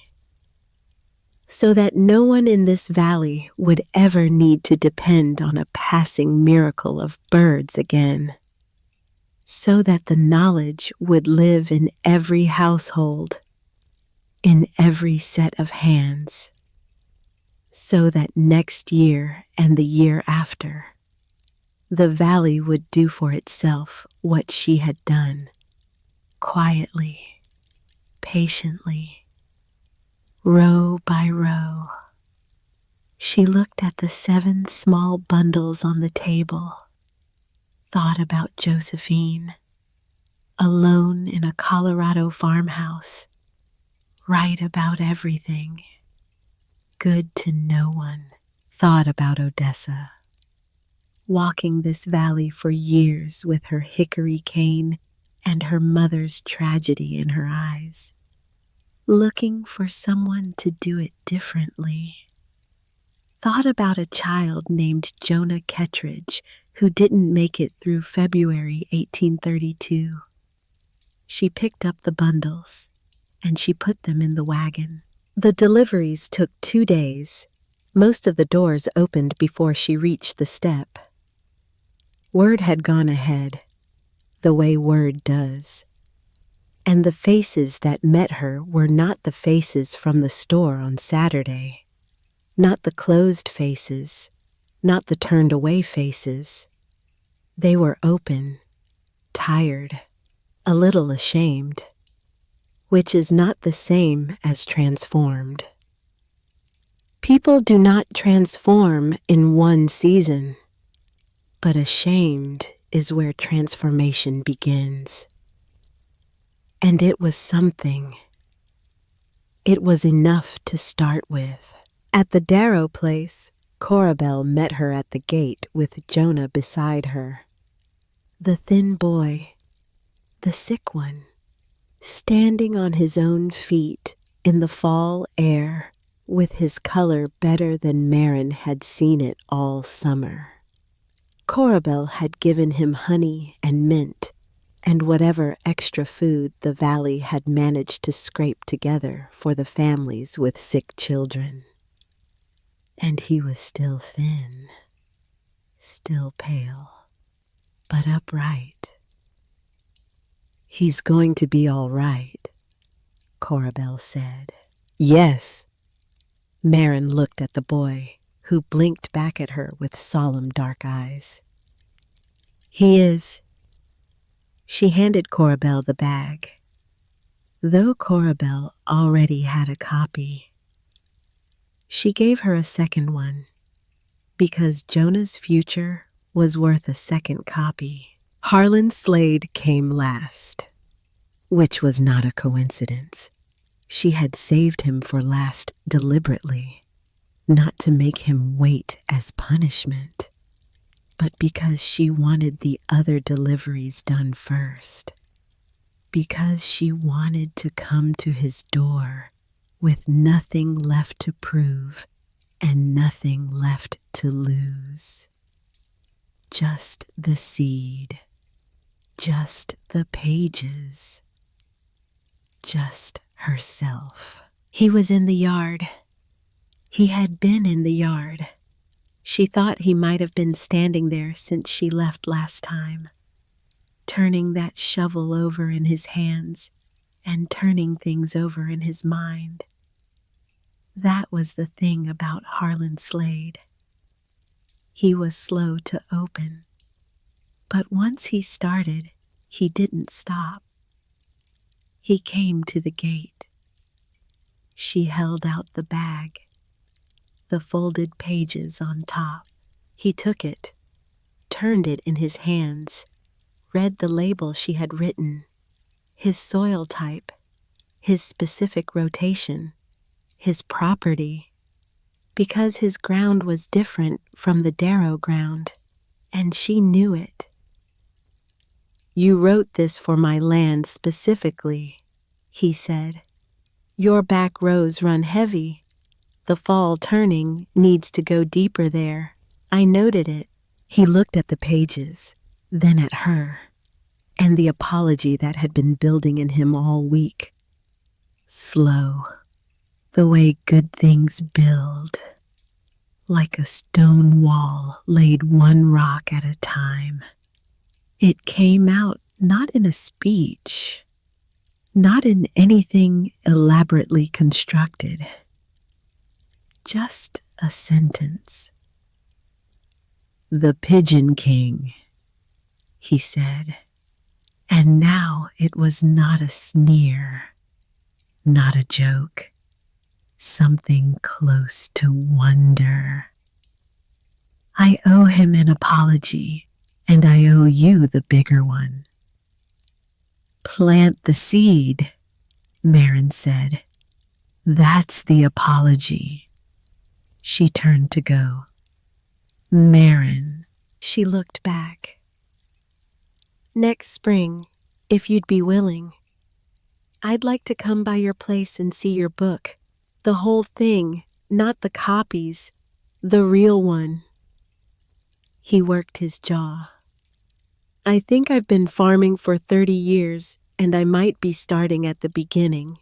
so that no one in this valley would ever need to depend on a passing miracle of birds again, so that the knowledge would live in every household, in every set of hands, so that next year and the year after, the valley would do for itself what she had done, quietly, patiently, row by row. She looked at the 7 small bundles on the table, thought about Josephine, alone in a Colorado farmhouse, right about everything, good to no one, thought about Odessa, walking this valley for years with her hickory cane and her mother's tragedy in her eyes, looking for someone to do it differently. Thought about a child named Jonah Kettridge who didn't make it through February 1832. She picked up the bundles and she put them in the wagon. The deliveries took 2 days. Most of the doors opened before she reached the step. Word had gone ahead, the way word does. And the faces that met her were not the faces from the store on Saturday, not the closed faces, not the turned away faces. They were open, tired, a little ashamed, which is not the same as transformed. People do not transform in one season, but ashamed is where transformation begins. And it was something. It was enough to start with. At the Darrow place, Corabelle met her at the gate with Jonah beside her. The thin boy, the sick one, standing on his own feet in the fall air with his color better than Marin had seen it all summer. Corabelle had given him honey and mint and whatever extra food the valley had managed to scrape together for the families with sick children. And he was still thin, still pale, but upright. "He's going to be all right," Corabelle said. "Yes." Marin looked at the boy, who blinked back at her with solemn dark eyes. "He is." She handed Corabelle the bag. Though Corabelle already had a copy, she gave her a second one, because Jonah's future was worth a second copy. Harlan Slade came last, which was not a coincidence. She had saved him for last deliberately, not to make him wait as punishment, but because she wanted the other deliveries done first, because she wanted to come to his door with nothing left to prove and nothing left to lose. Just the seed, just the pages, just herself. He was in the yard. He had been in the yard. She thought he might have been standing there since she left last time, turning that shovel over in his hands and turning things over in his mind. That was the thing about Harlan Slade. He was slow to open, but once he started, he didn't stop. He came to the gate. She held out the bag, the folded pages on top. He took it, turned it in his hands, read the label she had written, his soil type, his specific rotation, his property, because his ground was different from the Darrow ground, and she knew it. "You wrote this for my land specifically," he said. "Your back rows run heavy. The fall turning needs to go deeper there. I noted it." He looked at the pages, then at her, and the apology that had been building in him all week. Slow, the way good things build, like a stone wall laid one rock at a time. It came out not in a speech, not in anything elaborately constructed, just a sentence. "The Pigeon King," he said, and now it was not a sneer, not a joke, something close to wonder. "I owe him an apology, and I owe you the bigger one." "Plant the seed," Marin said. "That's the apology." She turned to go. "Marin." She looked back. "Next spring, if you'd be willing, I'd like to come by your place and see your book. The whole thing, not the copies, the real one." He worked his jaw. "I think I've been farming for 30 years, and I might be starting at the beginning."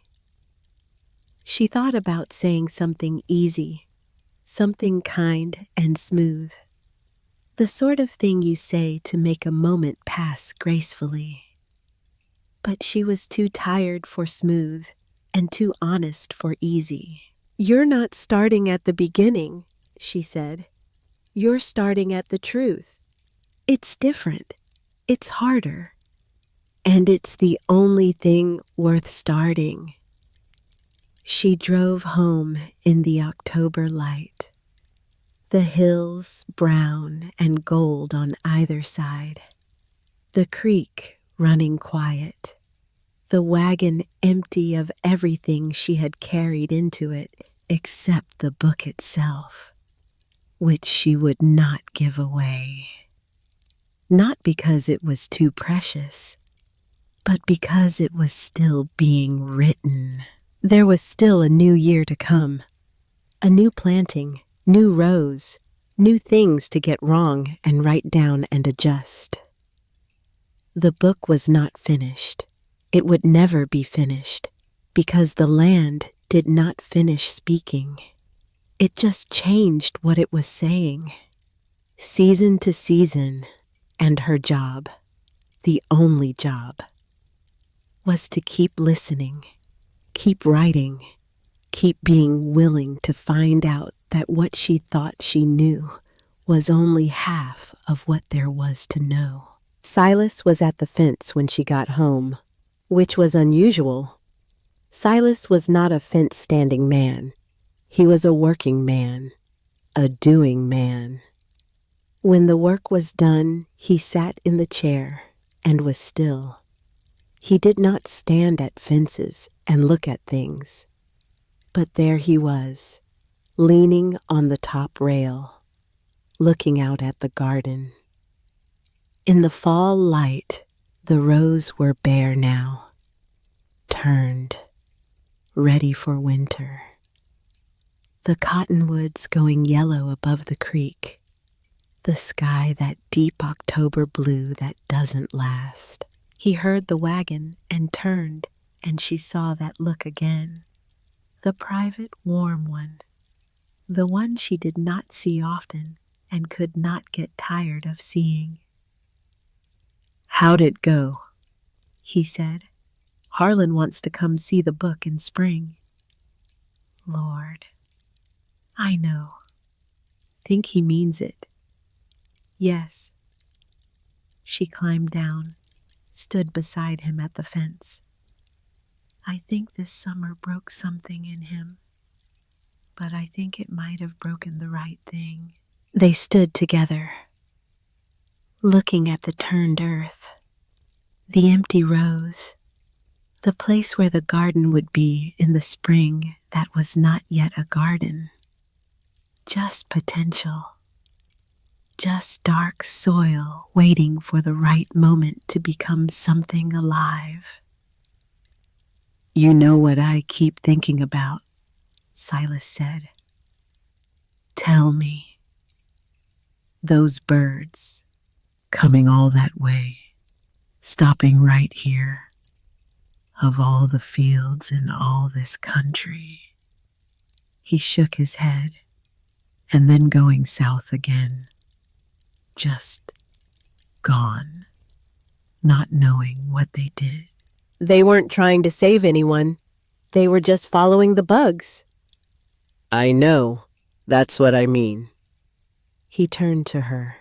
She thought about saying something easy, something kind and smooth. The sort of thing you say to make a moment pass gracefully. But she was too tired for smooth and too honest for easy. "You're not starting at the beginning," she said. "You're starting at the truth. It's different. It's harder. And it's the only thing worth starting. She drove home in the October light, the hills brown and gold on either side, the creek running quiet, the wagon empty of everything she had carried into it except the book itself, which she would not give away. Not because it was too precious, but because it was still being written. There was still a new year to come, a new planting, new rows, new things to get wrong and write down and adjust. The book was not finished. It would never be finished, because the land did not finish speaking. It just changed what it was saying, season to season, and her job, the only job, was to keep listening, keep writing, keep being willing to find out that what she thought she knew was only half of what there was to know. Silas was at the fence when she got home, which was unusual. Silas was not a fence-standing man. He was a working man, a doing man. When the work was done, he sat in the chair and was still. He did not stand at fences and look at things. But there he was, leaning on the top rail, looking out at the garden. In the fall light, the rows were bare now, turned, ready for winter. The cottonwoods going yellow above the creek, the sky that deep October blue that doesn't last. He heard the wagon and turned, and she saw that look again. The private, warm one, the one she did not see often and could not get tired of seeing. "How'd it go?" he said. "Harlan wants to come see the book in spring." "Lord, I know. Think he means it." "Yes." She climbed down, stood beside him at the fence. "I think this summer broke something in him, but I think it might have broken the right thing." They stood together, looking at the turned earth, the empty rows, the place where the garden would be in the spring that was not yet a garden, just potential, just dark soil waiting for the right moment to become something alive. "You know what I keep thinking about," Silas said. "Tell me. Those birds, coming all that way, stopping right here, of all the fields in all this country." He shook his head, and then going south again, just gone, not knowing what they did. "They weren't trying to save anyone. They were just following the bugs." "I know. That's what I mean." He turned to her.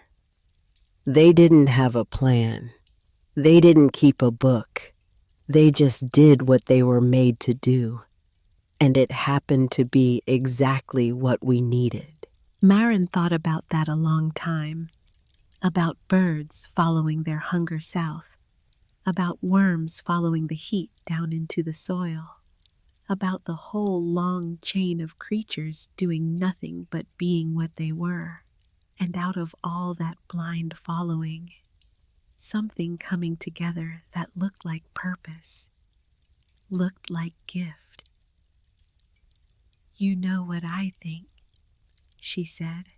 "They didn't have a plan. They didn't keep a book. They just did what they were made to do. And it happened to be exactly what we needed." Marin thought about that a long time. About birds following their hunger south. About worms following the heat down into the soil. About the whole long chain of creatures doing nothing but being what they were. And out of all that blind following, something coming together that looked like purpose, looked like gift. "You know what I think," she said.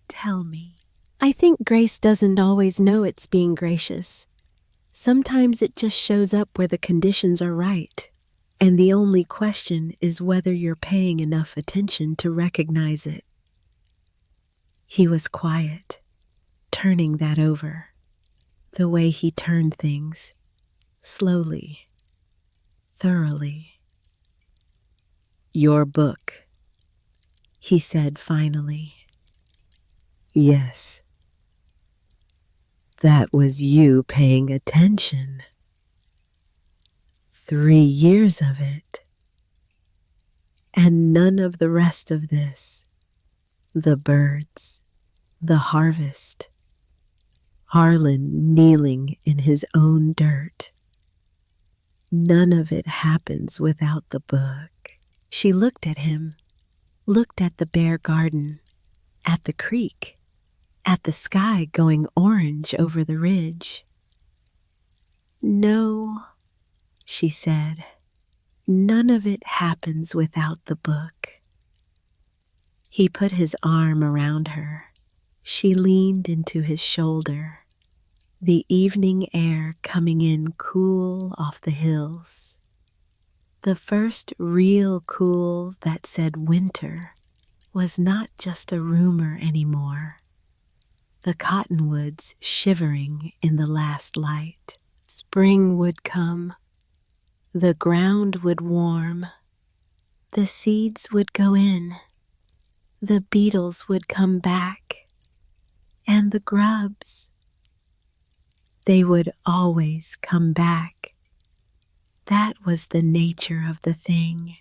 "Tell me." "I think grace doesn't always know it's being gracious. Sometimes it just shows up where the conditions are right, and the only question is whether you're paying enough attention to recognize it." He was quiet, turning that over, the way he turned things, slowly, thoroughly. "Your book," he said finally. "Yes." That was you paying attention. 3 years of it. And none of the rest of this. The birds, the harvest, Harlan kneeling in his own dirt. None of it happens without the book. She looked at him, looked at the bare garden, at the creek, at the sky going orange over the ridge. No, she said, none of it happens without the book. He put his arm around her. She leaned into his shoulder, the evening air coming in cool off the hills. The first real cool that said winter was not just a rumor anymore. The cottonwoods shivering in the last light. Spring would come. The ground would warm. The seeds would go in. The beetles would come back. And the grubs. They would always come back. That was the nature of the thing.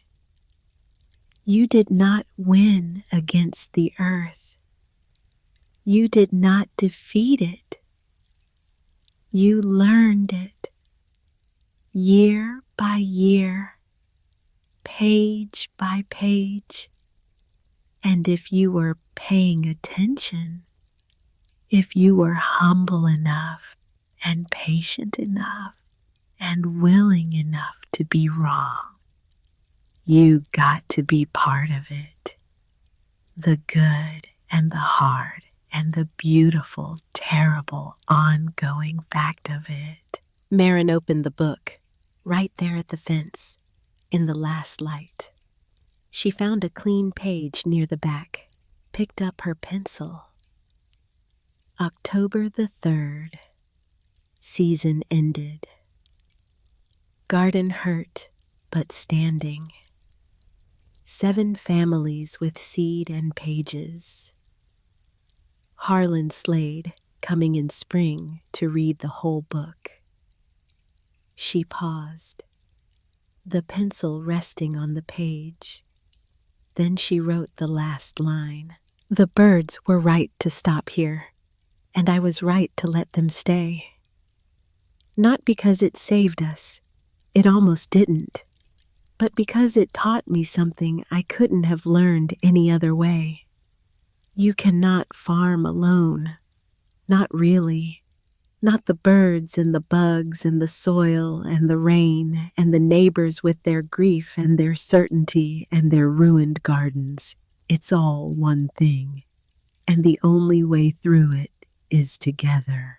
You did not win against the earth. You did not defeat it. You learned it. Year by year, page by page. And if you were paying attention, if you were humble enough and patient enough and willing enough to be wrong, you got to be part of it. The good and the hard and the beautiful, terrible, ongoing fact of it. Marin opened the book, right there at the fence, in the last light. She found a clean page near the back, picked up her pencil. October the 3rd. Season ended. Garden hurt, but standing. 7 families with seed and pages. Harlan Slade coming in spring to read the whole book. She paused, the pencil resting on the page. Then she wrote the last line. The birds were right to stop here, and I was right to let them stay. Not because it saved us, it almost didn't, but because it taught me something I couldn't have learned any other way. You cannot farm alone. Not really. Not the birds and the bugs and the soil and the rain and the neighbors with their grief and their certainty and their ruined gardens. It's all one thing, and the only way through it is together.